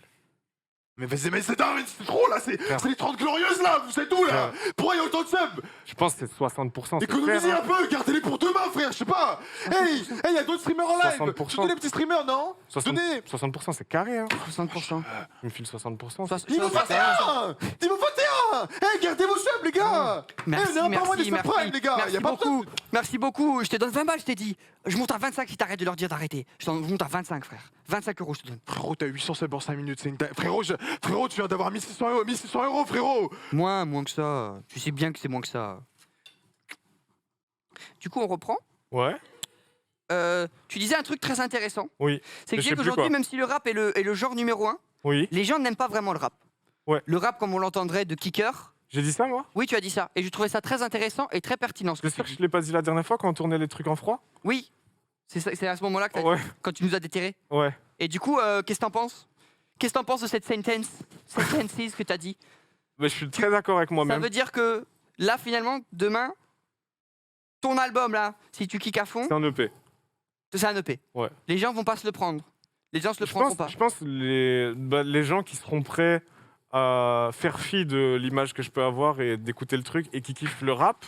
Mais vas-y, mais c'est dingue, c'est trop là, c'est les 30 glorieuses là, vous êtes où là? Pourquoi il y a autant de subs? Je pense que c'est 60%. c'est Économisez faire, un peu, gardez-les pour demain, frère, je sais pas. Hey, il y a d'autres streamers en live. 60%. Surtout les petits streamers, non? 60%, c'est carré, hein. 60%. Il me file 60%. Niveau 21! Niveau 21! Hey, gardez vos subs, les gars! Merci, on est pas moins des merci, subprimes, les gars! merci Y a pas beaucoup. Merci beaucoup. Je te donne 20 balles, je t'ai dit. Je monte à 25 si t'arrêtes de leur dire d'arrêter. Je monte à 25, frère. 25 € je te donne. Frérot, t'as 800 subs en 5 minutes, c'est une dingue. Frérot, tu viens d'avoir 1600 €, frérot! Moins que ça. Tu sais bien que c'est moins que ça. Du coup, on reprend. Ouais. Tu disais un truc très intéressant. Oui. C'est que Je sais je sais plus qu'aujourd'hui, quoi. même si le rap est le genre numéro 1, Oui. les gens n'aiment pas vraiment le rap. Ouais. Le rap, comme on l'entendrait de kicker. J'ai dit ça moi? Oui, tu as dit ça. Et je trouvais ça très intéressant et très pertinent. ce que C'est sûr tu que dis. je l'ai pas dit la dernière fois quand on tournait les trucs en froid? Oui. C'est à ce moment-là que t'as Ouais. dit, quand tu nous as déterrés. Ouais. Et du coup, qu'est-ce que t'en penses? Qu'est-ce que t'en penses de cette sentences que t'as dit? Mais je suis très d'accord avec Ça moi-même. veut dire que là, finalement, demain, ton album, là, si tu kicks à fond, C'est un EP. c'est un EP. Ouais. Les gens vont pas se le prendre. Les gens se le Je prendront pense, pas. je pense les gens qui seront prêts à faire fi de l'image que je peux avoir et d'écouter le truc et qui kiffent le rap.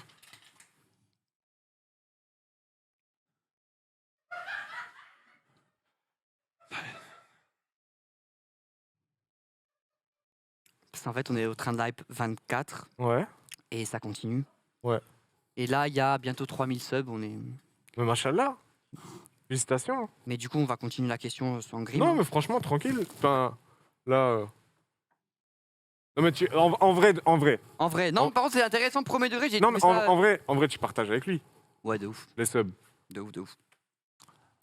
Parce qu'en fait, on est au train de l'hype 24 Ouais. et ça continue. Ouais. Et là, il y a bientôt 3000 subs. Mais machallah. Félicitations. Mais du coup, on va continuer la question sans grime. Non, mais franchement, tranquille. Enfin, là. Non, mais en vrai. En vrai, non, par contre, c'est intéressant. Premier degré, j'ai Non, mais trouvé ça... en vrai, tu partages avec lui. Ouais, de ouf. Les subs. De ouf.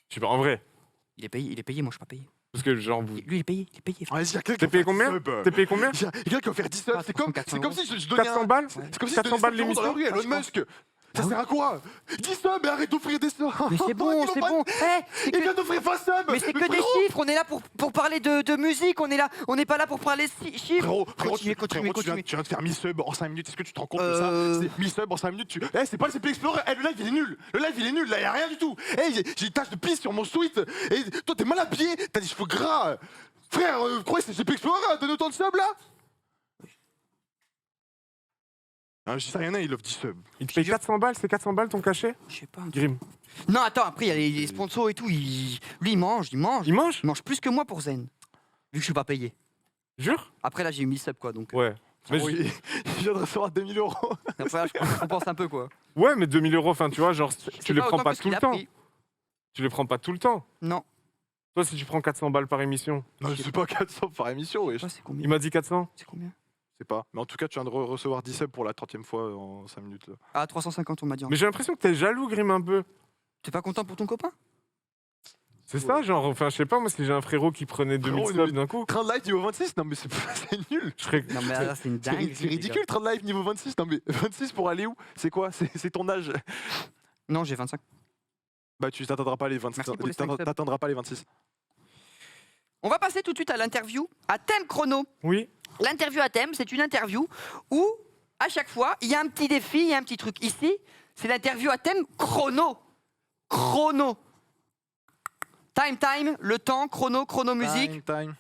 Je sais pas, en vrai. Il est payé, moi, je suis pas payé. Parce que genre, vous. Lui, il est payé. Vas-y, y a quelqu'un qui T'es va payé faire combien 10 subs. T'es payé combien Y a quelqu'un qui va faire 10 subs, c'est comme 400 si je donnais 400 balles C'est comme si 400 balles dans la l'émission rue à Elon Musk. Ça sert à quoi? 10 subs et arrête d'offrir des subs. Mais c'est bon, c'est bon. Il vient d'offrir 20 subs. Mais c'est que des frérot, chiffres, on est là pour parler de musique, on est là, on n'est pas là pour parler de chiffres. Frérot, Continuez. tu viens de faire 1000 subs en 5 minutes. Est-ce que tu te rends compte de ça? C'est 1000 subs en 5 minutes. C'est pas le CP Explorer. Le live il est nul. Le live il est nul. Là, y a rien du tout. J'ai une tache de pisse sur mon sweat. Et toi, t'es mal habillé. T'as des cheveux gras. Frère, quoi, c'est CP Explorer à donner autant de subs là? Je sais rien, il offre 10 subs. Il te paye 400 balles, c'est 400 balles ton cachet? Je sais pas. Grim. Non, attends, après, il y a les sponsors et tout. Lui, il mange. Il mange? Il mange plus que moi pour Zen. Vu que je suis pas payé. Jure? Après, là, j'ai eu 1000 subs, quoi. Donc, Ouais. Mais Oh, il vient de recevoir 2000 €. après, là, je compense un peu, quoi. Ouais, mais 2000 €, enfin, tu vois, genre, tu les prends autant pas que ce tout qu'il le a temps. pris. Tu les prends pas tout le temps. Non. Toi, si tu prends 400 balles par émission. Non, c'est pas 400 par émission, wesh. Ouais, c'est combien? Il m'a dit 400. C'est combien? C'est pas. Mais en tout cas, tu viens de recevoir 10 subs pour la 30e fois en 5 minutes. Là. Ah, 350, on m'a dit. Mais j'ai l'impression que t'es jaloux, Grim, un peu. T'es pas content pour ton copain? C'est ça, genre, enfin, je sais pas, moi, si j'ai un frérot qui prenait 2000 Frérot, subs d'un coup, Train de live niveau 26? Non, mais c'est nul. je serais. Non, mais là, c'est une dingue. C'est ridicule, train de live niveau 26. Non, mais 26 pour aller où? C'est quoi? C'est ton âge? Non, j'ai 25. Bah, tu t'atteindras pas les 26. Merci pour les 5 subs. T'atteindras pas les 26. On va passer tout de suite à l'interview à thème chrono. Oui. L'interview à thème, c'est une interview où, à chaque fois, il y a un petit défi, il y a un petit truc. Ici, c'est l'interview à thème chrono. Chrono. Time, le temps, chrono, musique. Time.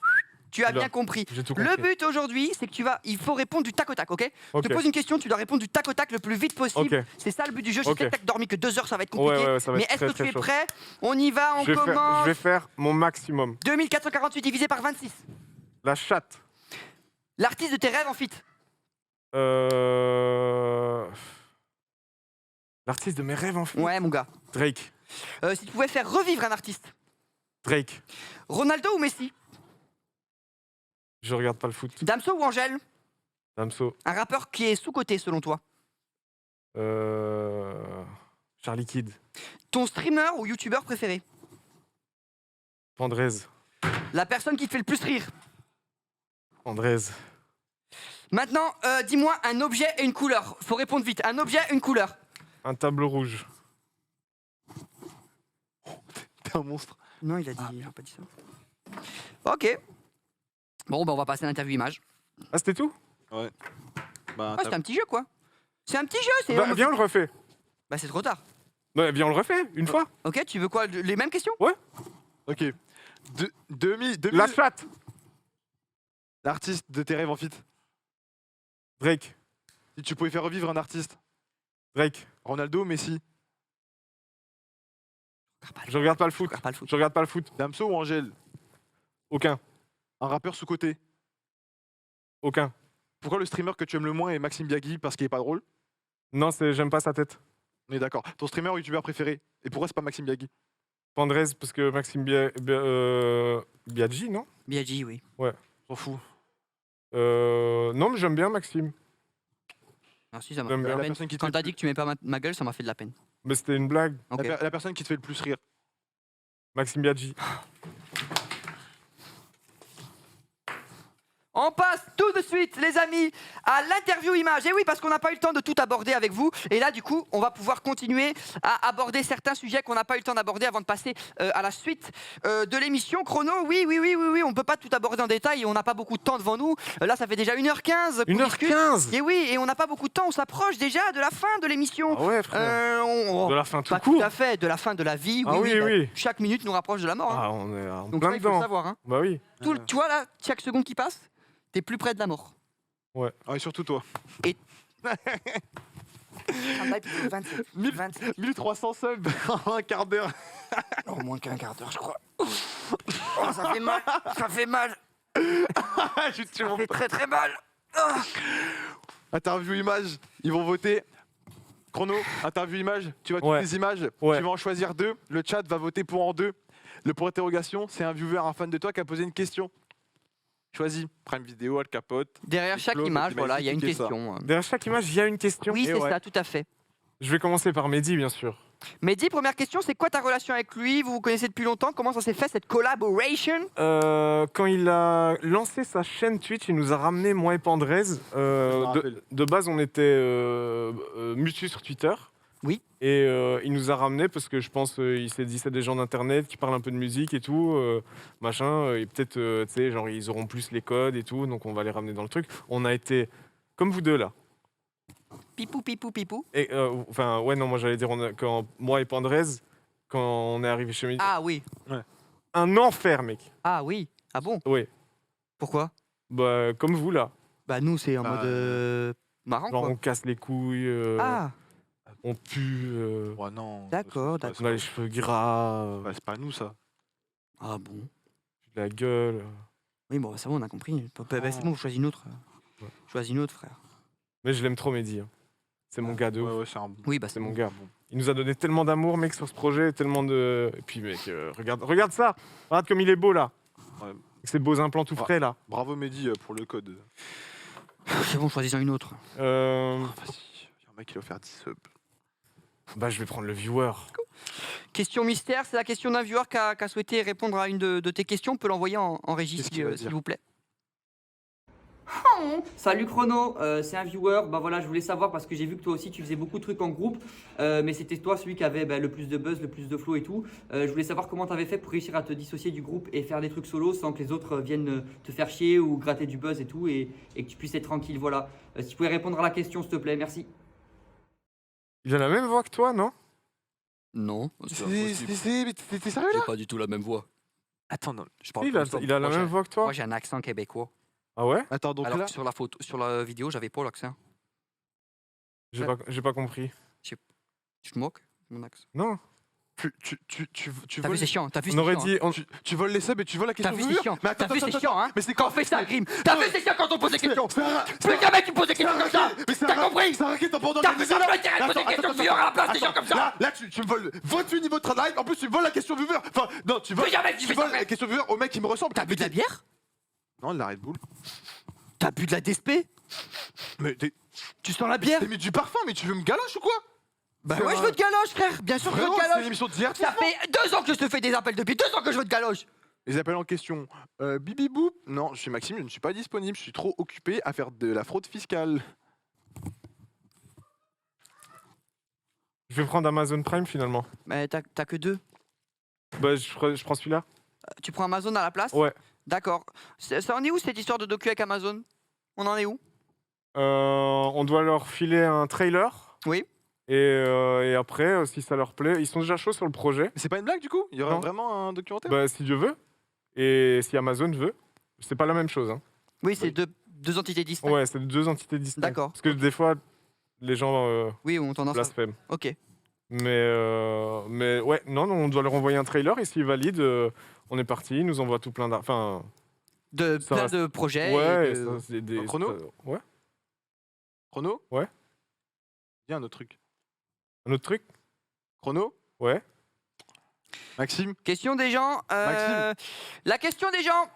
Tu as Oula, bien compris. j'ai tout Le compris. but aujourd'hui, c'est que il faut répondre du tac au tac, ok? Je Ok. te pose une question, tu dois répondre du tac au tac le plus vite possible. Ok. C'est ça le but du jeu. Je sais Ok. que t'as dormi que 2 heures, ça va être compliqué. Ouais, ça va mais être est-ce très, que tu très es chaud. prêt? On y va, on Je commence. vais faire mon maximum. 2448 divisé par 26. La chatte. L'artiste de tes rêves en fit. L'artiste de mes rêves en fait. Ouais, mon gars. Drake. Si tu pouvais faire revivre un artiste. Drake. Ronaldo ou Messi? Je regarde pas le foot. Damso ou Angèle? Damso. Un rappeur qui est sous-coté selon toi. Charlie Kidd. Ton streamer ou youtubeur préféré? Pandrez. La personne qui te fait le plus rire. Pandrez. Maintenant, dis-moi un objet et une couleur. Faut répondre vite. Un objet, une couleur. Un tableau rouge. T'es un monstre. Non, il a pas dit ça. Ok. Bon, bah on va passer à l'interview image. Ah, c'était tout? Ouais. Ah, c'est un petit jeu, quoi. C'est un petit jeu. C'est Bah, viens, on le refait. Bah, c'est trop tard. Ouais, viens, on le refait, une fois. Ok, tu veux quoi? Les mêmes questions? Ok. Demi. La chatte. L'artiste de tes rêves en fit. Drake. Si tu pouvais faire revivre un artiste. Drake. Ronaldo, Messi. Je regarde pas le foot. Je regarde pas le foot. Damso ou Angèle? Aucun. Un rappeur sous-coté. Aucun. Pourquoi le streamer que tu aimes le moins est Maxime Biagui parce qu'il est pas drôle? Non, j'aime pas sa tête. On est d'accord. Ton streamer ou youtubeur préféré? Et pourquoi c'est pas Maxime Biagui? Pandrez, parce que Maxime Biaggi, non? Biaggi, oui. Ouais. S'en fout. Non, mais j'aime bien Maxime. Merci, ça m'a J'aime fait de bien. la La peine. personne qui te Quand fait t'as dit que tu mets pas ma gueule, ça m'a fait de la peine. Mais c'était une blague. Ok. La personne qui te fait le plus rire. Maxime Biaggi. On passe tout de suite, les amis, à l'interview image. Et oui, parce qu'on n'a pas eu le temps de tout aborder avec vous. Et là, du coup, on va pouvoir continuer à aborder certains sujets qu'on n'a pas eu le temps d'aborder avant de passer à la suite de l'émission. Chrono, oui, on ne peut pas tout aborder en détail et on n'a pas beaucoup de temps devant nous. Là, ça fait déjà 1h15. 1h15. Et oui, et on n'a pas beaucoup de temps. On s'approche déjà de la fin de l'émission. Ah ouais, frère. De la fin tout pas court. tout à fait, de la fin de la vie. Ah oui, oui. Chaque minute nous rapproche de la mort. Hein. Ah, on est en Donc plein ça, il faut le dedans. savoir. Hein. Bah oui. Tu vois là, chaque seconde qui passe, t'es plus près de la mort. Ouais. Ah, et surtout toi. Et 1300 subs en un quart d'heure. Au moins qu'un quart d'heure, je crois. Oh, ça fait mal, ça fait mal. Ça fait très très mal. Ah. Interview image, ils vont voter. Chrono, interview image, tu vas toutes Ouais. les images, Ouais. tu vas en choisir 2. Le chat va voter pour en 2. Le point d'interrogation, c'est un viewer, un fan de toi qui a posé une question. Choisis Prime Vidéo, Al Capote. Derrière chaque Claude, image, Optimisé, voilà, il y a une cliquez ça. question. Derrière chaque image, il y a une question. Oui, Et c'est ouais. ça, tout à fait. Je vais commencer par Mehdi, bien sûr. Mehdi, première question, c'est quoi ta relation avec lui? Vous vous connaissez depuis longtemps? Comment ça s'est fait cette collaboration? Quand il a lancé sa chaîne Twitch, il nous a ramené, moi et Pandrez. De base, on était mutus sur Twitter. Oui. Et il nous a ramené parce que je pense il s'est dit c'est des gens d'internet qui parlent un peu de musique et tout, machin. Et peut-être, tu sais, genre ils auront plus les codes et tout, donc on va les ramener dans le truc. On a été comme vous deux là. Pipou, pipou, pipou. Et enfin, ouais, non, moi j'allais dire, quand moi et Pandrez, quand on est arrivé chez Mehdi. Ah oui. Un enfer, mec. Ah oui. Ah bon? Oui. Pourquoi? Bah, comme vous là. Bah nous, c'est en mode marrant, Genre quoi. on casse les couilles, Ah, on pue, Ouais, non. d'accord, on a les cheveux gras, Bah, c'est pas nous ça. Ah bon? la gueule. Oui, bon, c'est bon, on a compris. Bah, c'est bon, choisis une autre. Ouais. Choisis une autre, frère. Mais je l'aime trop, Mehdi. Hein. C'est mon gars de ouf. Ouais, c'est un. Oui, bah C'est mon gars. Il nous a donné tellement d'amour, mec, sur ce projet, tellement de. Et puis, mec, regarde ça. Regarde comme il est beau là. Ouais. Avec ses beaux implants tout frais là. Bravo Mehdi pour le code. C'est bon, choisis-en une autre. Vas-y, il y a un mec qui va faire 10 subs. Bah, je vais prendre le viewer. Question mystère, c'est la question d'un viewer qui a souhaité répondre à une de tes questions. On peut l'envoyer en régie, Qu'est-ce qu'il va s'il dire vous plaît. Salut Chrono, c'est un viewer. Bah voilà, je voulais savoir parce que j'ai vu que toi aussi tu faisais beaucoup de trucs en groupe, mais c'était toi celui qui avait le plus de buzz, le plus de flow et tout. Je voulais savoir comment tu avais fait pour réussir à te dissocier du groupe et faire des trucs solo sans que les autres viennent te faire chier ou gratter du buzz et tout, et que tu puisses être tranquille. Voilà. Si tu pouvais répondre à la question, s'il te plaît, merci. Il a la même voix que toi, non? Non, T'es sérieux là? pas du tout la même voix. Attends, non. Il a la même voix que toi? Moi j'ai un accent québécois. Ah ouais? Attends, donc Alors là. que sur la photo, sur la vidéo, j'avais pas l'accent. J'ai pas compris. Tu te moques mon accent? Non. Tu T'as vu, voles. c'est chiant. T'as vu, On c'est aurait chiant. dit. Tu voles les subs et tu voles la T'as question vu, viewer. c'est chiant. Mais attends, T'as vu, c'est attends, chiant, hein. Mais c'est Quand quand on fait ça, Grim. T'as vu, c'est chiant quand on pose des questions. Plus jamais tu poses des questions comme ça. Mais c'est T'as compris? C'est arrêté ton pendant. T'as vu, ça peut intérêt de poser des questions viewer à la place des gens comme ça. Là, tu me voles votre niveau de travail. En plus, tu me voles la question viewer. Enfin, non, tu voles. Plus jamais tu Tu fais voles ça. la question viewer au mec qui me ressemble. T'as bu de la bière? Non, de la Red Bull. T'as bu de la DSP? Mais Tu sens la bière? t'as mis du parfum, mais tu veux me galoche ou quoi? Bah ouais, je veux te galoche, frère. Bien sûr que je veux Frérot, te c'est galoche. l'émission d'hier. Ça fait 2 ans que je te fais des appels depuis 2 ans que je veux te galoche. Les appels en question. Bibi Boop. Non, je suis Maxime, je ne suis pas disponible. Je suis trop occupé à faire de la fraude fiscale. Je vais prendre Amazon Prime finalement. Mais t'as que 2. Bah, je prends celui-là. Tu prends Amazon à la place? Ouais. D'accord. Ça en est où cette histoire de docu avec Amazon? On en est où? On doit leur filer un trailer. Oui. Et après, si ça leur plaît, ils sont déjà chauds sur le projet. Mais c'est pas une blague du coup? Il y aura Non. vraiment un documentaire? Bah, si Dieu veut. Et si Amazon veut. C'est pas la même chose. Hein. Oui, c'est deux entités distinctes. Ouais, c'est 2 entités distinctes. D'accord. Parce que des fois, les gens Oui, on tendance à... blasphèment. Ok. Mais ouais, non, on doit leur envoyer un trailer et s'ils valident, on est parti. Ils nous envoient tout plein d'argent. Enfin, De ça plein reste- de projets. ouais, et de- ça, c'est des. Chrono Ouais. Chrono? Ouais. Il y a un autre truc. Un autre truc? Chrono? Ouais. Maxime? Question des gens. Maxime. La question des gens.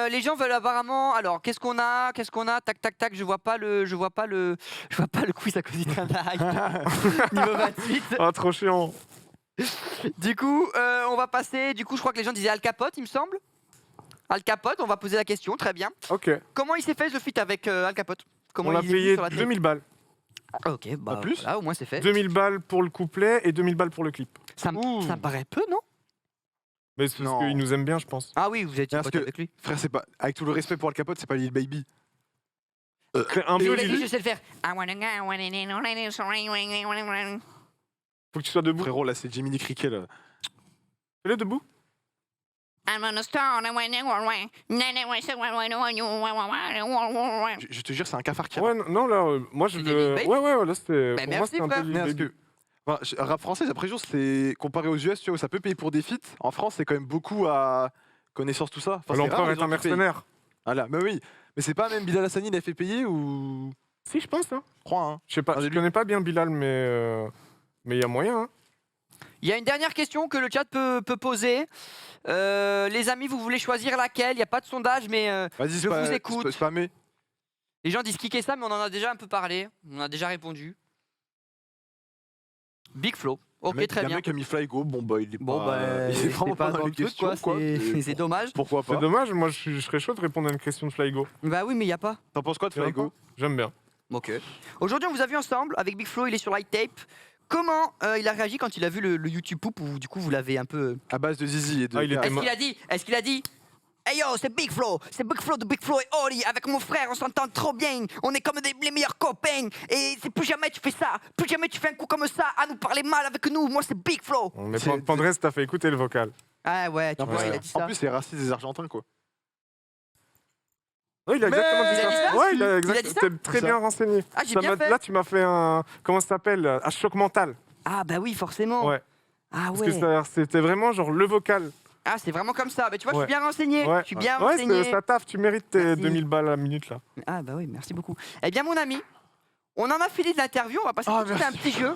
Les gens veulent apparemment. Alors, qu'est-ce qu'on a? Tac, tac, tac. Je vois pas le quiz à cause du travail. Niveau 28. Ah, trop chiant. Du coup, on va passer. Du coup, je crois que les gens disaient Al Capote, il me semble. Al Capote, on va poser la question. Très bien. Ok. Comment il s'est fait le feat avec Al Capote? Comment On l'a il est venu payé sur la tête? 2000 balles. Ah, ok, bah Pas plus voilà, au moins c'est fait. 2000 balles pour le couplet et 2000 balles pour le clip. Ça me paraît peu, non? Mais c'est parce Non. qu'il nous aime bien, je pense. Ah oui, vous êtes Parce pote que- avec lui. Frère, c'est pas. Avec tout le respect pour Al Capote, c'est pas Lil Baby. Un peu, Lil Baby, Lily. je sais le faire. Faut que tu sois debout. Frérot, là, c'est Jiminy Cricket là. Fais-le debout. Je te jure, c'est un cafard qui Ouais, non, là, moi je C'est le. Lil Baby Ouais, là c'était. Bah, Pour moi, merci, c'était un peu frère. Lil Parce Baby. que. Enfin, rap français, après jour, c'est comparé aux US, tu vois, où ça peut payer pour des feats. En France, c'est quand même beaucoup à connaissance, tout ça. Enfin, c'est L'empereur rare, les est gens un qui payent. mercenaire. Voilà, mais oui. Mais c'est pas même Bilal Hassani, il a fait payer ou. Si, je pense, hein. Je crois, hein. Je sais pas, Ah, je j'ai lu. connais pas bien Bilal, mais il y a moyen, hein. Il y a une dernière question que le chat peut poser. Les amis, vous voulez choisir laquelle? Il n'y a pas de sondage, mais Vas-y, je vous écoute. Spammé. Les gens disent kicker ça, mais on en a déjà un peu parlé. On en a déjà répondu. Big Flow. Ok, très Il y a bien. un mec qui a mis Flygo, bon bah il est Bon, pas. bah, il est vraiment pas dans les le truc, questions, quoi. C'est dommage. Pourquoi pas? C'est dommage, moi je serais chaud de répondre à une question de Flygo. Bah oui, mais il n'y a pas. T'en penses quoi de Il y en a Flygo? pas J'aime bien. Ok. Aujourd'hui, on vous a vu ensemble avec Big Flo, il est sur Light Tape. Comment il a réagi quand il a vu le YouTube Poop où du coup vous l'avez un peu. À base de Zizi et de. Ah, il était Est-ce qu'il a dit Hey yo, c'est Big Flo de Big Flo et Oli. Avec mon frère, on s'entend trop bien. On est comme les meilleurs copains. Et c'est plus jamais tu fais ça. Plus jamais tu fais un coup comme ça à nous parler mal avec nous. Moi, c'est Big Flo. Mais Pandrez, t'as fait écouter le vocal. Ah ouais, tu En vois, plus, il a dit ça. en plus, c'est raciste des Argentins, quoi. Oui, il a exactement dit il a dit ça. ça Ouais, il a Il a dit exactement. ça T'es très Ça. bien renseigné. Ah, j'ai Ça bien m'a- fait. Là, tu m'as fait un. Comment ça s'appelle? Un choc mental. Ah bah oui, forcément. Ouais. Ah Parce ouais. que c'était vraiment genre le vocal. Ah, c'est vraiment comme ça. Bah tu vois, je Ouais. suis bien renseigné. Ouais. Je suis bien Ouais, renseigné. ça taffe, tu mérites tes Merci. 2000 balles à la minute là. Ah bah oui, merci beaucoup. Eh bien mon ami, on en a fini de l'interview, on va passer tout de suite à un petit jeu.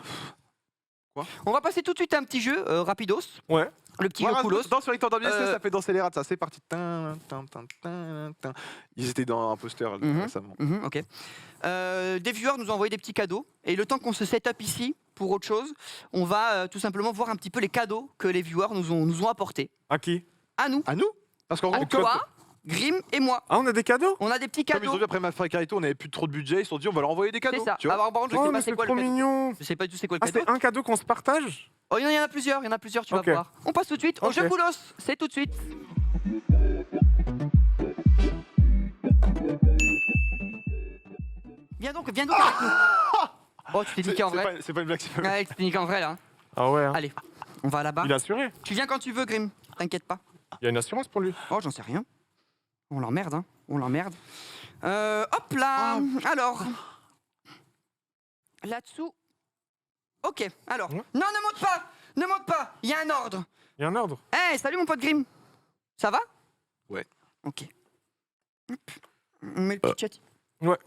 Quoi? On va passer tout de suite à un petit jeu, rapidos. Ouais. Le petit jeu coolos. Dans sur Victor d'ambiance, Euh, ça fait danser les rats, ça c'est parti. Ils étaient dans un poster récemment. Ok. Des viewers nous ont envoyé des petits cadeaux. Et le temps qu'on se set up ici pour autre chose, on va tout simplement voir un petit peu les cadeaux que les viewers nous ont apportés. À qui? À nous. À nous? Parce qu'en À gros, toi, Grim et moi. Ah, on a des cadeaux? On a des petits Comme ils cadeaux. ont vu après Mafia Carito, on avait plus trop de budget, ils se sont dit on va leur envoyer des cadeaux. C'est ça. Tu vois Alors, par contre, je sais Oh, pas mais c'est c'est quoi le trop cadeau. mignon. Je sais pas du tout c'est quoi le Ah, cadeau. c'est un cadeau qu'on se partage? Oh, il y en a plusieurs, tu Ok. vas voir. On passe tout de suite au Ok. jeu Boulos. C'est tout de suite. Viens donc avec nous. Oh, tu t'es niqué en vrai. C'est pas une blague, c'est pas une blague. Ouais, tu t'es niqué en vrai là. Ah ouais. Hein. Allez, on va là-bas. Il est assuré. Tu viens quand tu veux, Grim. T'inquiète pas. Il y a une assurance pour lui. Oh, j'en sais rien. On l'emmerde, hein. On l'emmerde. Hop là. Alors. Là-dessous. Ok, alors. Ouais. Non, ne monte pas. Ne monte pas. Il y a un ordre. Il y a un ordre. Hey, salut mon pote Grim. Ça va? Ouais. Ok. Hop. On met le petit chat. Ouais.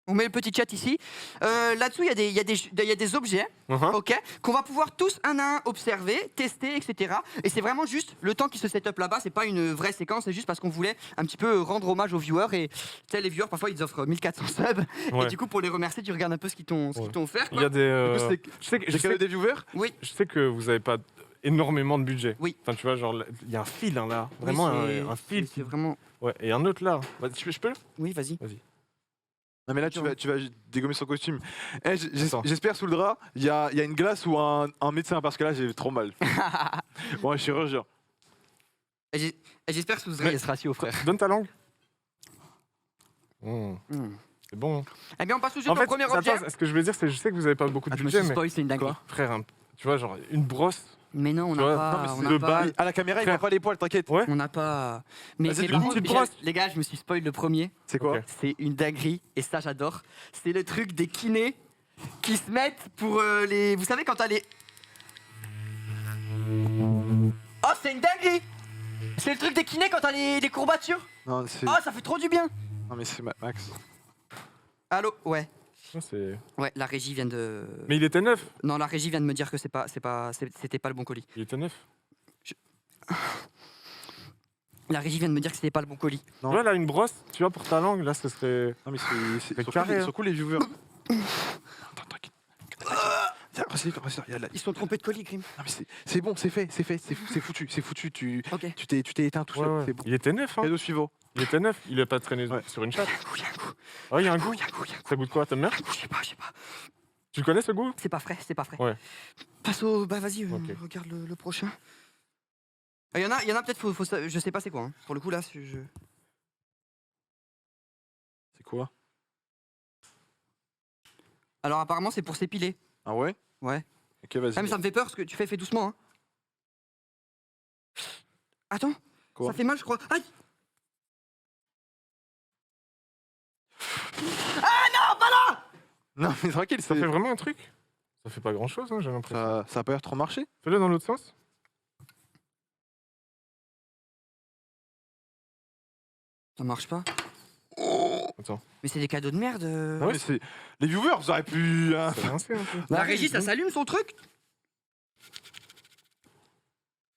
On met le petit chat ici. Là-dessous, il y a des objets, ok, qu'on va pouvoir tous un à un observer, tester, etc. Et c'est vraiment juste le temps qui se set up là-bas. C'est pas une vraie séquence, c'est juste parce qu'on voulait un petit peu rendre hommage aux viewers. Et tu sais, les viewers, parfois, ils offrent 1400 subs. Ouais. Et du coup, pour les remercier, tu regardes un peu ce qu'ils t'ont offert. Il y a des. Du coup, Je sais que, J'ai cadeau des viewers. Oui. je sais que vous avez pas énormément de budget. Oui. Enfin, tu vois, genre, il y a un fil hein, là. Vraiment Oui, un fil. C'est vraiment. Ouais. Et un autre là. Bah, je peux? Oui, vas-y. Non mais là tu vas dégommer son costume. Eh, Attends. j'espère sous le drap, il y a une glace ou un médecin parce que là j'ai trop mal. Bon, un chirurgien. Et j'espère que vous aurez ce ratio, frère. Donne ta langue. Hmm. C'est bon. Eh bien, on passe tout de suite En fait, au premier attends, objet. ce que je veux dire, c'est que je sais que vous avez pas beaucoup de Je me budget, suis mais spoil, c'est une dinguerie. frère, tu vois, genre une brosse. Mais non, on Tu n'a vois, pas. non, mais on c'est n'a le pas- bas. À la caméra il Frère. voit pas les poils, t'inquiète. Ouais. On n'a pas. Mais Vas-y, par une contre, petite brosse. les gars, je me suis spoil le premier. C'est quoi? Ok. C'est une dinguerie et ça j'adore. C'est le truc des kinés qui se mettent pour les. Vous savez quand t'as les. Oh, c'est une dinguerie! C'est le truc des kinés quand t'as les courbatures. Non, c'est Oh, ça fait trop du bien! non mais c'est Max. Allô? Ouais. Non, c'est- Ouais, la régie vient de. Mais il était neuf. Non, la régie vient de me dire que c'était pas le bon colis. Il était neuf. La régie vient de me dire que c'était pas le bon colis. Non. Tu vois, là, une brosse, tu vois, pour ta langue, là, ce serait. Non mais C'est c'est carré, hein. sont cool les viewers. Attends, t'inquiète. Tiens, reste là, il y a là. Ils sont trompés de colis, Grim. Non mais c'est bon, c'est fait, c'est foutu, tu Ok. t'es éteint tout Ouais, seul, ouais. c'est bon. Il était neuf, hein. Cadeau suivant. Il était neuf. Il a pas traîné Ouais. sur une chatte. Il y a un goût. Oh, il y a un goût. Il y a un goût. Ça goûte quoi? T'aimes bien? Je sais pas. Tu connais ce goût? C'est pas frais, c'est pas frais. Ouais. Passe au. Bah vas-y, Ok. regarde le prochain. Il y en a peut-être, je sais pas c'est quoi. Hein. Pour le coup là, je. C'est quoi? Alors apparemment c'est pour s'épiler. Ah ouais? Ouais. Ok, vas-y. Ah mais ça me fait peur ce que tu fais doucement. Hein. Attends, Quoi? ça fait mal je crois. Aïe. Non mais tranquille, Ça fait vraiment un truc? Ça fait pas grand chose, hein, j'ai l'impression. ça a pas l'air trop marché. Fais-le dans l'autre sens. Ça marche pas. Attends. Mais c'est des cadeaux de merde. Ah ouais, Mais c'est les viewers, vous auriez pu hein. C'est rincé un peu. La régie ça s'allume son truc.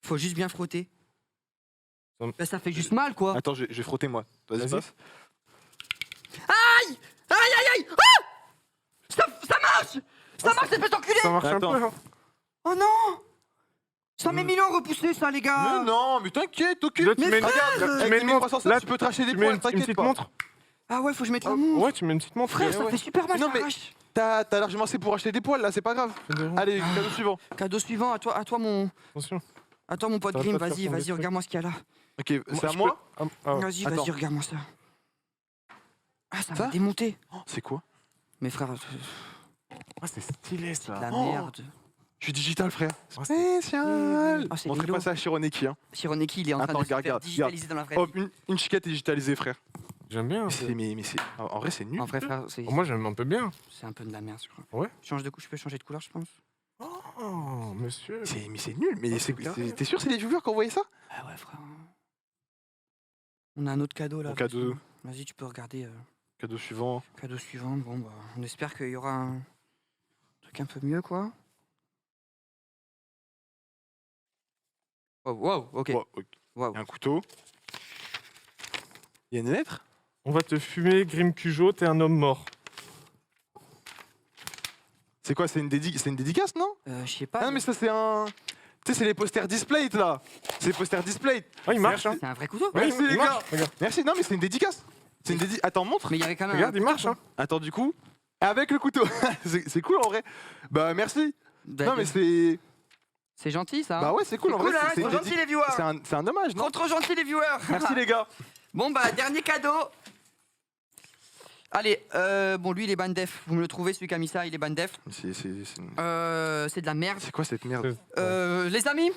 Faut juste bien frotter. Ça me- Bah, ça fait juste mal quoi. Attends, je vais frotter moi. Vas-y, Vas-y. passe. Aïe. Ah ça marche. Ça marche, espèce d'enculé. Ça marche Attends. un peu, hein. Oh non. Ça met 1000 ans à repousser ça les gars. Mais non, mais t'inquiète, Là, t'occupe. tu mets une- Regarde, tu avec mets tes une montre. 1300 Là, tu peux te racheter des Tu mets poils, une t'inquiète petite pas. montre. Ah ouais, faut que je mette la montre. Ouais, tu mets une petite montre. Frère, Ouais, ça ouais. fait super mal, Non, ça mais- arrache. T'as largement assez pour acheter des poils là, c'est pas grave. Allez, cadeau suivant. Cadeau suivant, à toi mon Attention. pote Ça va Grim, pas te vas-y, faire tomber. regarde-moi ce qu'il y a là. Ok, c'est à je moi. peux- Ah, Vas-y, Attends. regarde-moi ça. Ah, ça Ça va démonter. Oh, c'est quoi? Mais frère, Ah, c'est stylé de ça. la Oh. merde. Je suis digital, frère. Ah, c'est- Spécial. Ah, c'est Montrez Lilo. pas ça à Shironeki. Hein. Shironeki, il est en train Attends, de se faire regarde, digitaliser dans la vraie Hop, vie. une chiquette digitalisée, frère. J'aime bien. Mais c'est. En vrai, c'est nul. En vrai, frère, c'est Moi, j'aime un peu bien. un peu de la merde, je crois. Ouais. Change de couche, je peux changer de couleur, je pense. Oh, monsieur. Mais c'est nul. Mais c'est carré. t'es sûr, c'est les viewers qui ont envoyé ça? Ah ouais, frère. On a un autre cadeau là. Bon, cadeau. Vas-y, tu peux regarder. Cadeau suivant. Cadeau suivant. Bon, bah, on espère qu'il y aura un truc un peu mieux, quoi. Oh, wow, ok. Wow, ok. Wow. Il y a un couteau. Il y a une lettre? On va te fumer, Grim Cujo, t'es un homme mort. C'est quoi? C'est une dédicace, non? Je sais pas. Ah non, mais ça, c'est un. Tu sais, c'est les posters display là. C'est les posters display. Ouais, il marche. Hein. C'est un vrai couteau. Merci il les marche, gars. regarde. Merci, non mais c'est une dédicace. C'est une Attends, montre. Mais il y avait quand même. Regarde, il marche. Hein. Attends, du coup, avec le couteau. c'est cool en vrai. Bah merci. Bah, Non mais c'est... c'est gentil ça. Bah ouais, c'est cool en vrai. Cool, hein, c'est trop gentil les viewers. c'est un hommage, non? Trop gentil les viewers. Merci les gars. Bon bah dernier cadeau. Allez, bon lui il est ban def. Vous me le trouvez celui qui a mis ça, il est ban def. C'est de la merde. C'est quoi cette merde? Les amis,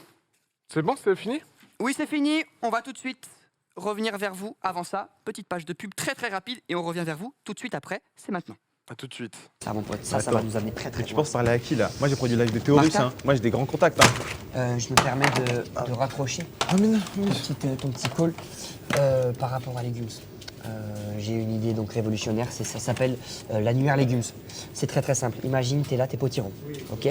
C'est bon, c'est fini? oui c'est fini. On va tout de suite revenir vers vous. Avant ça, petite page de pub très rapide et on revient vers vous tout de suite après. C'est maintenant. À tout de suite. Ça mon pote, ça Attends. va nous amener très Tu loin. penses parler à qui là? Moi j'ai produit live de Théorus, Martin hein. Moi j'ai des grands contacts. Hein. Je me permets de raccrocher Ah mais non, ton petit call par rapport à Legumes. J'ai une idée donc révolutionnaire, ça s'appelle l'annuaire Legumes. C'est très simple. Imagine, t'es là, t'es potiron. Ok?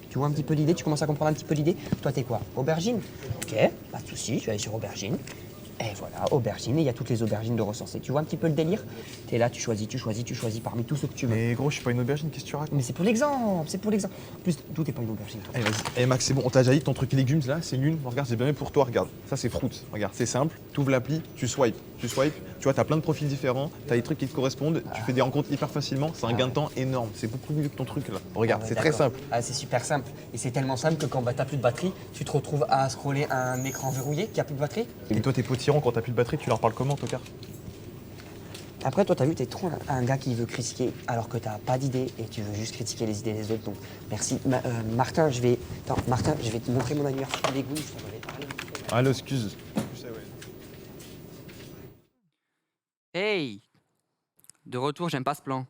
Tu vois un petit peu l'idée, tu commences à comprendre un petit peu l'idée. Toi, t'es quoi? Aubergine? Ok, pas de souci, tu vas aller sur aubergine. Et voilà, aubergine, et il y a toutes les aubergines de recensées. Tu vois un petit peu le délire? T'es là, tu choisis parmi tous ceux que tu veux. Mais gros, je suis pas une aubergine, qu'est-ce que tu racontes? Mais c'est pour l'exemple, c'est pour l'exemple. En plus, d'où t'es pas une aubergine, toi? Eh vas-y. Eh Max, c'est bon, on t'a déjà dit ton truc légumes là, c'est nul. Regarde, c'est bien fait pour toi, regarde. Ça c'est fruits. Regarde, c'est simple, tu ouvres l'appli, tu swipes. Tu vois, t'as plein de profils différents, t'as des trucs qui te correspondent, tu fais des rencontres hyper facilement, c'est un gain de temps énorme. C'est beaucoup mieux que ton truc là. Regarde, c'est très simple. Ah, c'est super simple. Et c'est tellement simple que quand t'as plus de batterie, tu te retrouves à scroller un écran verrouillé qui a plus de batterie. Et toi, tes potirons, quand t'as plus de batterie, tu leur parles comment, Tocard? Après, toi, t'as vu, t'es trop un gars qui veut critiquer alors que t'as pas d'idée et tu veux juste critiquer les idées des autres. Donc, merci. Martin, je vais te montrer mon annuaire sur les goûts. Je t'en avais parlé. Allô, excuse. Hey, de retour, j'aime pas ce plan.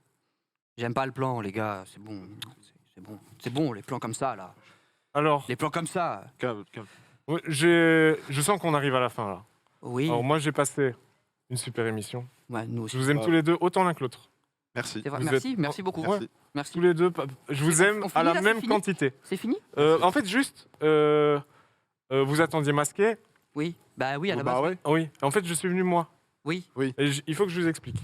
J'aime pas le plan, les gars. C'est bon, c'est bon, les plans comme ça là. Alors, Les plans comme ça. Calme. ouais, je sens qu'on arrive à la fin là. Oui. Alors moi j'ai passé une super émission. Ouais, nous aussi. Je vous aime tous les deux autant l'un que l'autre. Merci. C'est vrai. Vous Merci, êtes- merci beaucoup. Ouais. Merci. Tous les deux, je vous aime on à finit, la là, même c'est fini quantité. C'est fini? En fait, juste, vous attendiez masqué. Oui. Bah oui, à la base. Bah ouais. Oui. En fait, je suis venu moi. Oui. Et il faut que je vous explique.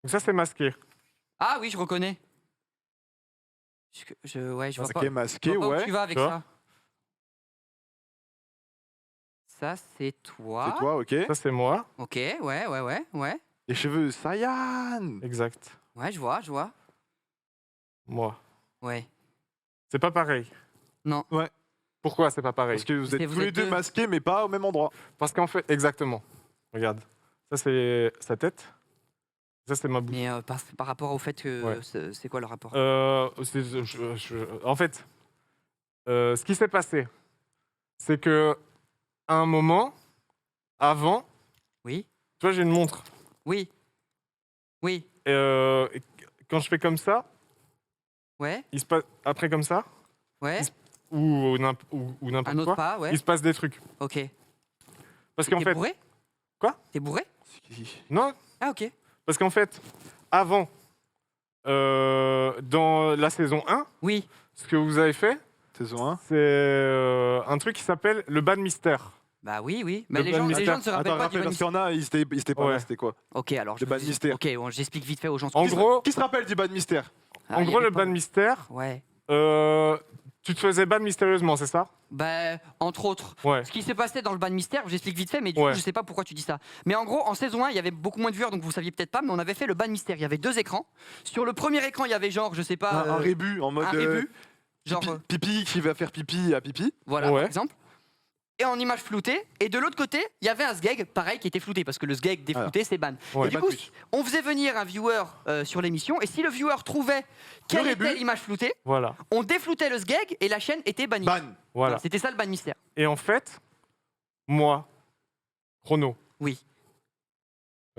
Donc ça, c'est masqué. Ah oui, je reconnais. Ouais, je vois pas. Masqué, je vois pas où ouais. tu vas avec Tu vois ça. Ça, c'est toi. C'est toi, ok. Ça, c'est moi. Ok, ouais. Les cheveux, Saiyan. Exact. Ouais, je vois. Moi. Ouais. C'est pas pareil. Non. Ouais. Pourquoi c'est pas pareil? Parce que vous C'est- êtes vous tous les êtes deux deux. masqués, mais pas au même endroit. Parce qu'en fait, exactement. Regarde. Ça, c'est sa tête. Ça, c'est ma bouche. Mais par rapport au fait que Ouais. c'est quoi le rapport? En fait, ce qui s'est passé, c'est que à un moment, avant, Oui. tu vois, j'ai une montre. Oui. Et quand je fais comme ça, Ouais. il se passe après comme ça, Ouais. ou n'importe Un autre quoi, pas, ouais. il se passe des trucs. Ok. Parce qu'en T'es fait, bourré? Quoi? T'es bourré? non, Ah ok. parce qu'en fait, avant, dans la saison 1, Oui. ce que vous avez fait, Saison 1. c'est un truc qui s'appelle le ban mystère. Bah oui. Mais Le les ban gens mystère. ne se rappellent Attends, pas du rappelle, ban parce qu'il y en a, ils étaient pas Ouais. là, c'était quoi? Ok, alors je Le ban vous- mystère. Ok, bon, j'explique vite fait aux gens. En gros, Qui se rappelle du ban mystère? Ah, en il y gros, avait le pas- ban mystère, Ouais. tu te faisais ban mystérieusement, c'est ça? Bah, entre autres. Ouais. Ce qui s'est passé dans le ban mystère, j'explique vite fait, mais du coup, je sais pas pourquoi tu dis ça. Mais en gros, en saison 1, il y avait beaucoup moins de viewers, donc vous saviez peut-être pas, mais on avait fait le ban mystère. Il y avait 2 écrans. Sur le premier écran, il y avait genre, je sais pas. Un rébut en mode. un rébut. Genre, Pipi qui va faire pipi à pipi. voilà, Ouais. par exemple. Et en image floutée. Et de l'autre côté, il y avait un sgeg, pareil, qui était flouté, parce que le sgeg déflouté, c'est ban. Ouais. Et du Ban coup, Twitch. on faisait venir un viewer sur l'émission, et si le viewer trouvait quelle rébut. était l'image floutée, Voilà, on défloutait le sgeg et la chaîne était bannie. Ban. voilà. C'était ça le ban mystère. Et en fait, moi, chrono, Oui,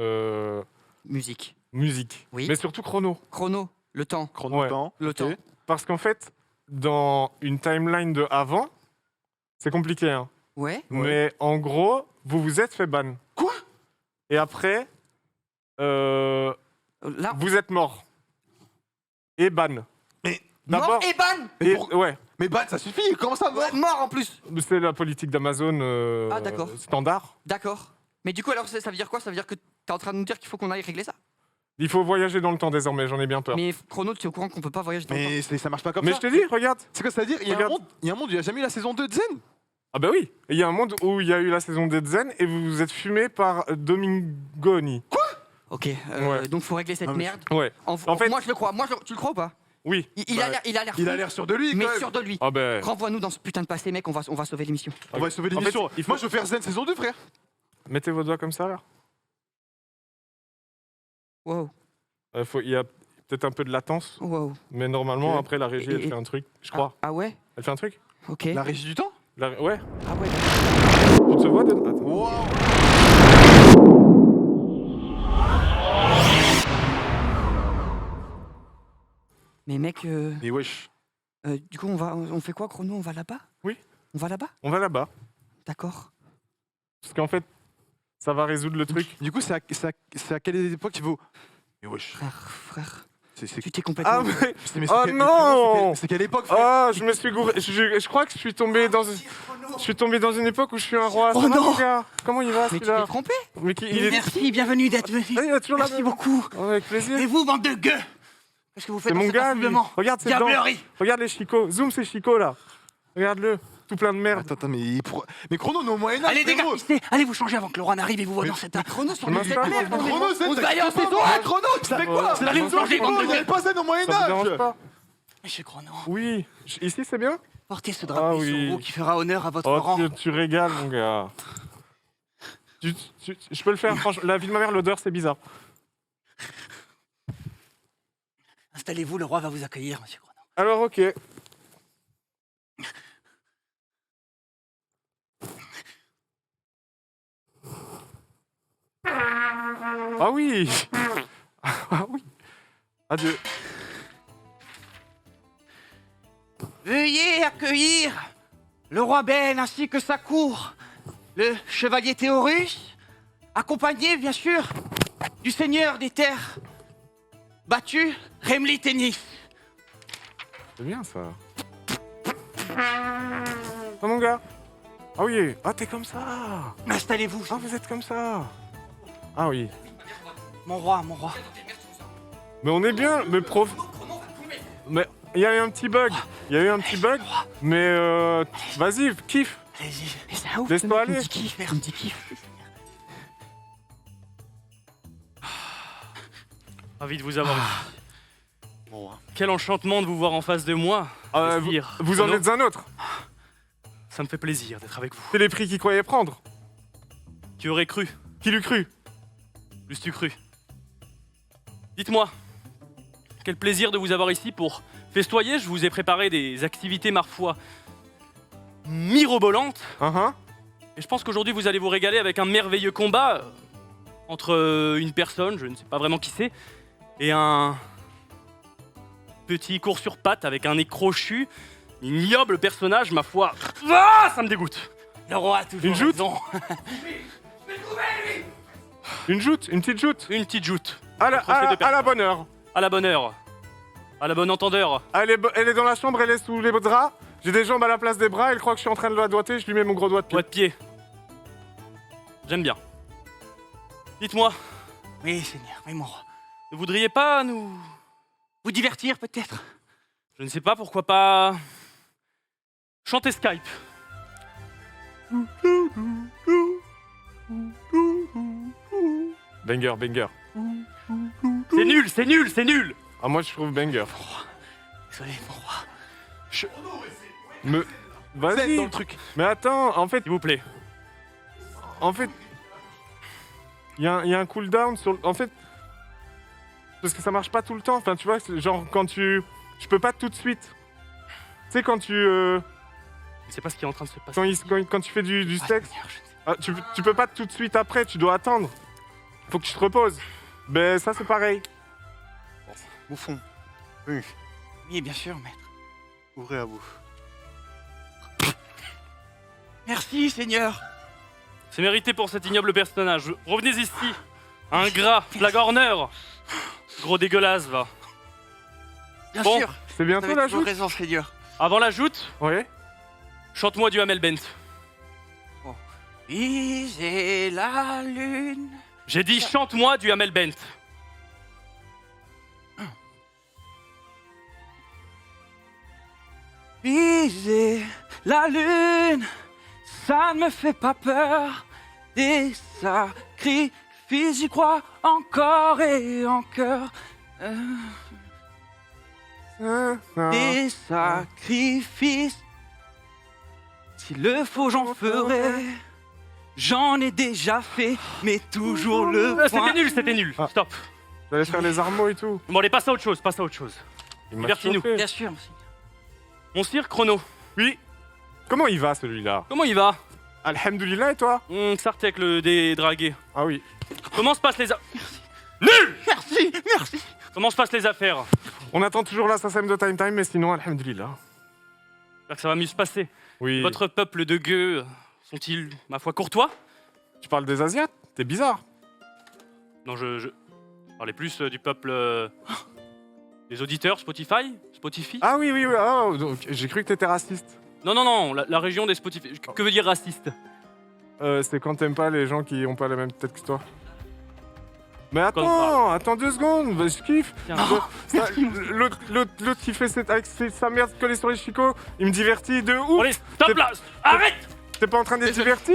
euh, musique. musique, Oui. mais surtout chrono. Chrono, le temps. Chrono Ouais. temps. Le ok. temps. Parce qu'en fait, dans une timeline de avant, c'est compliqué, hein. Ouais. Mais en gros, vous vous êtes fait ban. Quoi? Et après, Là, vous êtes mort. Et ban. Mais D'abord, mort et ban. Mais pour- ouais, Mais ban, ça suffit. Comment ça, mort? Ouais, mort en plus. c'est la politique d'Amazon Ah, d'accord. standard. D'accord. Mais du coup, alors ça veut dire quoi? Ça veut dire que T'es en train de nous dire qu'il faut qu'on aille régler ça? Il faut voyager dans le temps désormais, j'en ai bien peur. Mais Chrono, tu es au courant qu'on peut pas voyager dans le temps? Mais ça marche pas comme Mais ça. je te dis, regarde. C'est quoi ça veut dire? Il y a un Regarde. monde où il n'y a jamais eu la saison 2 de Zen. Ah bah oui, il y a un monde où il y a eu la saison des Zen et vous vous êtes fumé par Domingoni. Quoi? Ok, Ouais. donc faut régler cette Non, mais- merde. Ouais. En fait, moi je le crois. Tu le crois ou pas? Oui. Il a l'air. Il a l'air sûr de lui, Mais quand même. sûr de lui. Ah bah... Renvoie-nous dans ce putain de passé, mec. On va sauver l'émission. On va sauver En fait, l'émission. il faut- Moi, je veux faire Zen saison 2, frère. Mettez vos doigts comme ça, là. Wow. Il y a peut-être un peu de latence, Wow. mais normalement, Ok. après, la régie, elle fait un truc, je crois. Ah ouais? Elle fait un truc Ok. La régie du temps? Ouais. Ah ouais. Tu te vois de... Attends. Wow. Mais mec, Mais wesh. du coup, on fait quoi, Chrono? On va là-bas? Oui. On va là-bas? On va là-bas. D'accord. Parce qu'en fait, ça va résoudre le truc. Du coup, c'est à quelle époque il faut. Mais wesh. Frère, C'est tu t'es complètement. Ah mais... mais Oh non! C'est quelle époque, frère? Oh, je me suis gouré. Je crois que je suis tombé dans une époque où je suis un roi. Oh Ça va, non! mon gars? Comment il va, Mais tu celui-là? t'es trompé? Mais qui, il est... Merci, bienvenue d'être venu. Ah, il a toujours la Merci même- beaucoup. Oh, avec plaisir. Et vous, bande de gueux, qu'est-ce que vous faites C'est dans mon cet gars, lui. assemblement? Regarde, c'est dedans. Diablerie. Regarde les chicots. Zoom, c'est Chico, là. Regarde-le. Tout plein de merde. Attends, mais Chrono, nous au Moyen-Âge. Allez, frérot. dégarpissez. Allez vous changer avant que le roi n'arrive et vous voit dans cette... Chrono sur Mais le c'est pas- merde. Chrono, Zen, On se va aller en saison Ah, 1. Chrono, tu fais quoi? C'est la Allez saison vous changer, bande de Il n'y avait gueux. pas Zen au Ça vous Moyen-Âge. dérange pas? Monsieur Chrono, Oui. Ici, c'est bien? portez ce drapeau oui. sur vous qui fera honneur à votre Oh, rang. tu régales, mon gars. Je peux le faire, franchement. La vie de ma mère, l'odeur, c'est bizarre. Installez-vous, le roi va vous accueillir, monsieur Chrono. Alors, ok. Ah oui. Ah oui. Adieu. Veuillez accueillir le roi Ben ainsi que sa cour, le chevalier Théorus, accompagné bien sûr du seigneur des terres battues, Remli Tennis. C'est bien, ça. Oh, mon gars. Ah oui. Ah, t'es comme ça. Installez-vous, Ah, vous êtes comme ça. Ah oui. mon roi, mon roi. Mais on est bien, mais Mais il y a eu un petit bug. Il y a eu un petit bug. Mais vas-y, kiffe. Allez-y. Mais c'est un ouf. Laisse-toi ce mec, aller. Un petit kiff, un petit kiff. Ravi de vous avoir ici. Bon, hein. Quel enchantement de vous voir en face de moi. Vous, Messire. vous en Chrono. êtes un autre. Ça me fait plaisir d'être avec vous. C'est les prix qu'il croyait prendre. Qui aurait cru? Qui l'eût cru? Plus tu cru. Dites-moi, quel plaisir de vous avoir ici pour festoyer. Je vous ai préparé des activités, ma foi, mirobolantes. Et je pense qu'aujourd'hui, vous allez vous régaler avec un merveilleux combat entre une personne, je ne sais pas vraiment qui c'est, et un petit court sur pattes avec un nez crochu, ignoble personnage, ma foi. Ah, ça me dégoûte. Le roi a toujours Une joute raison. Une joute, une petite joute. Une petite joute. À la, Entre ces deux à la personnes. bonne heure. À la bonne heure. À la bonne entendeur. Elle est dans la chambre, elle est sous les draps. J'ai des jambes à la place des bras, elle croit que je suis en train de la doigter, je lui mets mon gros doigt de pied. Doigt de pied. J'aime bien. Dites-moi, Oui, seigneur, oui, mon roi. ne voudriez pas nous... Vous divertir peut-être? Je ne sais pas, pourquoi pas... chanter Skype. Banger, banger. C'est nul, c'est nul, c'est nul. Ah, moi je trouve banger. Désolé, mon roi. Me... Vas-y. Dans le truc. Mais attends, en fait, S'il vous plaît. en fait, il y a un cooldown sur. En fait, parce que ça marche pas tout le temps. Enfin, tu vois, c'est genre quand tu, je peux pas tout de suite. Tu sais quand tu, Je sais pas ce qui est en train de se passer. quand tu fais du Ah, sexe, seigneur, je ne sais tu peux pas tout de suite après. Tu dois attendre. Faut que tu te reposes. Ben ça c'est pareil. Bouffon. Oui. Oui, bien sûr, maître. Ouvrez à vous. Merci, seigneur. C'est mérité pour cet ignoble personnage. Revenez ici. Ingrat, flagorneur. Gros dégueulasse, va. Bien Bon. sûr. C'est Vous bientôt avez la toujours joute. raison, seigneur. Avant la joute, Ouais. chante-moi du Hamel Bent. Visez la lune, J'ai dit chante-moi du Hamel Bent. Viser la lune, ça ne me fait pas peur. Des sacrifices, j'y crois encore et encore. Des sacrifices, s'il le faut, j'en ferai. J'en ai déjà fait, mais toujours le point. C'était nul. Stop. J'allais faire les armeaux et tout. Bon, allez, passe à autre chose, passe à autre chose. Il m'a Divertis-nous. chauffé. Bien sûr. Mon sire, Chrono. Oui. Comment il va celui-là? Comment il va? Alhamdoulilah et toi? Sarté avec le dé dragué. Ah oui. Comment se passent les Nul! Merci, merci. Comment se passent les affaires? On attend toujours l'assassin de Time Time, mais sinon, alhamdoulilah. J'espère que ça va mieux se passer. Oui. Votre peuple de gueux sont-ils, ma foi, courtois? Tu parles des Asiates? T'es bizarre. Non, je parlais plus du peuple des auditeurs Spotify. Ah oui, oui, oui. Oh, donc, j'ai cru que t'étais raciste. Non, la région des Spotify. Que veut dire raciste? C'est quand t'aimes pas les gens qui ont pas la même tête que toi. Mais attends 2 secondes, bah, je kiffe. L'autre qui fait avec sa merde collée sur les chicots, il me divertit de ouf. Allez, stop là! Arrête! T'es pas en train d'être diverti?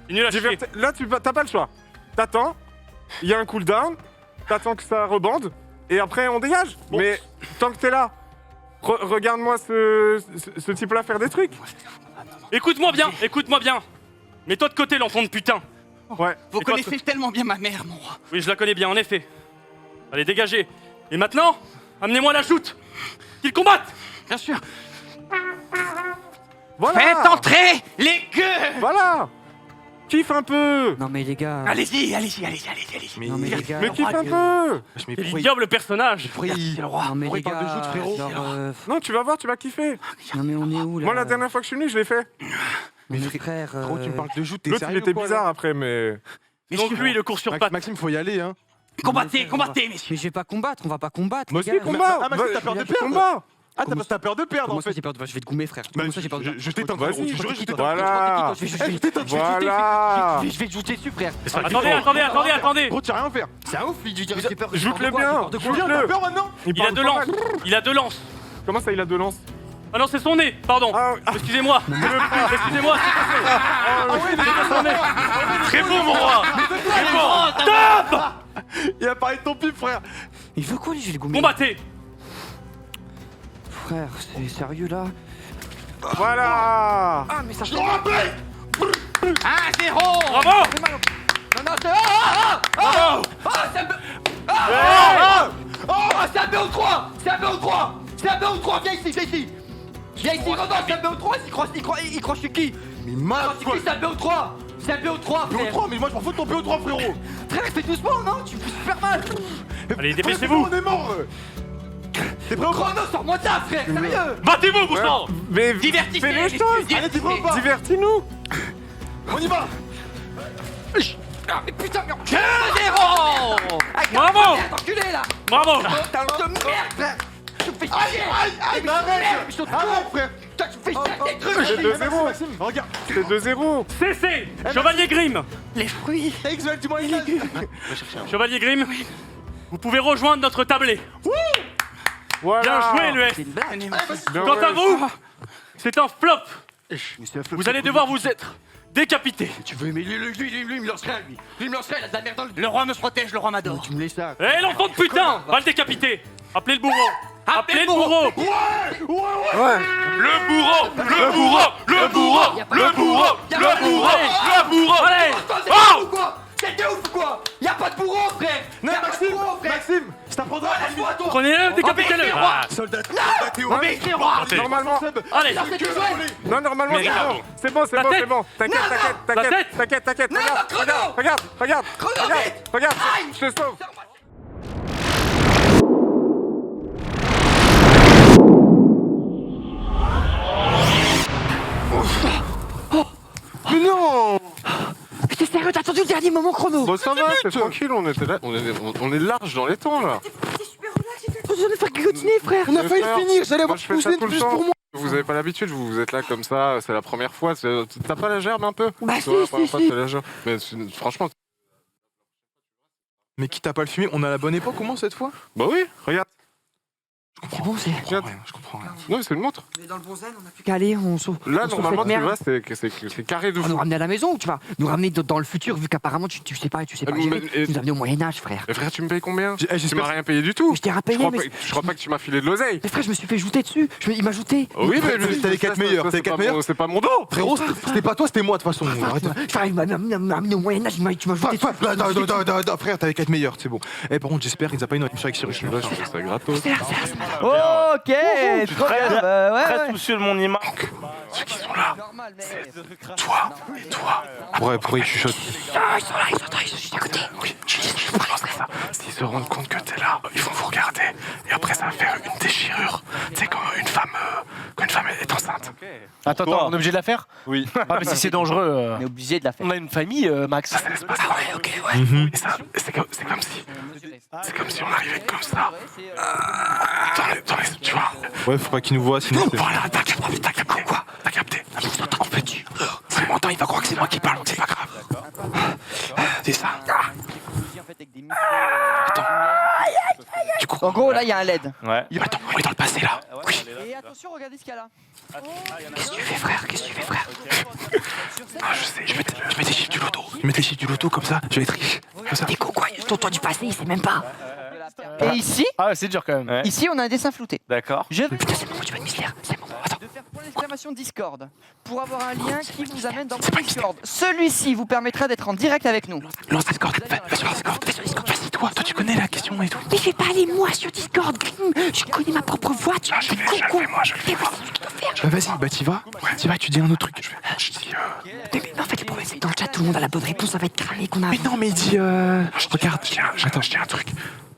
C'est nul à chier. Là, t'as pas le choix. T'attends, il y a un cooldown, t'attends que ça rebande, et après on dégage. Bon. Mais tant que t'es là, regarde-moi ce type-là faire des trucs. Écoute-moi bien. Mets-toi de côté, l'enfant de putain. Ouais. Vous connaissez tellement bien ma mère, mon roi. Oui, je la connais bien, en effet. Allez, dégagez. Et maintenant, amenez-moi la joute. Qu'ils combattent. Bien sûr. Voilà. Faites entrer les gueux. Voilà. Kiffe un peu. Non mais les gars. Allez-y. Non mais les gars. Mais kiffe un peu. Quel ignoble personnage. C'est le roi. Non mais les gars. parle de joute, frérot. Non, tu vas voir, tu vas kiffer. Non mais on est où là? Moi, la dernière fois que je suis venu, je l'ai fait. Mais frère. Gros, tu me parles de joute, t'es L'autre, sérieux il était ou quoi, bizarre là après, mais. Donc lui, le cours sur pattes. Maxime, faut y aller, hein. Combattez, messieurs. Mais je vais pas combattre, on va pas combattre. Moi les aussi, gars. combat. Ah, Maxime, t'as peur de perdre. Combat. Ah, t'as peur de perdre, Comment en ça fait. j'ai peur de... Je vais te goumer, frère. Comment ça j'ai peur de... Je t'éteins, Vas-y, frérot. Je jure, je t'éteins. Voilà. Voilà. Je vais te jouer dessus, frère. Attendez. Gros, tu sais rien faire. C'est un ouf, lui, du dire j'ai peur. Joue-le bien. T'as peur maintenant? Il a 2 lances. Il a 2 lances. Comment ça, il a 2 lances? Ah non, c'est son nez, pardon. Excusez-moi. Excusez-moi, c'est son nez. Très bon, mon roi. Très bon. Top. Il a parlé de ton pif, frère. Il veut quoi, lui? Je vais le goumer. Combattez. Frère, c'est sérieux là? Voilà. Ah, mais ça. Je le rappelle. 1-0. Bravo. Non, c'est... Oh, c'est un BO3. C'est un BO3. Viens ici. Non, c'est un BO3. Il croit chez qui? Mais mal, quoi. C'est un BO3. C'est un BO3, frère. BO3, mais moi je m'en fous de ton BO3, frérot. Frère, fais doucement, non? Tu peux super mal. Allez, dépêchez-vous. On est mort. T'es prêt ou pas? Chrono, sors-moi de là, frère. Sérieux. Battez-vous, Boussan. Mais Divertissez. fais les choses. Allez, t'es prêt ou pas? Divertis-nous. On y va. Ah, mais putain, mais... 2-0. Bravo. Enculé, là. Bravo. T'as un de merde, frère. Tu me fais chier. Aïe, arrête, frère. Toi, tu me fais chier avec tes trucs. C'est 2-0. Maxime, regarde. C'est 2-0. Cessez. Chevalier Grimm. Les fruits. Exvel, dis-moi une chose. Chevalier Grimm. Vous pouvez rejoindre notre tablé. Voilà. Bien joué, le S. C'est une blague. Bien Quant à joué. vous, c'est un flop. Vous allez devoir vous être décapité. Tu veux, mais lui, il me lance rien, lui. Lui, il me lance rien, il a de la merde dans le... Le roi me protège, le roi m'adore. Tu me laisses ça. Eh, l'enfant de putain, va le décapiter. Appelez le bourreau. Appelez le bourreau. Ouais. Le bourreau. Le bourreau. Allez. Oh, t'es ouf ou quoi? Y'a pas de bourreau, frère. Non, Maxime, je t'apprendrai à Laisse-moi, toi. Prenez-le, décapitez-le. Ah. Soldat, Non, mais c'est roi. Normalement. Allez. Non, normalement, Mais c'est bon. C'est La bon, tête. c'est bon. T'inquiète. Non, Regarde. Chrono, vite. Regarde. Aïe. Je te sauve. Mais non. T'es sérieux, t'as attendu le dernier moment, Chrono. Bon, ça va, c'est tranquille, on était là. On est large dans les temps, là. T'es super relax, j'en ai fait grotiner, frère. On a failli le finir, j'allais Moi, avoir je fais ça poussé tout le plus temps. pour moi. Vous avez pas l'habitude, vous êtes là comme ça, c'est la première fois. T'as pas la gerbe un peu? Bah, Toi, la si, première si, fois, si. t'as la gerbe. Mais franchement, Mais qui t'a pas le fumé? On a la bonne époque au moins cette fois? Bah oui, regarde. C'est bon, c'est. Je comprends rien. Non, mais c'est une montre. Mais dans le bon zen, on a plus qu'à aller, on sauve. Là, normalement, tu vois, c'est carré de nous fou. ramener à la maison ou tu vas nous ramener dans le futur, vu qu'apparemment tu sais pas gérer. Nous amener au Moyen-Âge, frère. Mais frère, tu me payes combien? Tu J'espère. m'as rien payé du tout. Mais je t'ai rien payé, mais. Je crois pas que tu m'as filé de l'oseille. Mais frère, je me suis fait jouter dessus. Il m'a jouté. Oui, mais t'as les 4 meilleurs. T'as les 4 meilleurs. C'est pas mon dos. Frérot, c'était pas toi, c'était moi de toute façon. Arrête. Frère, il m'a amené au Moyen-Âge, tu m'as jouté dessus. Frère, t'as les 4 meilleurs, c'est bon. Eh, par contre, j'espère qu'il nous a pas une sur avec Cyrus. C'est gratos. Ok, trop bien. Très soucieux de mon image. Ceux qui sont là, toi et toi. Pourquoi ils chuchotent? Ils sont là, ils sont juste à côté. Oui, je lancerai ça. S'ils se rendent compte que t'es là, ils vont vous regarder. Et après, ça va faire une déchirure. C'est quand une femme est enceinte. Attends, on est obligé de la faire? Oui. Ah, mais si c'est dangereux. On est obligé de la faire. On a une famille, Max. Ça se laisse pas. Ah ouais, ok, ouais. Et ça, c'est comme si on arrivait comme ça. Tu vois. Ouais, faut pas qu'ils nous voient, sinon. Voilà, t'as capté quoi? T'as capté? En fait, s'il m'entend, il va croire que c'est moi qui parle, c'est pas grave. C'est ça. Attends. Du coup, En gros, là, il y a un LED. Ouais. Attends, on est dans le passé là. Oui. Et attention, regardez ce qu'il y a là. Qu'est-ce que tu fais, frère? Ah, je sais, je mets des chiffres du loto. Je mets des chiffres du loto comme ça, je vais être riche. Comme ça. T'es con quoi? Tonton du passé, il sait même pas. Et ici, Ah, c'est dur quand même. ici, on a un dessin flouté. D'accord. Je vais Putain, c'est bon, tu vas te mystère. C'est bon, attends. de faire point d'exclamation Discord pour avoir un lien qui vous amène dans mon Discord. Celui-ci vous permettra d'être en direct avec nous. Lance Discord, va sur Discord, vas-y toi, tu connais la question et tout. Mais je vais pas aller moi sur Discord, Grim. Je connais ma propre voix, tu Je le fais moi. Vas-y, t'y vas. T'y vas, tu dis un autre truc. Je dis Mais en fait, le problème, c'est que dans le chat, tout le monde a la bonne réponse, ça va être cramé qu'on a. Mais non, mais dis regarde, je dis un truc.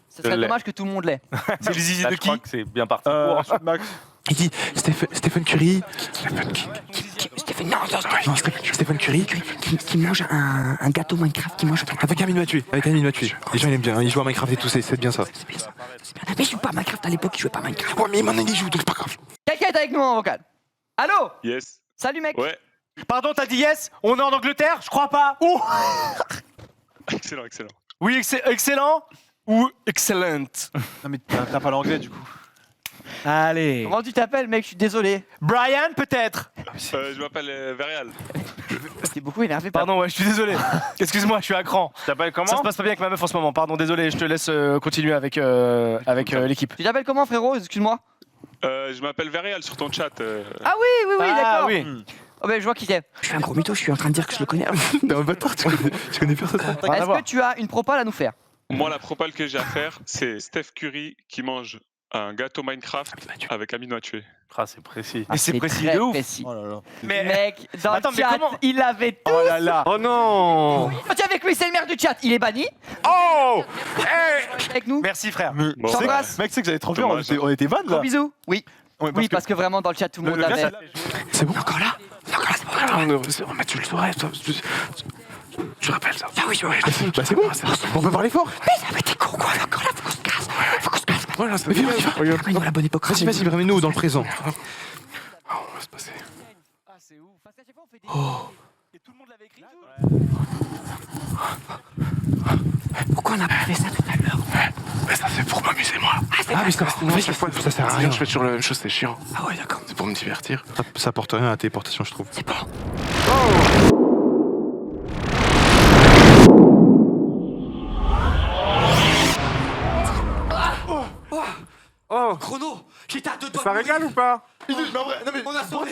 Ce serait dommage que tout le monde l'ait. C'est les idées de qui? C'est bien parti pour Max. Il dit Stephen Curry. Stephen Curry Qui mange un gâteau Minecraft, qui mange Avec Amine m'a tué. Les gens ils aiment bien, ils jouent à Minecraft et tout, c'est bien ça. Mais je joue pas à Minecraft à l'époque, je jouais pas à Minecraft. Ouais, mais maintenant il joue, donc c'est pas grave. Quelqu'un est avec nous en vocal. Allô? Yes. Salut mec. Ouais. Pardon, t'as dit yes? On est en Angleterre? Je crois pas. Ouh. Excellent. Oui, excellent ou excellent? Non mais t'as pas l'anglais du coup. Allez. Comment tu t'appelles mec? Je suis désolé. Brian peut-être? Je m'appelle Verial. T'es beaucoup énervé par... Pardon, ouais, je suis désolé. Excuse-moi, je suis à cran. Tu t'appelles comment? Ça se passe pas bien avec ma meuf en ce moment. Pardon, désolé, je te laisse continuer avec l'équipe. Tu t'appelles comment frérot? Excuse-moi. Je m'appelle Verial sur ton chat. Ah oui, d'accord. Oui. Oh ben je vois qui t'es. Je suis un gros mytho, je suis en train de dire que je le connais. T'es un bâtard, tu connais personne. Est-ce que tu as une propale à nous faire? Moi, la propale que j'ai à faire, c'est Steph Curry qui mange un gâteau Minecraft avec Amine m'a tué. Ah, c'est précis. Ah, c'est précis très de ouf. précis. Oh là là. Mais Mec, dans Attends, le mais chat, comment il avait tout. Oh là là. Oh non. Tiens avec lui, c'est le maire du chat. Il est banni. Oh. Avec nous. Merci frère. Bon, T'embrasse. Mec, c'est que j'avais trop peur, Dommage. on était vannes Gros là. bisous. Oui. Oui, parce que vraiment dans le chat tout le monde avait. C'est bon. Encore là, c'est pas grave. Mais tu le saurais, tu rappelles ça. Ah oui, ouais. Bah c'est bon, on peut parler fort. Mais t'es con quoi, encore là, faut qu'on se casse. Voilà, ça Mais viens, Quand il va à la bonne époque. vas-y, ramène-nous dans le présent. on va se passer. Ah, c'est ouf. Parce qu'à chaque fois, on fait des. Et tout le monde l'avait écrit. Pourquoi on a pas fait ça tout à l'heure? Mais ça c'est pour m'amuser moi. Mais ça sert à rien. Je fais toujours la même chose, c'est chiant. Ah ouais, d'accord. C'est pour me divertir. Ça apporte rien à la téléportation, je trouve. C'est bon. Oh, Chrono, j'étais à deux doigts. ça régale ou pas? Mais en vrai, non mais On a sauvé.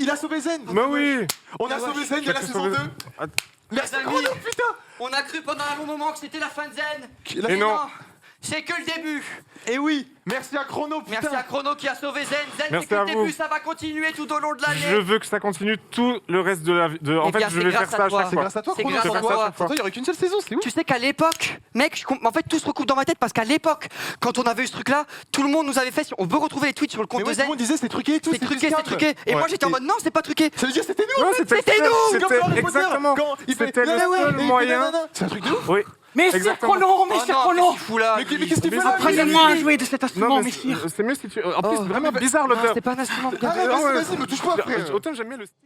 il a sauvé Zen. Mais oui. On a sauvé Zen de la saison 2. Merci amis. Chrono, putain. On a cru pendant un long moment que c'était la fin de Zen. Et non. C'est que le début. Et oui, merci à Chrono, putain. Merci à Chrono qui a sauvé Zen. Zen, Merci c'est que à le vous. début, ça va continuer tout au long de l'année. Je veux que ça continue tout le reste de la vie. En Eh fait, bien, je c'est vais faire grâce à ça à toi. chaque C'est fois. grâce à toi, C'est Chrono. grâce à Sans toi. toi, il y aurait qu'une seule saison, c'est ouf. Tu sais qu'à l'époque, mec, en fait tout se recoupe dans ma tête parce qu'à l'époque, quand on avait eu ce truc-là, tout le monde nous avait fait. On veut retrouver les tweets sur le compte Mais de ouais, tout le Zen. monde disait c'est truqué et tout. C'est truqué, c'est truqué. Et moi j'étais en mode non, c'est pas truqué. Ça veut dire c'était nous. Ouais, en fait. c'était nous. C'était exactement. C'était le seul moyen. C'est un truc de ouf. Oui. Mais c'est Exactement. Chrono, mais Oh c'est non, Chrono. qu'est-ce qu'il fout là Mais lui qu'est-ce qu'il fait là? Apprenez-moi à jouer de cet Non, instrument, mais messire. c'est mieux si tu. En plus, c'est vraiment bizarre l'auteur. C'est pas un instrument. Arrête, vas-y, me touche pas, frère. Autant j'aime bien le style.